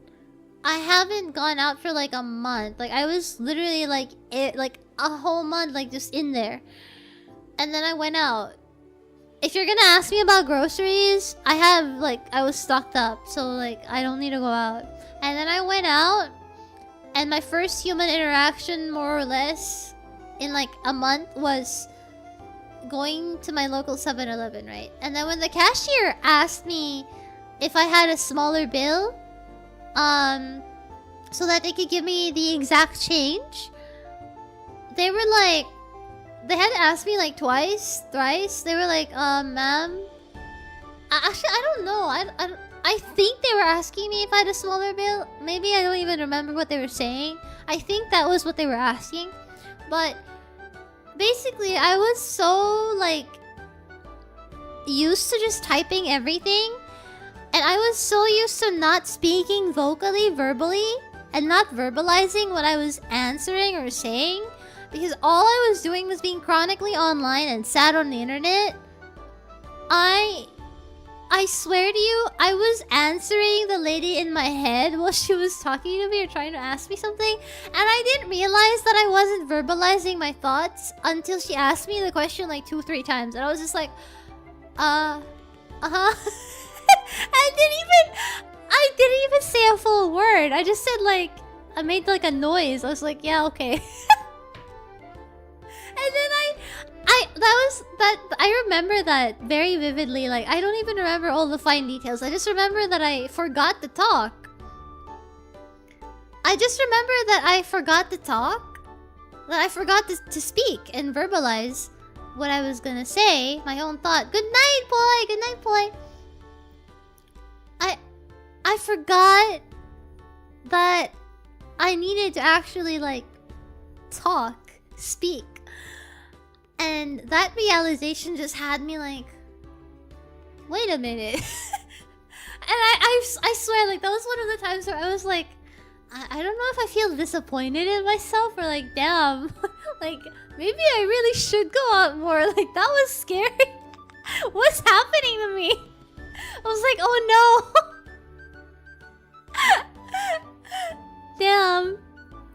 gone out for like a month. Like I was literally like a whole month like just in there. And then I went out. If you're gonna ask me about groceries, I was stocked up, so like I don't need to go out. And then I went out, and my first human interaction, more or less, in like a month was going to my local 7-Eleven, right? And then when the cashier asked me if I had a smaller bill, so that they could give me the exact change, they were like, they had asked me like twice, thrice. They were like, ma'am. Actually, I don't know. I think they were asking me if I had a smaller bill. Maybe I don't even remember what they were saying. I think that was what they were asking. But basically, I was so like used to just typing everything. And I was so used to not speaking verbally, and not verbalizing what I was answering or saying, because all I was doing was being chronically online and sad on the internet. I I swear to you, I was answering the lady in my head while she was talking to me or trying to ask me something, and I didn't realize that I wasn't verbalizing my thoughts until she asked me the question like 2-3 times, and I was just like, uh-huh. I didn't even say a full word. I just said like, I made like a noise. I was like, yeah, okay. And then I remember that very vividly. Like, I don't even remember all the fine details. I just remember that I forgot to talk. I just remember that I forgot to talk. That I forgot to speak and verbalize what I was gonna say. My own thought. Good night, boy. Good night, boy. I forgot that I needed to actually like talk, speak. And that realization just had me like, wait a minute. And I swear, like, that was one of the times where I was like, I don't know if I feel disappointed in myself or like, damn, like, maybe I really should go out more. Like, that was scary. What's happening to me? I was like, oh no. Damn.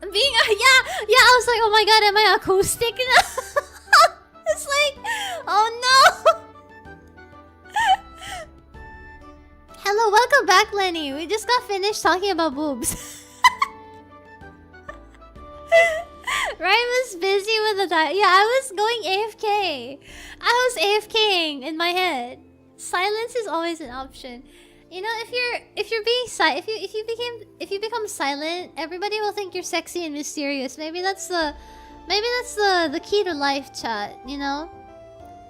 Yeah, I was like, oh my god, am I acoustic now? It's like, oh no. Hello, welcome back, Lenny. We just got finished talking about boobs. Ryan was busy with the diet. Yeah, I was going AFK. I was AFKing in my head. Silence is always an option. You know, if you're being if you become silent, everybody will think you're sexy and mysterious. Maybe that's the key to life, chat, you know?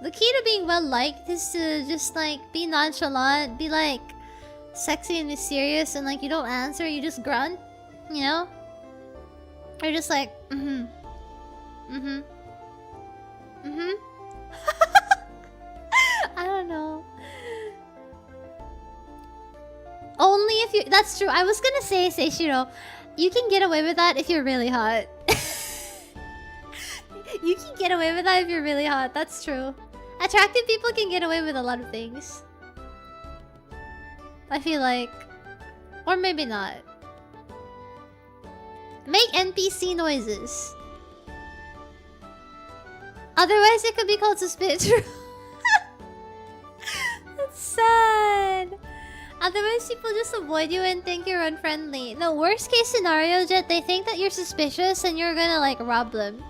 The key to being well liked is to just like be nonchalant, be like sexy and mysterious, and like you don't answer, you just grunt, you know? You're just like, I don't know. Only if you... That's true. I was gonna say, Seishiro, you can get away with that if you're really hot. You can get away with that if you're really hot. That's true. Attractive people can get away with a lot of things. I feel like... Or maybe not. Make NPC noises. Otherwise, it could be called suspicious. That's sad. Otherwise, people just avoid you and think you're unfriendly. No, worst case scenario, Jet, they think that you're suspicious and you're gonna, like, rob them.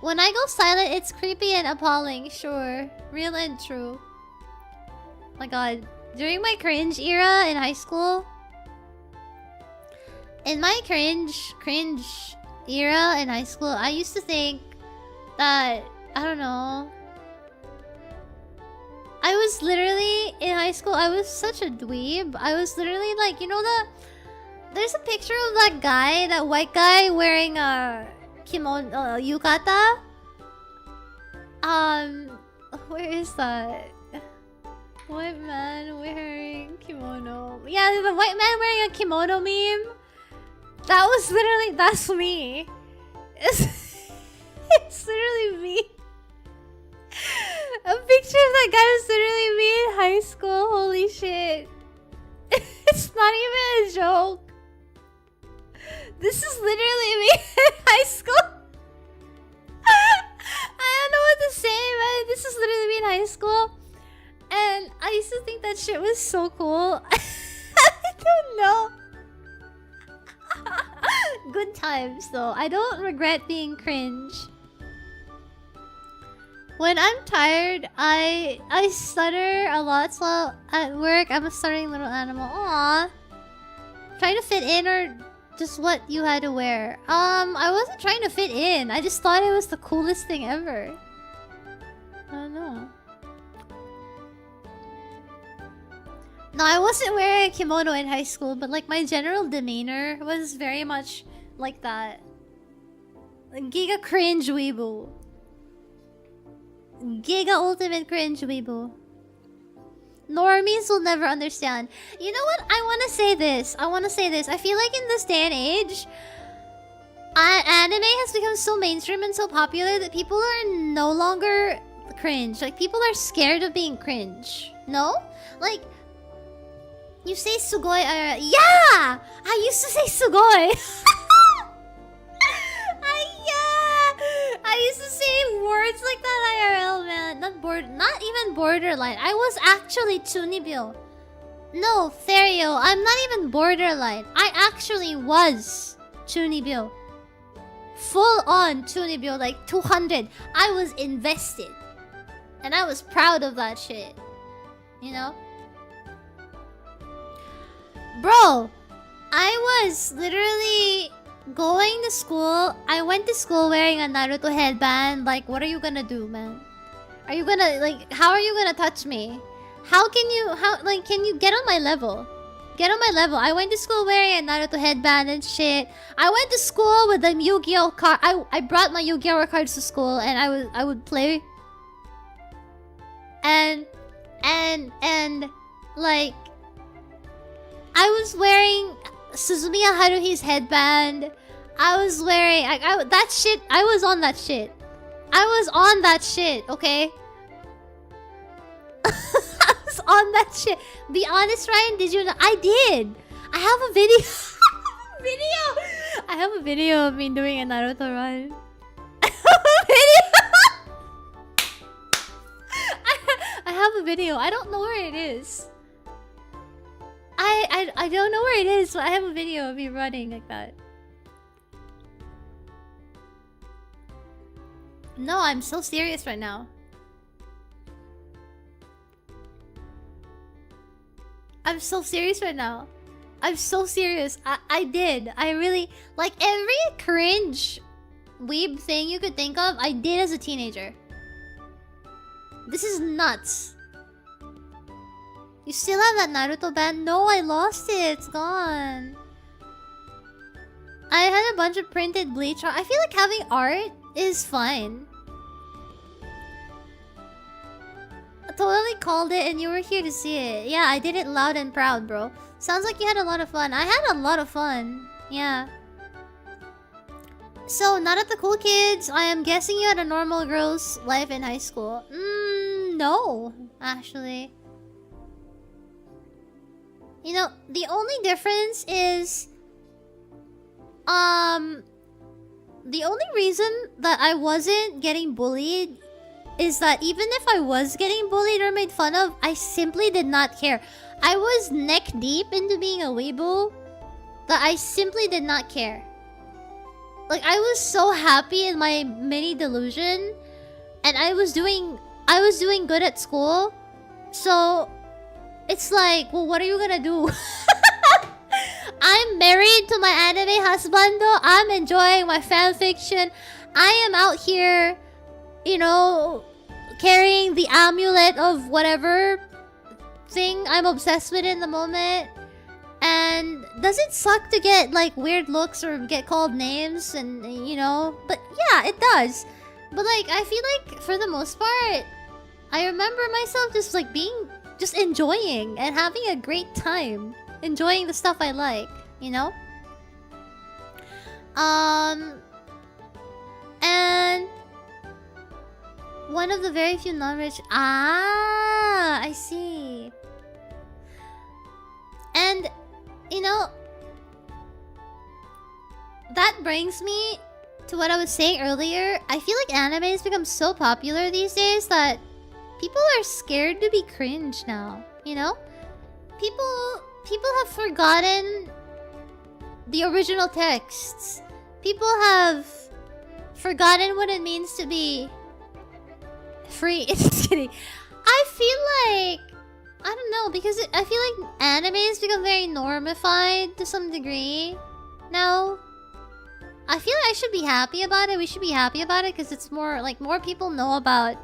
When I go silent, it's creepy and appalling. Sure. Real and true. My god. During my cringe era in high school... In my cringe era in high school, I used to think that... I don't know... I was literally, in high school, I was such a dweeb. I was literally like, you know there's a picture of that guy, that white guy wearing a kimono, yukata? Where is that? White man wearing kimono. Yeah, the white man wearing a kimono meme. That was literally, that's me. It's literally me. A picture of that guy was literally me in high school. Holy shit. It's not even a joke. This is literally me in high school. I don't know what to say, man. This is literally me in high school. And I used to think that shit was so cool. I don't know. Good times, though. I don't regret being cringe. When I'm tired, I stutter a lot, so at work, I'm a stuttering little animal. Aww. Trying to fit in or just what you had to wear? I wasn't trying to fit in. I just thought it was the coolest thing ever. I don't know. No, I wasn't wearing a kimono in high school, but like my general demeanor was very much like that. Giga cringe weeaboo. Giga ultimate cringe weeaboo. Normies will never understand. You know what? I want to say this. I feel like in this day and age, anime has become so mainstream and so popular that people are no longer cringe. Like, people are scared of being cringe. No? Like, You say sugoi. Yeah! I used to say sugoi. Yeah! I used to say words like that IRL, man. Not even borderline. I was actually Chunibyo. No, Therio, I'm not even borderline. I actually was Chunibyo. Full on Chunibyo, like 200. I was invested. And I was proud of that shit. You know? Bro, I was literally going to school. I went to school wearing a Naruto headband. Like, what are you gonna do, man? Are you gonna, like, how are you gonna touch me? Can you get on my level? Get on my level. I went to school wearing a Naruto headband and shit. I went to school with a Yu-Gi-Oh card. I brought my Yu-Gi-Oh cards to school and I would play. And like, I was wearing Suzumiya Haruhi's headband. I was wearing that shit. I was on that shit. I was on that shit, okay? I was on that shit. Be honest, Ryan, did you know? I did. I have a video. I have a video of me doing a Naruto run. I have a video. I have a video. I don't know where it is. I don't know where it is, but I have a video of me running like that. No, I'm so serious right now. I'm so serious right now. I'm so serious. I did. I really... Like, every cringe weeb thing you could think of, I did as a teenager. This is nuts. You still have that Naruto band? No, I lost it. It's gone. I had a bunch of printed bleach. I feel like having art is fine. I totally called it and you were here to see it. Yeah, I did it loud and proud, bro. Sounds like you had a lot of fun. I had a lot of fun. Yeah. So, not at the cool kids. I am guessing you had a normal girl's life in high school. No, actually. You know, the only difference is... The only reason that I wasn't getting bullied is that even if I was getting bullied or made fun of, I simply did not care. I was neck deep into being a weeaboo that I simply did not care. Like, I was so happy in my mini delusion, and I was doing good at school. So it's like, well, what are you gonna do? I'm married to my anime husbando. I'm enjoying my fanfiction. I am out here, you know, carrying the amulet of whatever thing I'm obsessed with in the moment. And does it suck to get like weird looks or get called names and you know? But yeah, it does. But like, I feel like for the most part, I remember myself just like just enjoying and having a great time. Enjoying the stuff I like, you know? And one of the very few non-rich... Ah, I see. And, you know, that brings me to what I was saying earlier. I feel like anime has become so popular these days that people are scared to be cringe now, you know? People have forgotten the original texts. People have forgotten what it means to be free. Just kidding. I feel like... I don't know, because I feel like anime has become very normified to some degree now. I feel like I should be happy about it. We should be happy about it because it's more like more people know about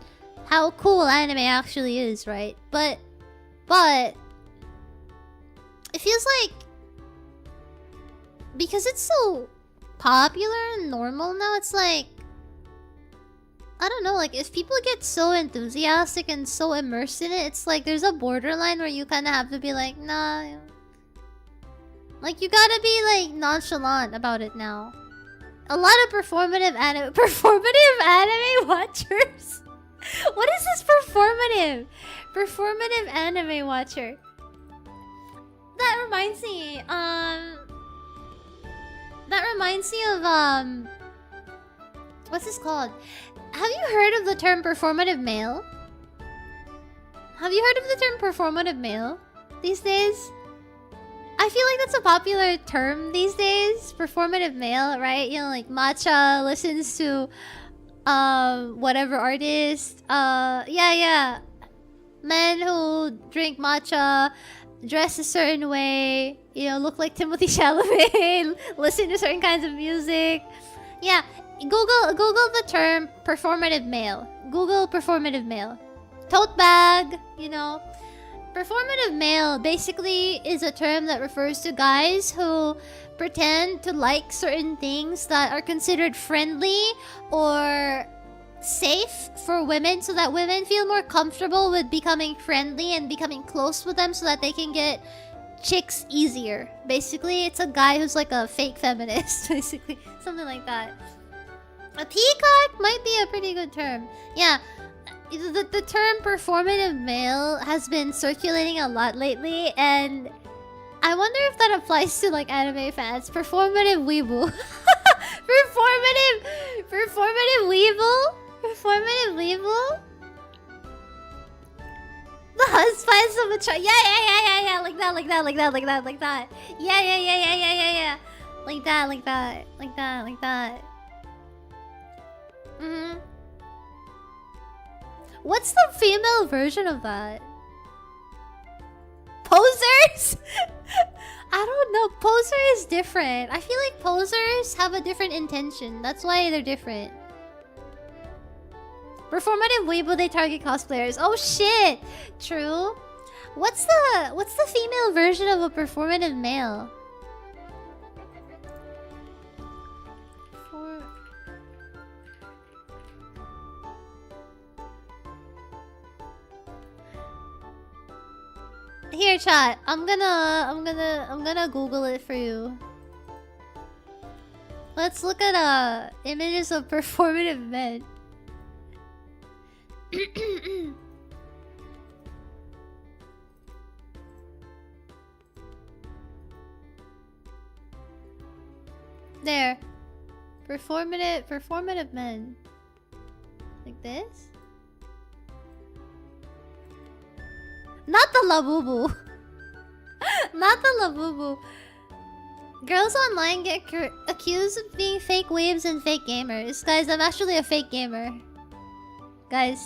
how cool anime actually is, right? But it feels like because it's so popular and normal now, it's like, I don't know, like if people get so enthusiastic and so immersed in it, it's like there's a borderline where you kind of have to be like, nah. Like you gotta be like nonchalant about it now. A lot of performative anime watchers. What is this performative anime watcher? that reminds me. That reminds me of what's this called? Have you heard of the term performative male? Have you heard of the term performative male these days? I feel like that's a popular term these days. Performative male, right? You know, like Matcha listens to whatever artist. Yeah. Men who drink matcha, dress a certain way, you know, look like Timothy Chalamet, listen to certain kinds of music. Yeah, Google the term performative male. Google performative male. Tote bag, you know. Performative male basically is a term that refers to guys who pretend to like certain things that are considered friendly or safe for women, so that women feel more comfortable with becoming friendly and becoming close with them so that they can get chicks easier. Basically, it's a guy who's like a fake feminist, basically. Something like that. A peacock might be a pretty good term. Yeah. The term performative male has been circulating a lot lately, and I wonder if that applies to like anime fans. Performative weeble. Performative weeble? Performative weeble? The husbands of a child. Yeah. Like that. Yeah. Like that. Mm-hmm. What's the female version of that? Posers? I don't know. Poser is different. I feel like posers have a different intention. That's why they're different. Performative weeble, they target cosplayers. Oh shit! True. What's the female version of a performative male? Here, chat. I'm gonna Google it for you. Let's look at images of performative men. There. Performative men. Like this? Not the labubu. Not the labubu. Girls online get accused of being fake weebs and fake gamers. Guys, I'm actually a fake gamer. Guys.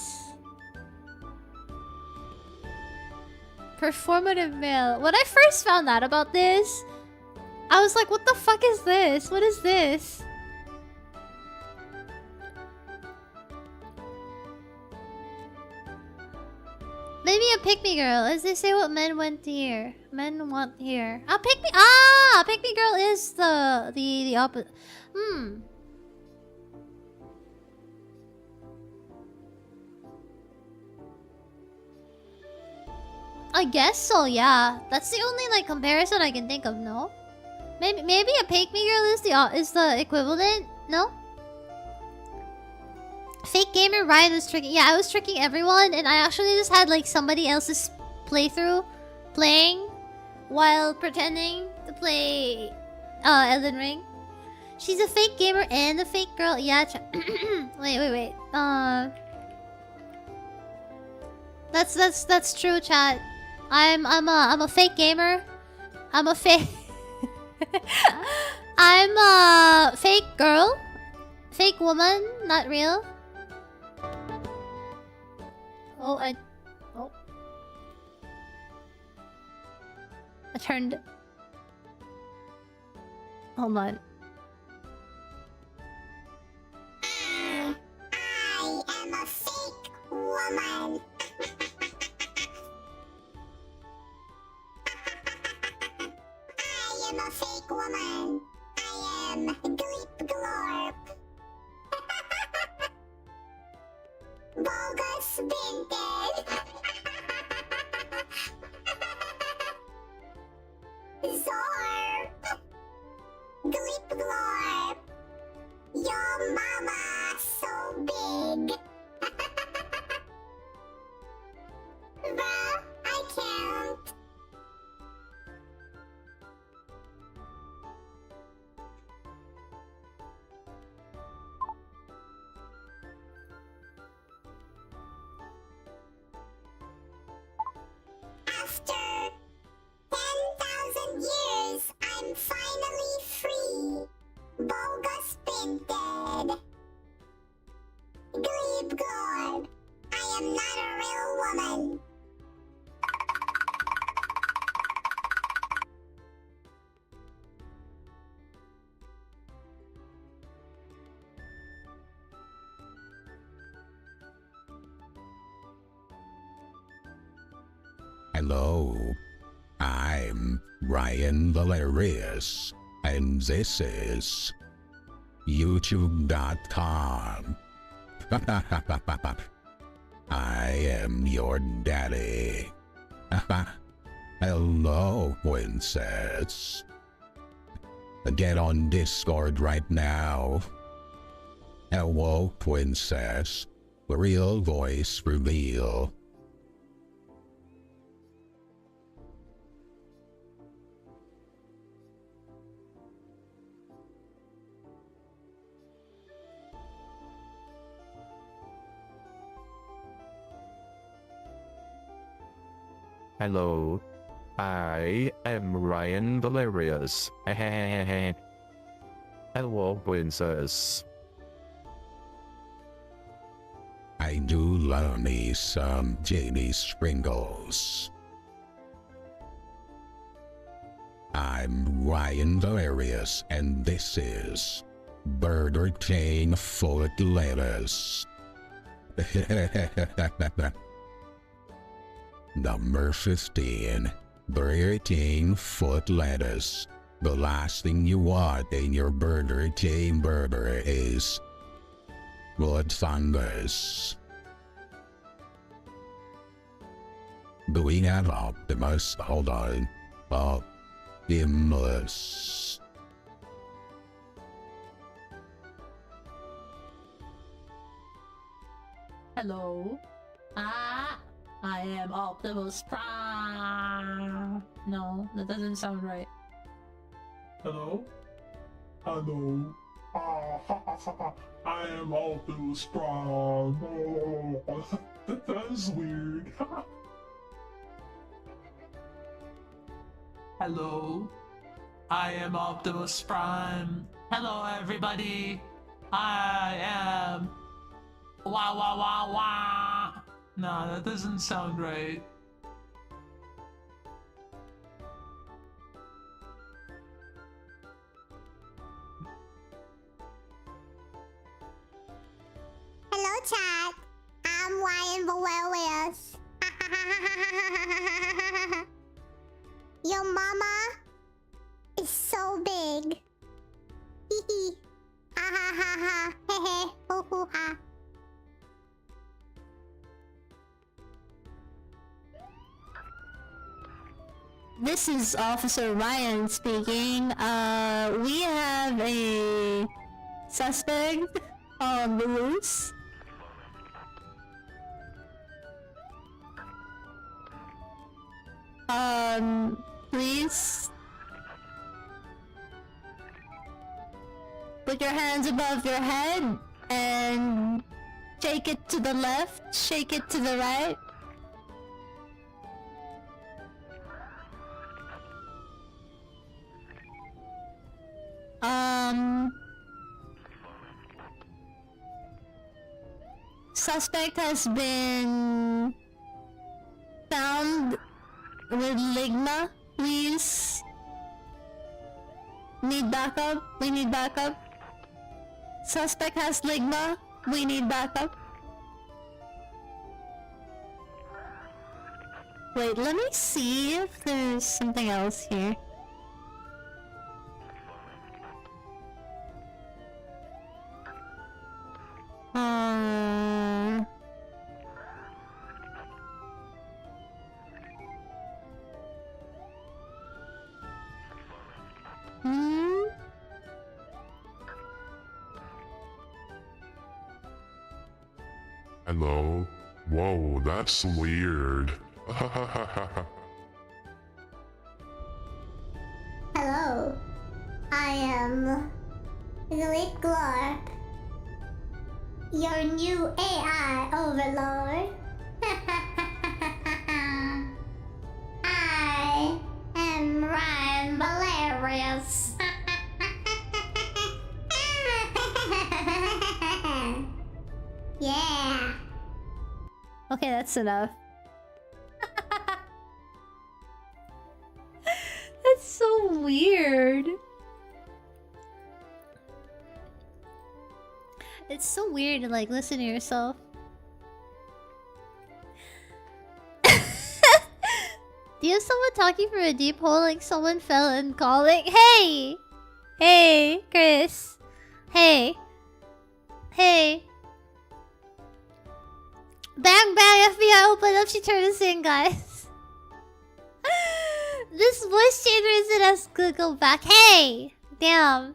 Performative male. When I first found out about this, I was like, what the fuck is this? What is this? Maybe a pick-me girl, as they say what men want to hear. Men want here. A pick-me... Ah! A pick-me girl is the opposite. I guess so, yeah. That's the only like comparison I can think of, no? Maybe a pick-me girl is the equivalent? No? Fake gamer Ryan was tricking. Yeah, I was tricking everyone, and I actually just had like somebody else's playthrough playing while pretending to play Elden Ring. She's a fake gamer and a fake girl. Yeah, wait. That's true, chat. I'm a fake gamer. I'm a fake I'm a fake girl. Fake woman, not real. Oh, I turned. Hold on. I am a fake woman. I am a fake woman. I am Gleep Glorp. Bogus Vinted. Zorp. Gleep Glorp. Your mama so big. Hello, I'm Raian Valerius, and this is YouTube.com. I am your daddy. Hello, princess. Get on Discord right now. Hello, princess. Real voice reveal. Hello, I am Raian Valerius. Hello, princess. I do love me some Jamie Sprinkles. I'm Raian Valerius, and this is Burger King Foot Lettuce. Number 15. Burger King Foot Lettuce. The last thing you want in your Burger King burger is blood fungus. Do we have Optimus? Hold on. Optimus. Hello. I am Optimus Prime. No, that doesn't sound right. Hello? Hello? I am Optimus Prime. That is weird. Hello. I am Optimus Prime. Hello, everybody. I am. Wah wah wah wah. No, that doesn't sound right. Hello, chat. I'm Raian Valerius. Your mama is so big. Hee hee. Ha ha ha ha. He he. Hoo hoo ha. This is Officer Ryan speaking. We have a suspect on the loose. Please put your hands above your head and shake it to the left, shake it to the right. Suspect has been found with ligma. Please. Need backup. We need backup. Suspect has ligma. We need backup. Wait, let me see if there's something else here. Hello? Whoa, that's weird. Hello. I am Glip Glorp, your new AI overlord. I am Raian Valerius. Yeah. Okay, that's enough. That's so weird. It's so weird to like listen to yourself. You have someone talking from a deep hole like someone fell and calling. Hey! Hey, Chris. Hey. Hey. Bang bang, FBI open up, she turned us in, guys. This voice changer isn't as good, go back. Hey! Damn.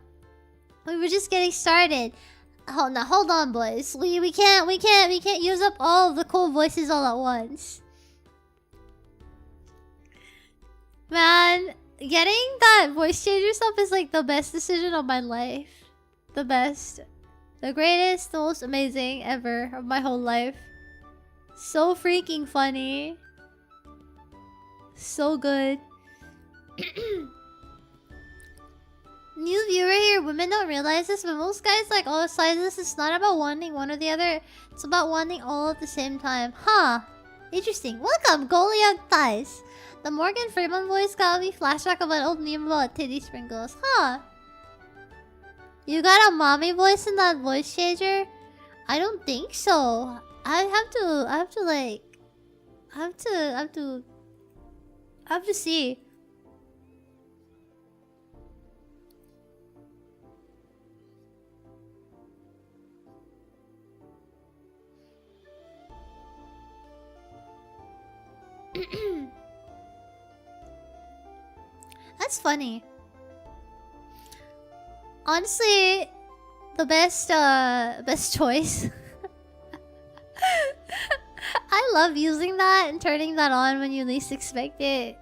We were just getting started. Hold on, boys. We can't use up all of the cool voices all at once. Man, getting that voice changer stuff is like the best decision of my life. The best. The greatest, the most amazing ever of my whole life. So freaking funny. So good. New viewer here, women don't realize this, but most guys like all sizes. It's not about wanting one or the other. It's about wanting all at the same time. Huh. Interesting. Welcome, Goliath Thighs. The Morgan Freeman voice got me flashback of an old meme about titty sprinkles. Huh. You got a mommy voice in that voice changer? I don't think so. I have to see. That's funny. Honestly, the best choice. I love using that and turning that on when you least expect it.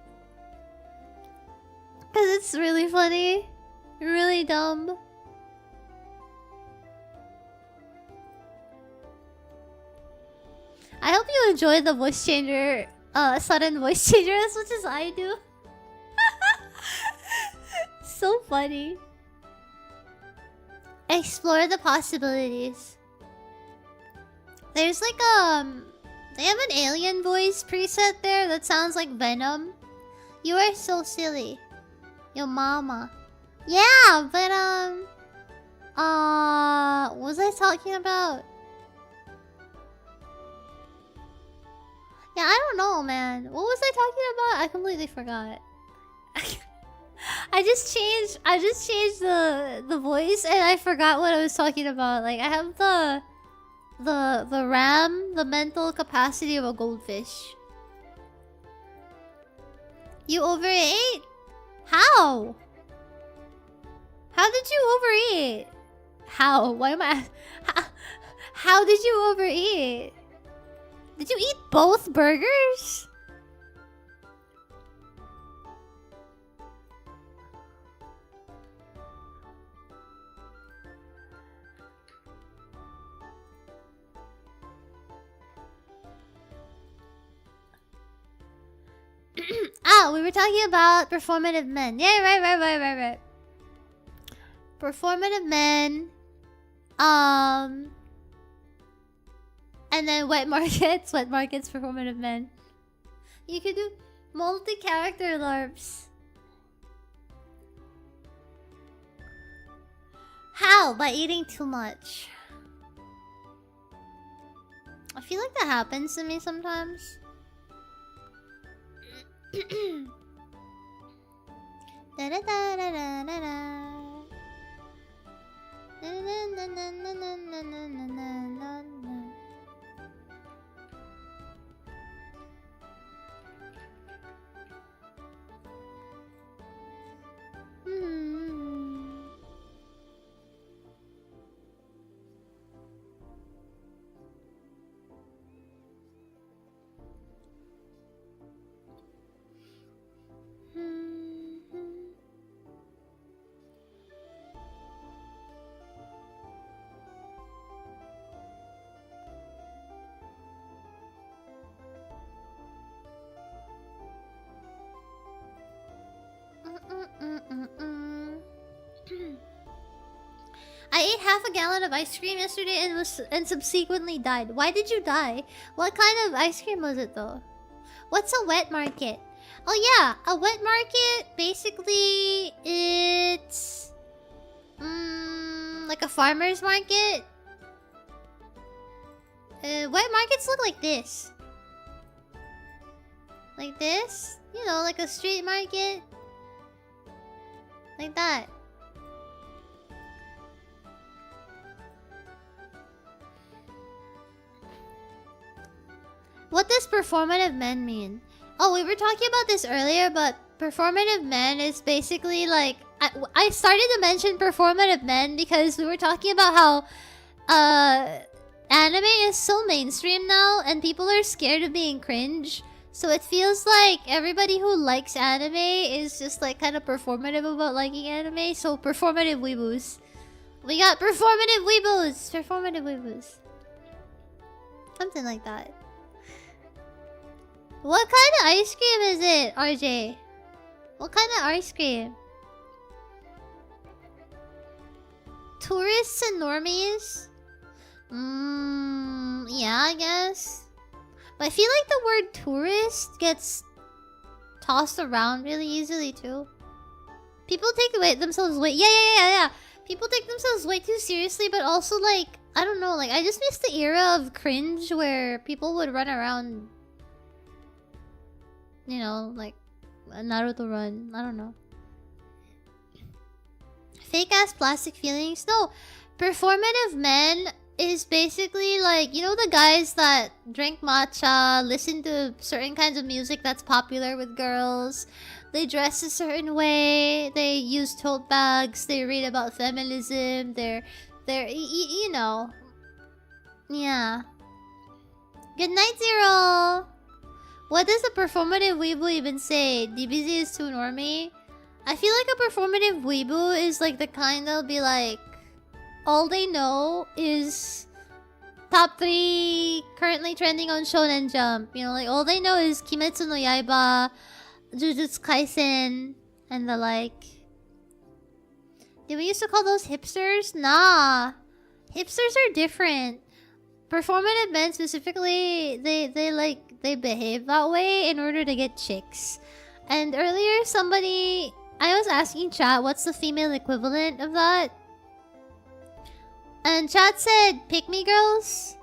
Cause it's really funny. Really dumb. I hope you enjoy the voice changer, sudden voice changer as much as I do. So funny. Explore the possibilities. There's like they have an alien voice preset there that sounds like Venom. You are so silly. Your mama. Yeah, but what was I talking about? Yeah, I don't know, man. What was I talking about? I completely forgot. I just changed the voice and I forgot what I was talking about. Like I have the RAM, the mental capacity of a goldfish. You overate? How? How did you overeat? How? Why am I... How did you overeat? Did you eat both burgers? Ah, we were talking about performative men. Yeah, right. Performative men. And then wet markets. Wet markets, performative men. You could do multi-character LARPs. How? By eating too much. I feel like that happens to me sometimes. Da da da da da da da. I ate half a gallon of ice cream yesterday and subsequently died. Why did you die? What kind of ice cream was it though? What's a wet market? Oh yeah, a wet market basically it's like a farmer's market. Wet markets look like this. Like this. You know, like a street market. Like that. What does performative men mean? Oh, we were talking about this earlier, but performative men is basically like... I started to mention performative men because we were talking about how anime is so mainstream now and people are scared of being cringe. So it feels like everybody who likes anime is just like kind of performative about liking anime. So performative weeboos. We got performative weeboos! Performative weeboos. Something like that. What kind of ice cream is it, RJ? What kind of ice cream? Tourists and normies? Yeah, I guess. But I feel like the word tourist gets tossed around really easily too. People take themselves way... Yeah. People take themselves way too seriously, but also like... I don't know, like I just miss the era of cringe where people would run around... You know, like a Naruto run. I don't know. Fake ass plastic feelings? No. Performative men is basically like, you know, the guys that drink matcha, listen to certain kinds of music that's popular with girls. They dress a certain way. They use tote bags. They read about feminism. They're you know. Yeah. Good night, Zero. What does a performative weebu even say? DBZ is too normie? I feel like a performative weebu is like the kind that'll be like... All they know is... Top 3 currently trending on Shonen Jump. You know, like all they know is Kimetsu no Yaiba, Jujutsu Kaisen, and the like. Did we used to call those hipsters? Nah. Hipsters are different. Performative men specifically, they behave that way in order to get chicks. And earlier I was asking chat what's the female equivalent of that? And chat said pick me girls.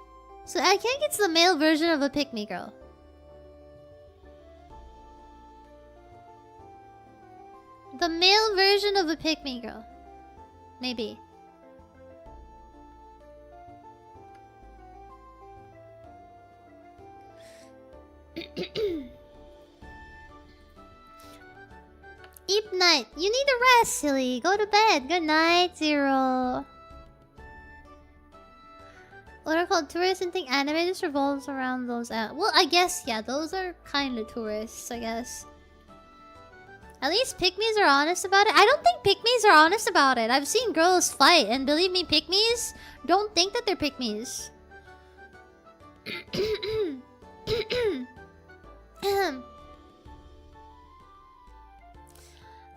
So I think it's the male version of a pick me girl. The male version of a pick me girl. Maybe. Eep night. You need a rest, silly. Go to bed. Good night, Zero. What are called tourists and think anime just revolves around those well, I guess, yeah, those are kind of tourists, I guess. At least pygmies are honest about it. I don't think pygmies are honest about it. I've seen girls fight, and believe me, pygmies don't think that they're pygmies.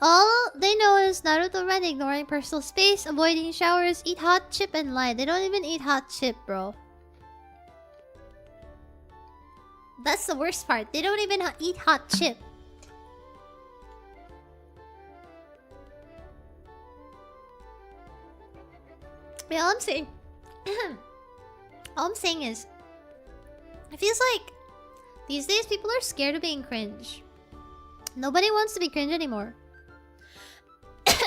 All they know is Naruto Ren, ignoring personal space, avoiding showers, eat hot chip, and lie. They don't even eat hot chip, bro. That's the worst part. They don't even eat hot chip. Yeah, all I'm saying is, it feels like these days people are scared of being cringe. Nobody wants to be cringe anymore.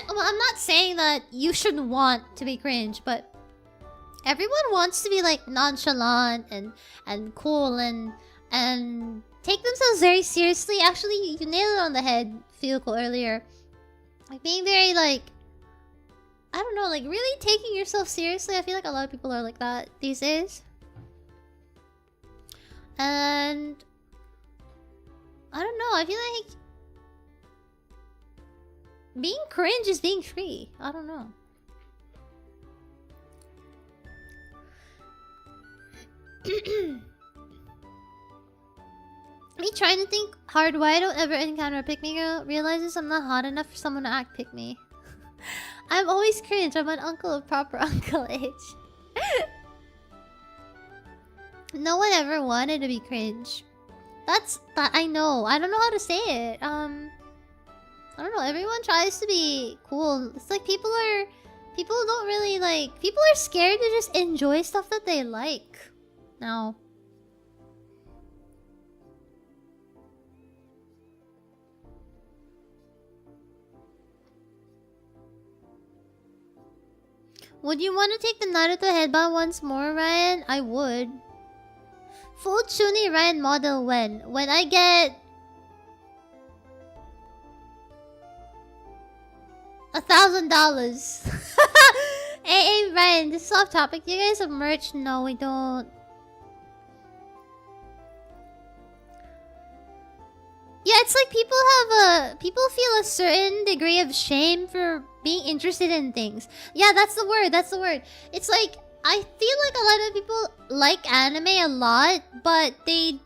Well, I'm not saying that you shouldn't want to be cringe, but everyone wants to be like nonchalant and cool and take themselves very seriously. Actually, you nailed it on the head, Fiuko, earlier. Like being very like, I don't know, like really taking yourself seriously. I feel like a lot of people are like that these days. And I don't know, I feel like being cringe is being free. I don't know. Me trying to think hard why I don't ever encounter a pick-me girl realizes I'm not hot enough for someone to act pick-me. I'm always cringe. I'm an uncle of proper uncle age. No one ever wanted to be cringe. That's that I know. I don't know how to say it. I don't know. Everyone tries to be cool. It's like people don't really like. People are scared to just enjoy stuff that they like. No. Would you want to take the Naruto headband once more, Ryan? I would. Full Chuni Ryan model when? When I get... $1,000. Hey, Ryan, this is off topic. Do you guys have merch? No, we don't. Yeah, it's like people feel a certain degree of shame for being interested in things. Yeah, that's the word. That's the word. It's like I feel like a lot of people like anime a lot, but they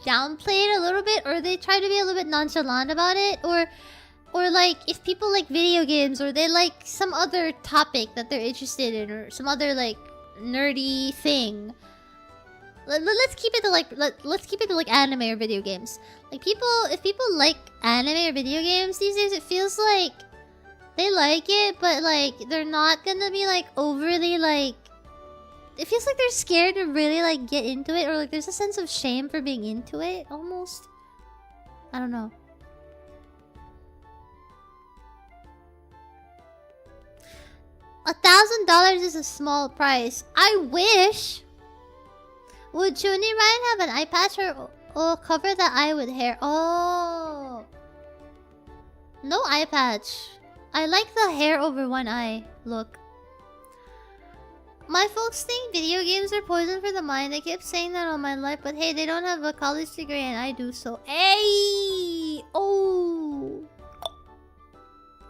downplay it a little bit, or they try to be a little bit nonchalant about it, or like if people like video games, or they like some other topic that they're interested in, or some other like nerdy thing. Let's keep it to like anime or video games. Like if people like anime or video games these days, it feels like they like it, but like they're not gonna be like overly like. It feels like they're scared to really like get into it, or like there's a sense of shame for being into it almost. I don't know. $1,000 is a small price. I wish. Would Chuni Ryan have an eye patch or cover the eye with hair? Oh. No eye patch. I like the hair over one eye look. My folks think video games are poison for the mind. I kept saying that all my life, but hey, they don't have a college degree and I do, so hey! Oh!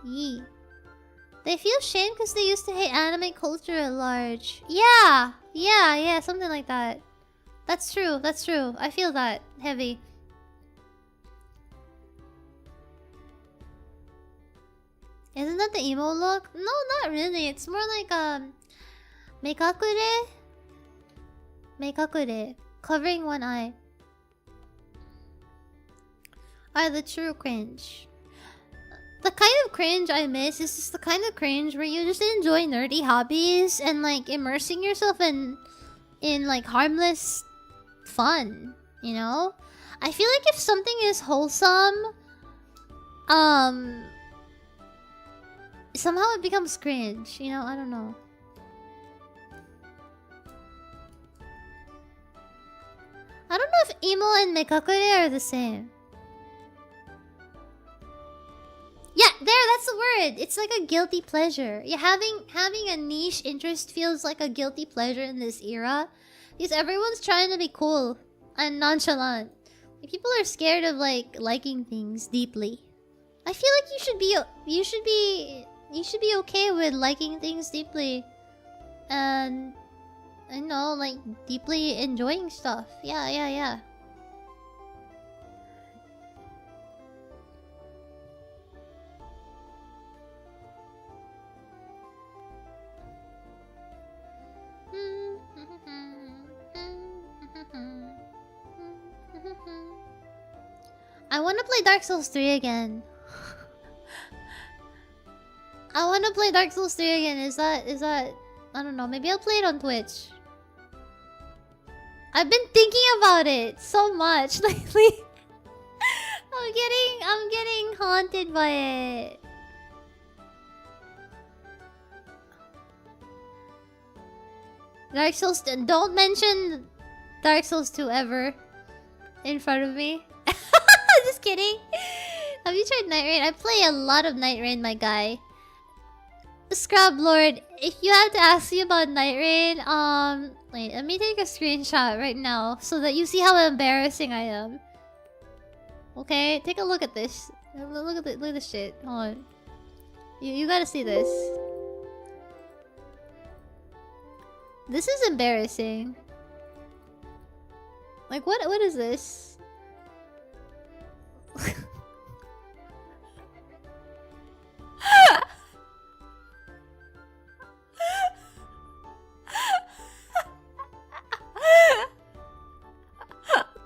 Yee. They feel shame because they used to hate anime culture at large. Yeah! Yeah, something like that. That's true, that's true. I feel that. Heavy. Isn't that the emo look? No, not really. It's more like, Meikakure? Meikakure. Covering one eye. Are the true cringe. The kind of cringe I miss is just the kind of cringe where you just enjoy nerdy hobbies and like immersing yourself in like harmless fun, you know? I feel like if something is wholesome, somehow it becomes cringe, you know? I don't know. I don't know if emo and Meikakure are the same. Yeah, that's the word. It's like a guilty pleasure. Yeah, having a niche interest feels like a guilty pleasure in this era. Because everyone's trying to be cool and nonchalant. Like, people are scared of like liking things deeply. I feel like you should be okay with liking things deeply. And I know, like deeply enjoying stuff. Yeah. I want to play Dark Souls 3 again. I want to play Dark Souls 3 again. Is that I don't know, maybe I'll play it on Twitch. I've been thinking about it so much lately. I'm getting haunted by it. Dark Souls, don't mention Dark Souls 2 ever in front of me. Just kidding. Have you tried Night Rain? I play a lot of Night Rain, my guy. Scrub Lord, if you have to ask me about Night Rain, wait, let me take a screenshot right now so that you see how embarrassing I am. Okay, take a look at this. Look at this shit. Hold on. You gotta see this. This is embarrassing. Like, what is this?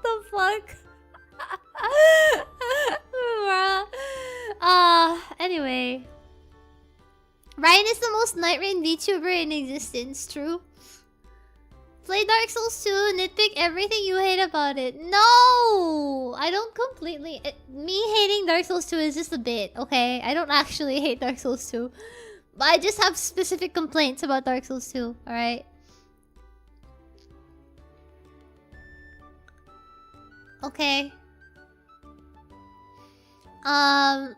The fuck? Anyway. Ryan is the most Night Rain VTuber in existence, true? Play Dark Souls 2, nitpick everything you hate about it. No! I don't completely... me hating Dark Souls 2 is just a bit, okay? I don't actually hate Dark Souls 2. But I just have specific complaints about Dark Souls 2, alright? Okay. I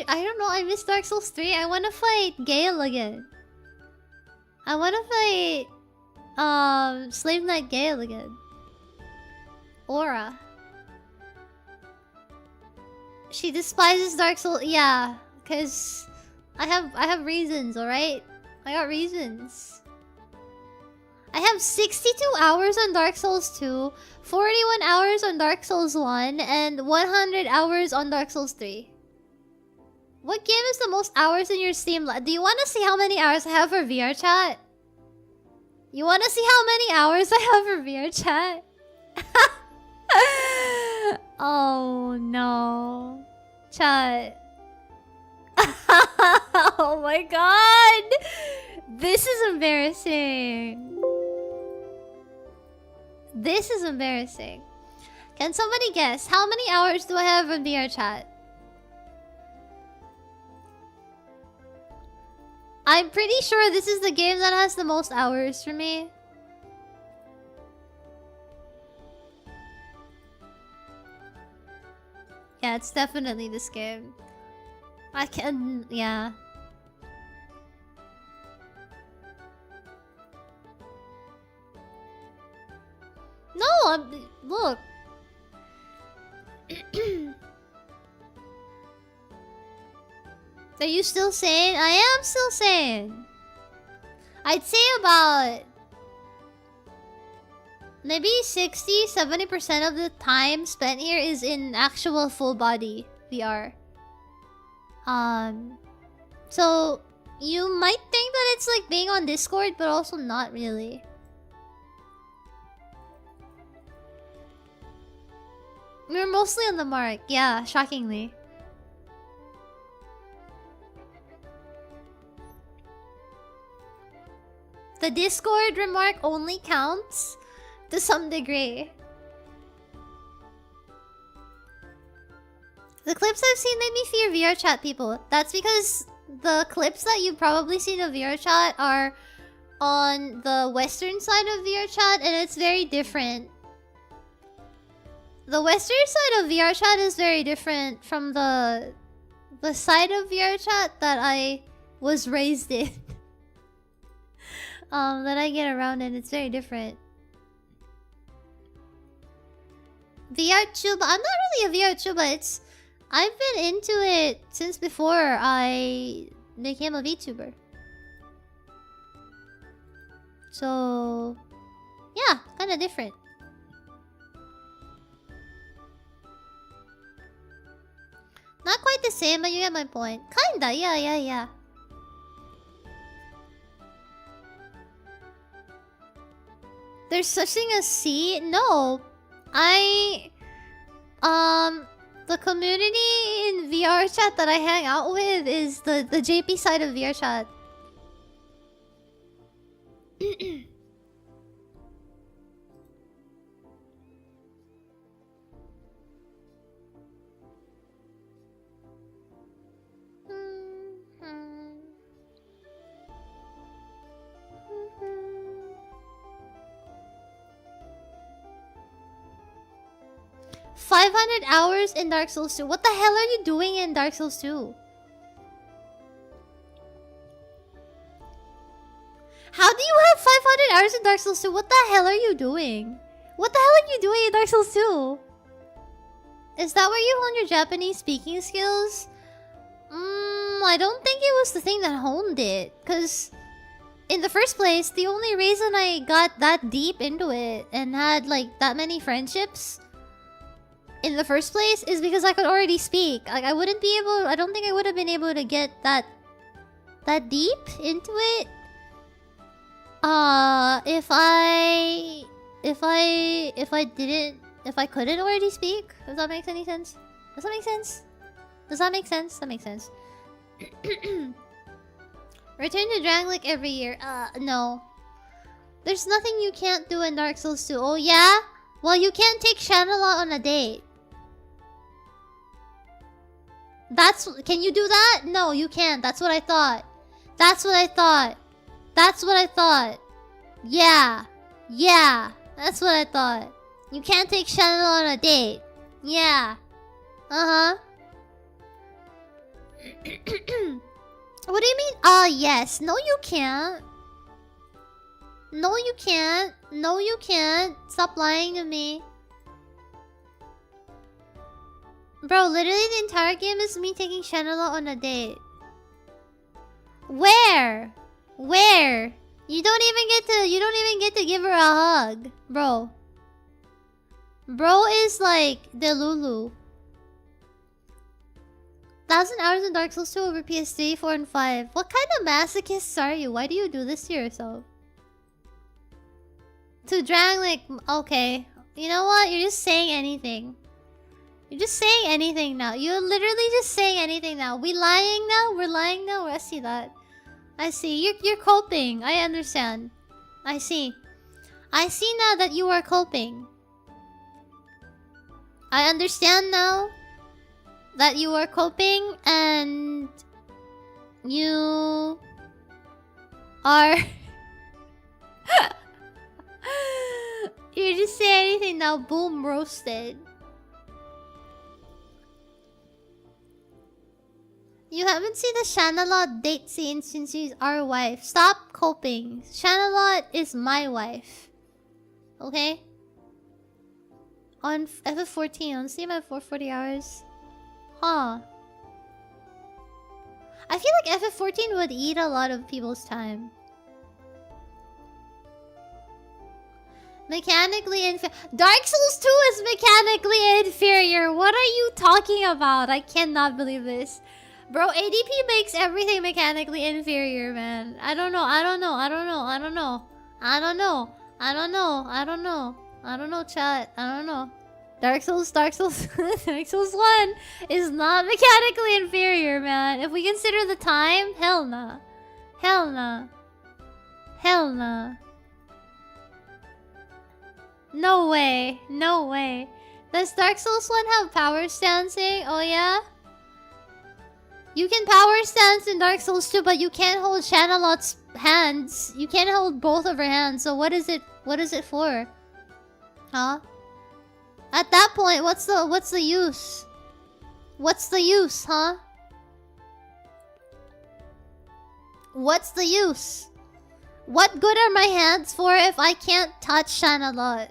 don't know, I miss Dark Souls 3. I wanna fight Gale again. I wanna fight Slave Knight Gale again. Aura. She despises Dark Souls. Yeah, cause I have reasons, alright? I got reasons. I have 62 hours on Dark Souls 2, 41 hours on Dark Souls 1, and 100 hours on Dark Souls 3. What game is the most hours in your Steam? Do you want to see how many hours I have for VR chat? You want to see how many hours I have for VR chat? Oh no. Chat. Oh my god! This is embarrassing. This is embarrassing. Can somebody guess how many hours do I have in VR chat? I'm pretty sure this is the game that has the most hours for me. Yeah, it's definitely this game. I can... yeah. No, look. Are you still sane? I am still sane. I'd say about... maybe 60-70% of the time spent here is in actual full body VR. So you might think that it's like being on Discord, but also not really. We're mostly on the mark, yeah, shockingly. The Discord remark only counts to some degree. The clips I've seen made me fear VR chat people. That's because the clips that you've probably seen of VR chat are on the western side of VR chat, and it's very different. The western side of VR chat is very different from the side of VR chat that I was raised in. That I get around in. It's very different. VRtuber. I'm not really a VRtuber. It's... I've been into it since before I became a VTuber. So... yeah, kinda different. Not quite the same, but you get my point. Kinda, yeah. There's such thing as C? No. The community in VR chat that I hang out with is the JP side of VR chat. $500 hours in Dark Souls 2. What the hell are you doing in Dark Souls 2? How do you have 500 hours in Dark Souls 2? What the hell are you doing? What the hell are you doing in Dark Souls 2? Is that where you honed your Japanese speaking skills? I don't think it was the thing that honed it. Because in the first place, the only reason I got that deep into it and had like that many friendships in the first place is because I could already speak. Like I wouldn't be able... I don't think I would have been able to get that deep into it if I couldn't already speak. Does that make any sense? Does that make sense? Does that make sense? That makes sense. Return to Drangleic every year. No. There's nothing you can't do in Dark Souls 2. Oh yeah? Well, you can't take Shanala on a date. Can you do that? No, you can't. That's what I thought. That's what I thought. That's what I thought. Yeah. Yeah. That's what I thought. You can't take Chanel on a date. Yeah. Uh-huh. What do you mean? Yes. No, you can't. No, you can't. No, you can't. Stop lying to me. Bro, literally the entire game is me taking Chanel on a date. Where? Where? You don't even get to give her a hug, bro. Bro is like the Lulu. 1,000 hours in Dark Souls 2 over PS3, 4, and 5. What kind of masochists are you? Why do you do this to yourself? To drag like... Okay. You know what? You're just saying anything. You're just saying anything now. You're literally just saying anything now. We lying now? We're lying now? I see that. I see. You're coping. I understand. I see. I see now that you are coping. I understand now that you are coping and you are... You just say anything now. Boom, roasted. You haven't seen the Shanalot date scene since she's our wife. Stop coping. Shanalot is my wife. Okay? On FF14, on Steam at 440 hours. Huh. I feel like FF14 would eat a lot of people's time. Mechanically inferior. Dark Souls 2 is mechanically inferior. What are you talking about? I cannot believe this. Bro, ADP makes everything mechanically inferior, man. I don't know, chat. I don't know. Dark Souls 1 is not mechanically inferior, man. If we consider the time, hell nah. Hell nah. Hell nah. No way. No way. Does Dark Souls 1 have power stancing? Oh yeah? You can power stance in Dark Souls 2, but you can't hold Shanalot's hands. You can't hold both of her hands. So what is it for? Huh? At that point, what's the use? What's the use, huh? What's the use? What good are my hands for if I can't touch Shanalot?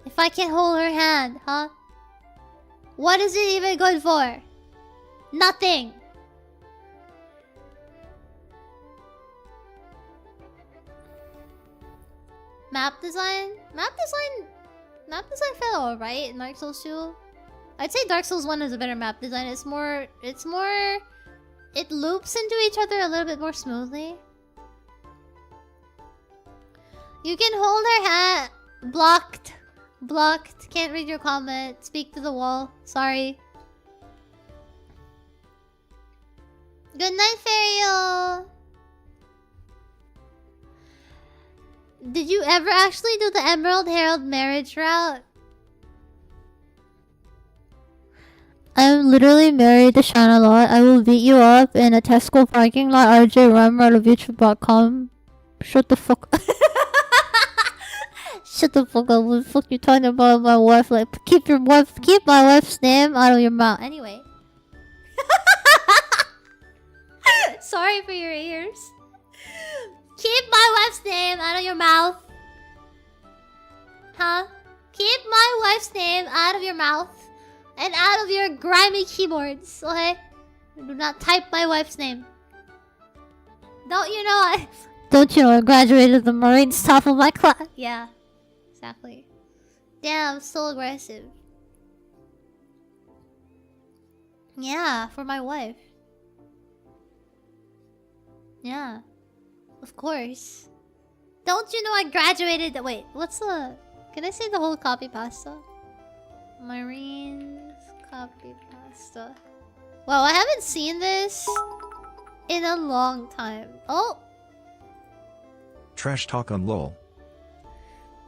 If I can't hold her hand, huh? What is it even good for? Nothing. Map design? Map design felt alright in Dark Souls 2. I'd say Dark Souls 1 is a better map design. It loops into each other a little bit more smoothly. You can hold her hand. Blocked. Blocked. Can't read your comment. Speak to the wall. Sorry. Good night, Ferial. Did you ever actually do the Emerald Herald marriage route? I'm literally married to Shanalot. I will beat you up in a Tesco parking lot. RJ Rummer out of YouTube.com. Shut the fuck up. Shut the fuck up. What the fuck you talking about my wife? Like, keep my wife's name out of your mouth. Anyway. Sorry for your ears. Keep my wife's name out of your mouth. Huh? Keep my wife's name out of your mouth. And out of your grimy keyboards, okay? Do not type my wife's name. Don't you know I graduated the Marines top of my class? Yeah. Exactly. Damn, so aggressive. Yeah, for my wife. Yeah. Of course. Don't you know I graduated... Wait, what's the... Can I say the whole copy pasta? Marines copy pasta. Wow, I haven't seen this in a long time. Oh! Trash talk on LOL.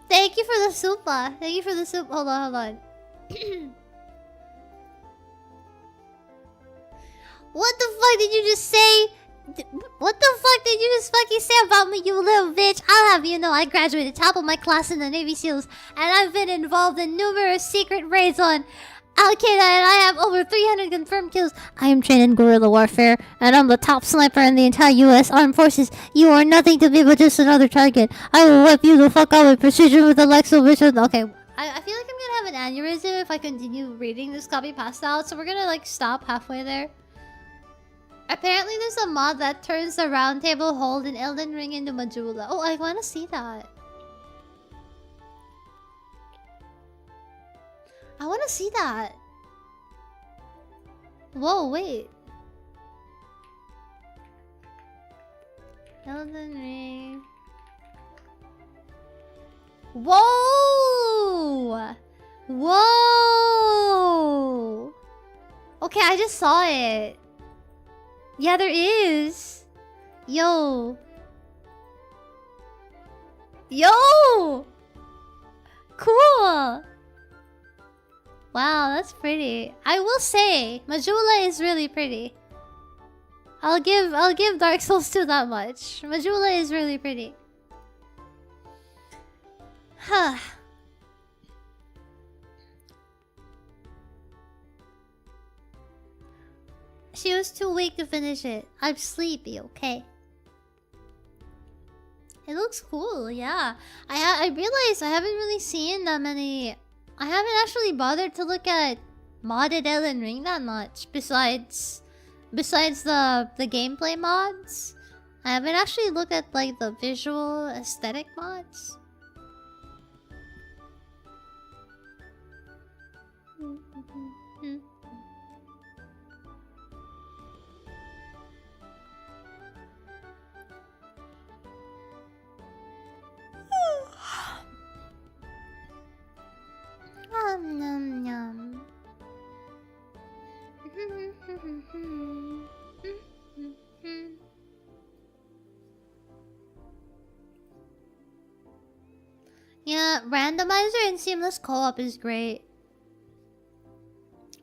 Thank you for the soupa. Thank you for the soup. Hold on. What the fuck did you just say? What the fuck did you just fucking say about me, you little bitch? I'll have you know I graduated top of my class in the Navy SEALs, and I've been involved in numerous secret raids on Al-Qaeda, and I have over 300 confirmed kills. I am trained in guerrilla warfare, and I'm the top sniper in the entire U.S. Armed Forces. You are nothing to me but just another target. I will wipe you the fuck out with precision with a Lexo vision. Okay, I feel like I'm gonna have an aneurysm if I continue reading this copy past out, so we're gonna like stop halfway there. Apparently there's a mod that turns the round table hold in Elden Ring into Majula. Oh, I wanna see that. I wanna see that. Whoa, wait. Elden Ring. Whoa! Whoa! Okay, I just saw it. Yeah, there is. Yo. Yo! Cool! Wow, that's pretty. I will say, Majula is really pretty. I'll give Dark Souls 2 that much. Majula is really pretty. Huh. She was too weak to finish it. I'm sleepy, okay? It looks cool, yeah. I realized I haven't really seen that many... I haven't actually bothered to look at modded Elden Ring that much. Besides the gameplay mods. I haven't actually looked at like the visual aesthetic mods. Nom nom. Yeah, randomizer and seamless co-op is great.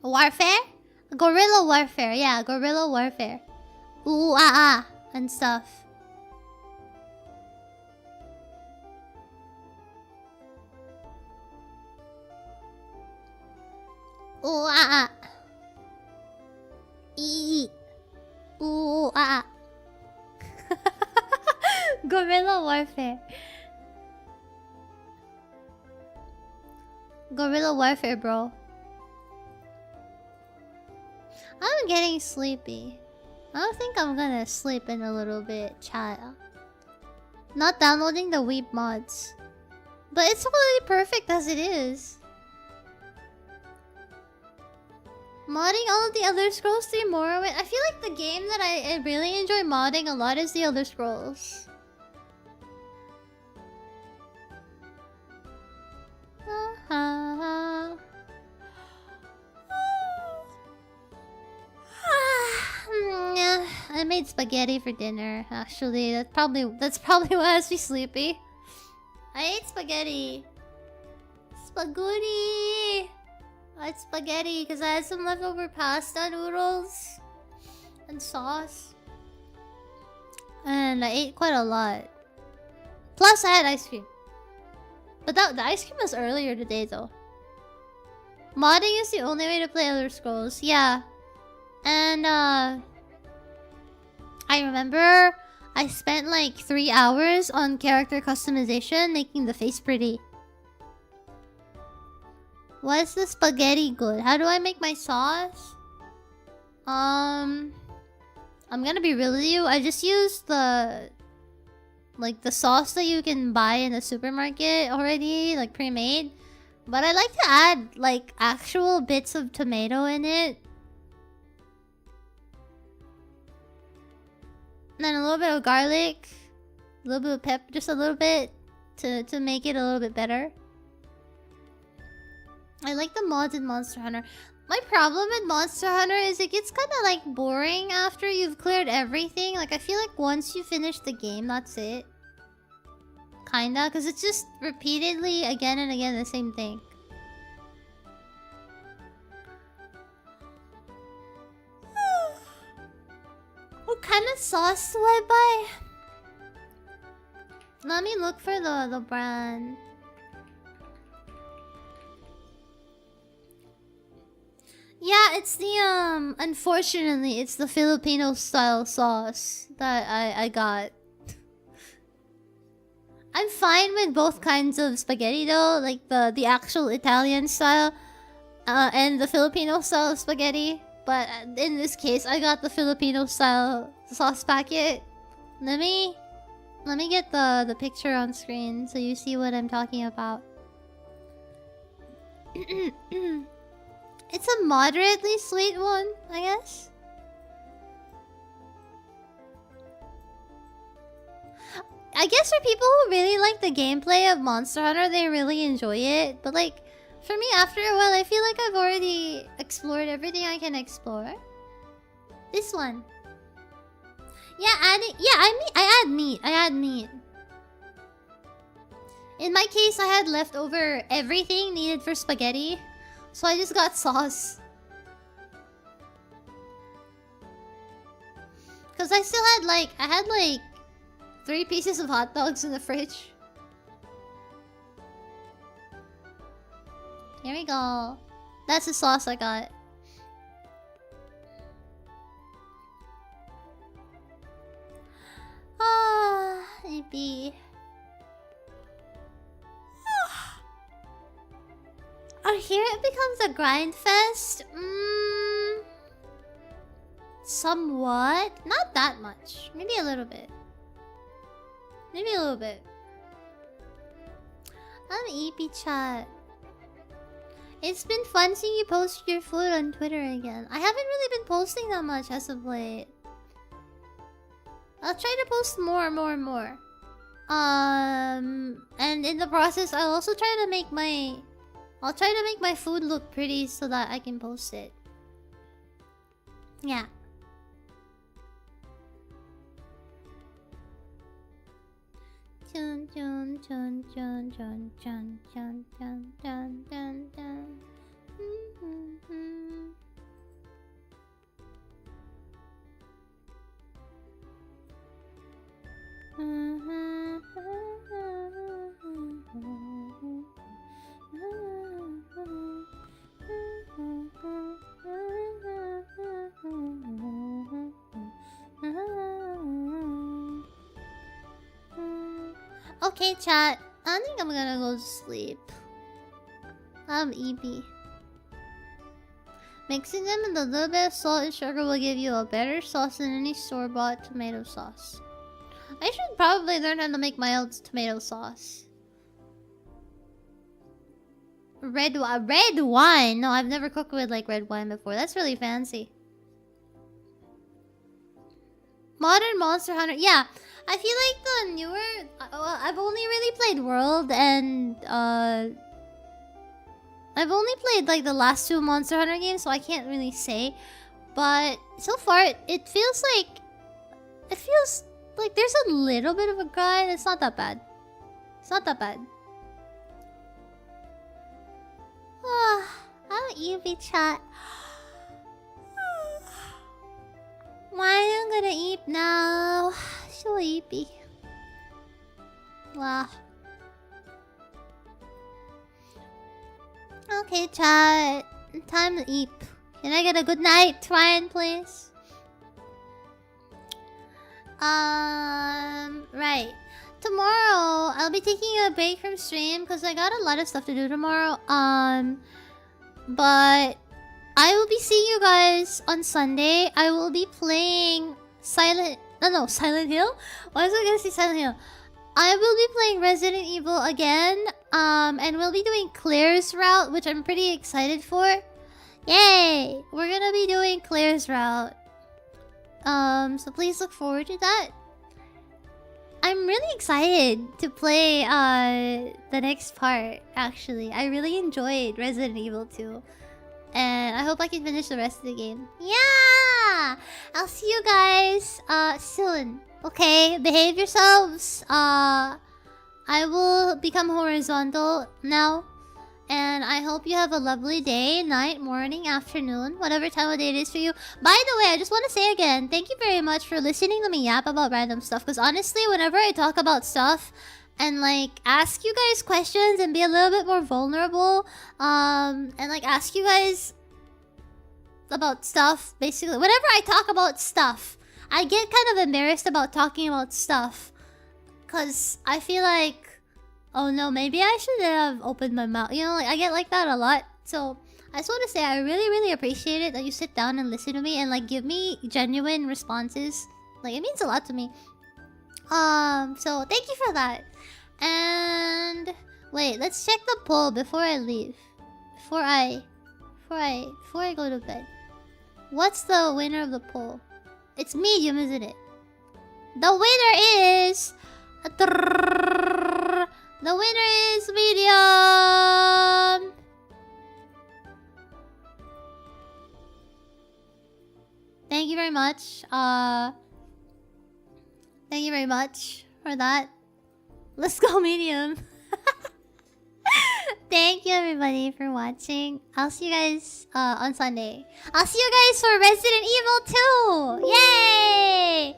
Warfare? Guerrilla warfare, yeah, guerrilla warfare. Ooh ah ah and stuff. Ooh ah ah. Eee. Ooh ah ah. Guerrilla warfare. Guerrilla warfare, bro. I'm getting sleepy. I think I'm gonna sleep in a little bit, child. Not downloading the Weep mods. But it's already perfect as it is. Modding all of the Elder Scrolls 3 Morrowind. I feel like the game that I really enjoy modding a lot is the Elder Scrolls. I made spaghetti for dinner. Actually, that's probably why I was sleepy. I ate spaghetti. Spaghetti. I ate spaghetti because I had some leftover pasta noodles and sauce, and I ate quite a lot. Plus, I had ice cream. But the ice cream was earlier today, though. Modding is the only way to play Elder Scrolls. Yeah, and I remember I spent like 3 hours on character customization, making the face pretty. Why is the spaghetti good? How do I make my sauce? I'm gonna be real with you. I just used the sauce that you can buy in the supermarket already, like pre-made. But I like to add like actual bits of tomato in it. And then a little bit of garlic, a little bit of pepper, just a little bit to make it a little bit better. I like the mods in Monster Hunter. My problem with Monster Hunter is it gets kind of like boring after you've cleared everything. Like I feel like once you finish the game, that's it. Kinda, because it's just repeatedly again and again the same thing. Okay. kind of sauce do I buy? Let me look for the brand. Yeah, it's the unfortunately it's the Filipino style sauce that I got. I'm fine with both kinds of spaghetti though, like the actual Italian style and the Filipino style of spaghetti. But in this case, I got the Filipino style sauce packet. Let me get the picture on screen so you see what I'm talking about. It's a moderately sweet one, I guess. I guess for people who really like the gameplay of Monster Hunter, they really enjoy it. But like, for me, after a while, I feel like I've already explored everything I can explore. This one. Yeah, I add meat. I add meat. In my case, I had leftover everything needed for spaghetti. So I just got sauce. Cause I still had like, I had like 3 pieces of hot dogs in the fridge. Here we go. That's the sauce I got. Ah, maybe. Oh, here it becomes a grind fest? Somewhat. Not that much. Maybe a little bit. Maybe a little bit. I'm EP chat. It's been fun seeing you post your food on Twitter again. I haven't really been posting that much as of late. I'll try to post more. And in the process, I'll also try to make my... I'll try to make my food look pretty so that I can post it. Yeah. Chun chun chun chun chun chun chun chun chun chun chun. Okay, chat. I think I'm gonna go to sleep. I'm EP. Mixing them with a little bit of salt and sugar will give you a better sauce than any store-bought tomato sauce. I should probably learn how to make my own tomato sauce. Red wine? No, I've never cooked with like red wine before. That's really fancy. Modern Monster Hunter. Yeah, I feel like the newer... I've only really played World and... I've only played like the last 2 Monster Hunter games, so I can't really say. But so far, it feels like... It feels like there's a little bit of a grind. It's not that bad. It's not that bad. I'll EV chat. Why I'm gonna eat now? So sleepy. Wow. Okay, chat. Time to eat. Can I get a good night, Ryan, please? Right. Tomorrow, I'll be taking a break from stream because I got a lot of stuff to do tomorrow. But I will be seeing you guys on Sunday. I will be playing Silent Hill? Why was I gonna say Silent Hill? I will be playing Resident Evil again. And we'll be doing Claire's route, which I'm pretty excited for. Yay! We're gonna be doing Claire's route. So please look forward to that. I'm really excited to play the next part, actually. I really enjoyed Resident Evil 2. And I hope I can finish the rest of the game. Yeah! I'll see you guys soon. Okay, behave yourselves. I will become horizontal now. And I hope you have a lovely day, night, morning, afternoon, whatever time of day it is for you. By the way, I just want to say again, thank you very much for listening to me yap about random stuff. Because honestly, whenever I talk about stuff and like ask you guys questions and be a little bit more vulnerable, and like ask you guys about stuff, basically, whenever I talk about stuff, I get kind of embarrassed about talking about stuff. Because I feel like, oh no, maybe I should have opened my mouth. You know, like I get like that a lot. So I just want to say I really, really appreciate it that you sit down and listen to me and like give me genuine responses. Like it means a lot to me. So thank you for that. And wait, let's check the poll before I leave. Before I go to bed. What's the winner of the poll? It's medium, isn't it? The winner is the winner is medium. Thank you very much. Thank you very much for that. Let's go medium. Thank you everybody for watching. I'll see you guys on Sunday. I'll see you guys for Resident Evil 2. Yay!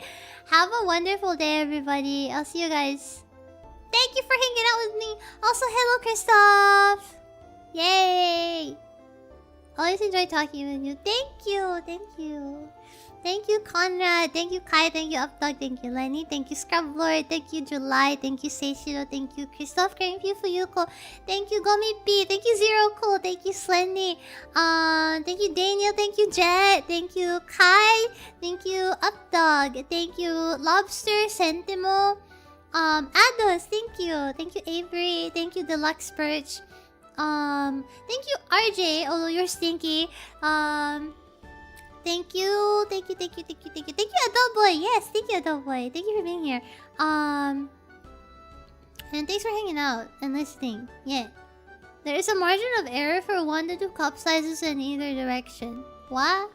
Have a wonderful day, everybody. I'll see you guys. Thank you for hanging out with me. Also, hello, Christoph. Yay! Always enjoy talking with you. Thank you. Thank you. Thank you, Conrad. Thank you, Kai. Thank you, Updog. Thank you, Lenny. Thank you, Scrublord. Thank you, July. Thank you, Seishiro. Thank you, Christoph. Thank you, Fuyuko. Thank you, Gomi P. Thank you, Zero Cool. Thank you, Slendy. Thank you, Daniel. Thank you, Jet. Thank you, Kai. Thank you, Updog. Thank you, Lobster, Sentimo. Ados. Thank you. Thank you, Avery. Thank you, Deluxe Perch. Thank you, RJ. Although you're stinky. Thank you, thank you, Adult Boy. Yes, thank you, Adult Boy. Thank you for being here. And thanks for hanging out and listening. Yeah, there is a margin of error for 1 to 2 cup sizes in either direction. What?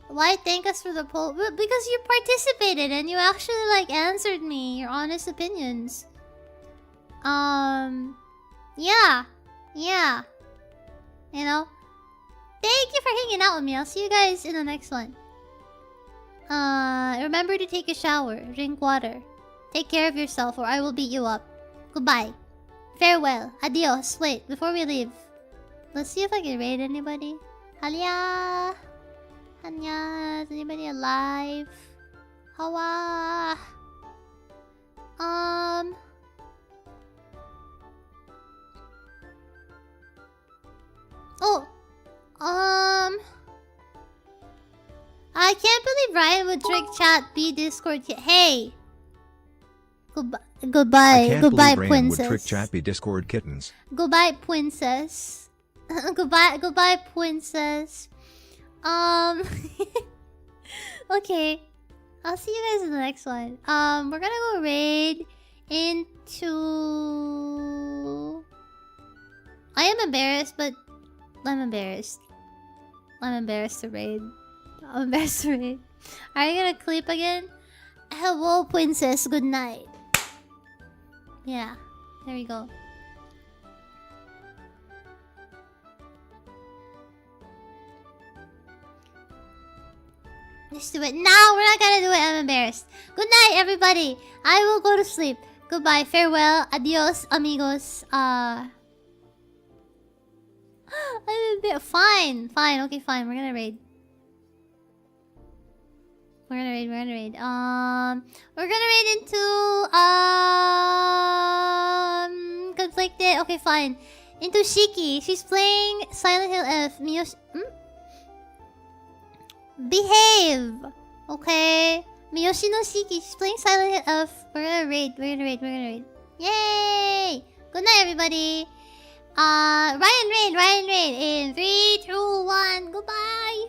Why thank us for the poll? Because you participated and you actually like answered me your honest opinions. Yeah. You know. Thank you for hanging out with me. I'll see you guys in the next one. Remember to take a shower, drink water. Take care of yourself or I will beat you up. Goodbye. Farewell. Adios. Wait, before we leave. Let's see if I can raid anybody. Halia. Hanya. Is anybody alive? Hawa. Oh. I can't believe Ryan would trick chat B Discord. Hey. Goodbye, princess. Would trick chat B Discord kittens. Goodbye, princess. goodbye, princess. Okay. I'll see you guys in the next one. We're gonna go raid into. I am embarrassed, but I'm embarrassed. I'm embarrassed to raid. Are you gonna clip again? Hello, princess. Good night. Yeah. There we go. Let's do it. No, we're not gonna do it. I'm embarrassed. Good night, everybody. I will go to sleep. Goodbye. Farewell. Adios, amigos. I'm a bit fine. Okay, fine. We're gonna raid. We're gonna raid into conflicted. Okay, fine. Into Shiki. She's playing Silent Hill F. Behave. Okay. Miyoshi no Shiki. She's playing Silent Hill F. We're gonna raid. Yay! Good night, everybody. Ryan raid in 3, 2, 1. Goodbye.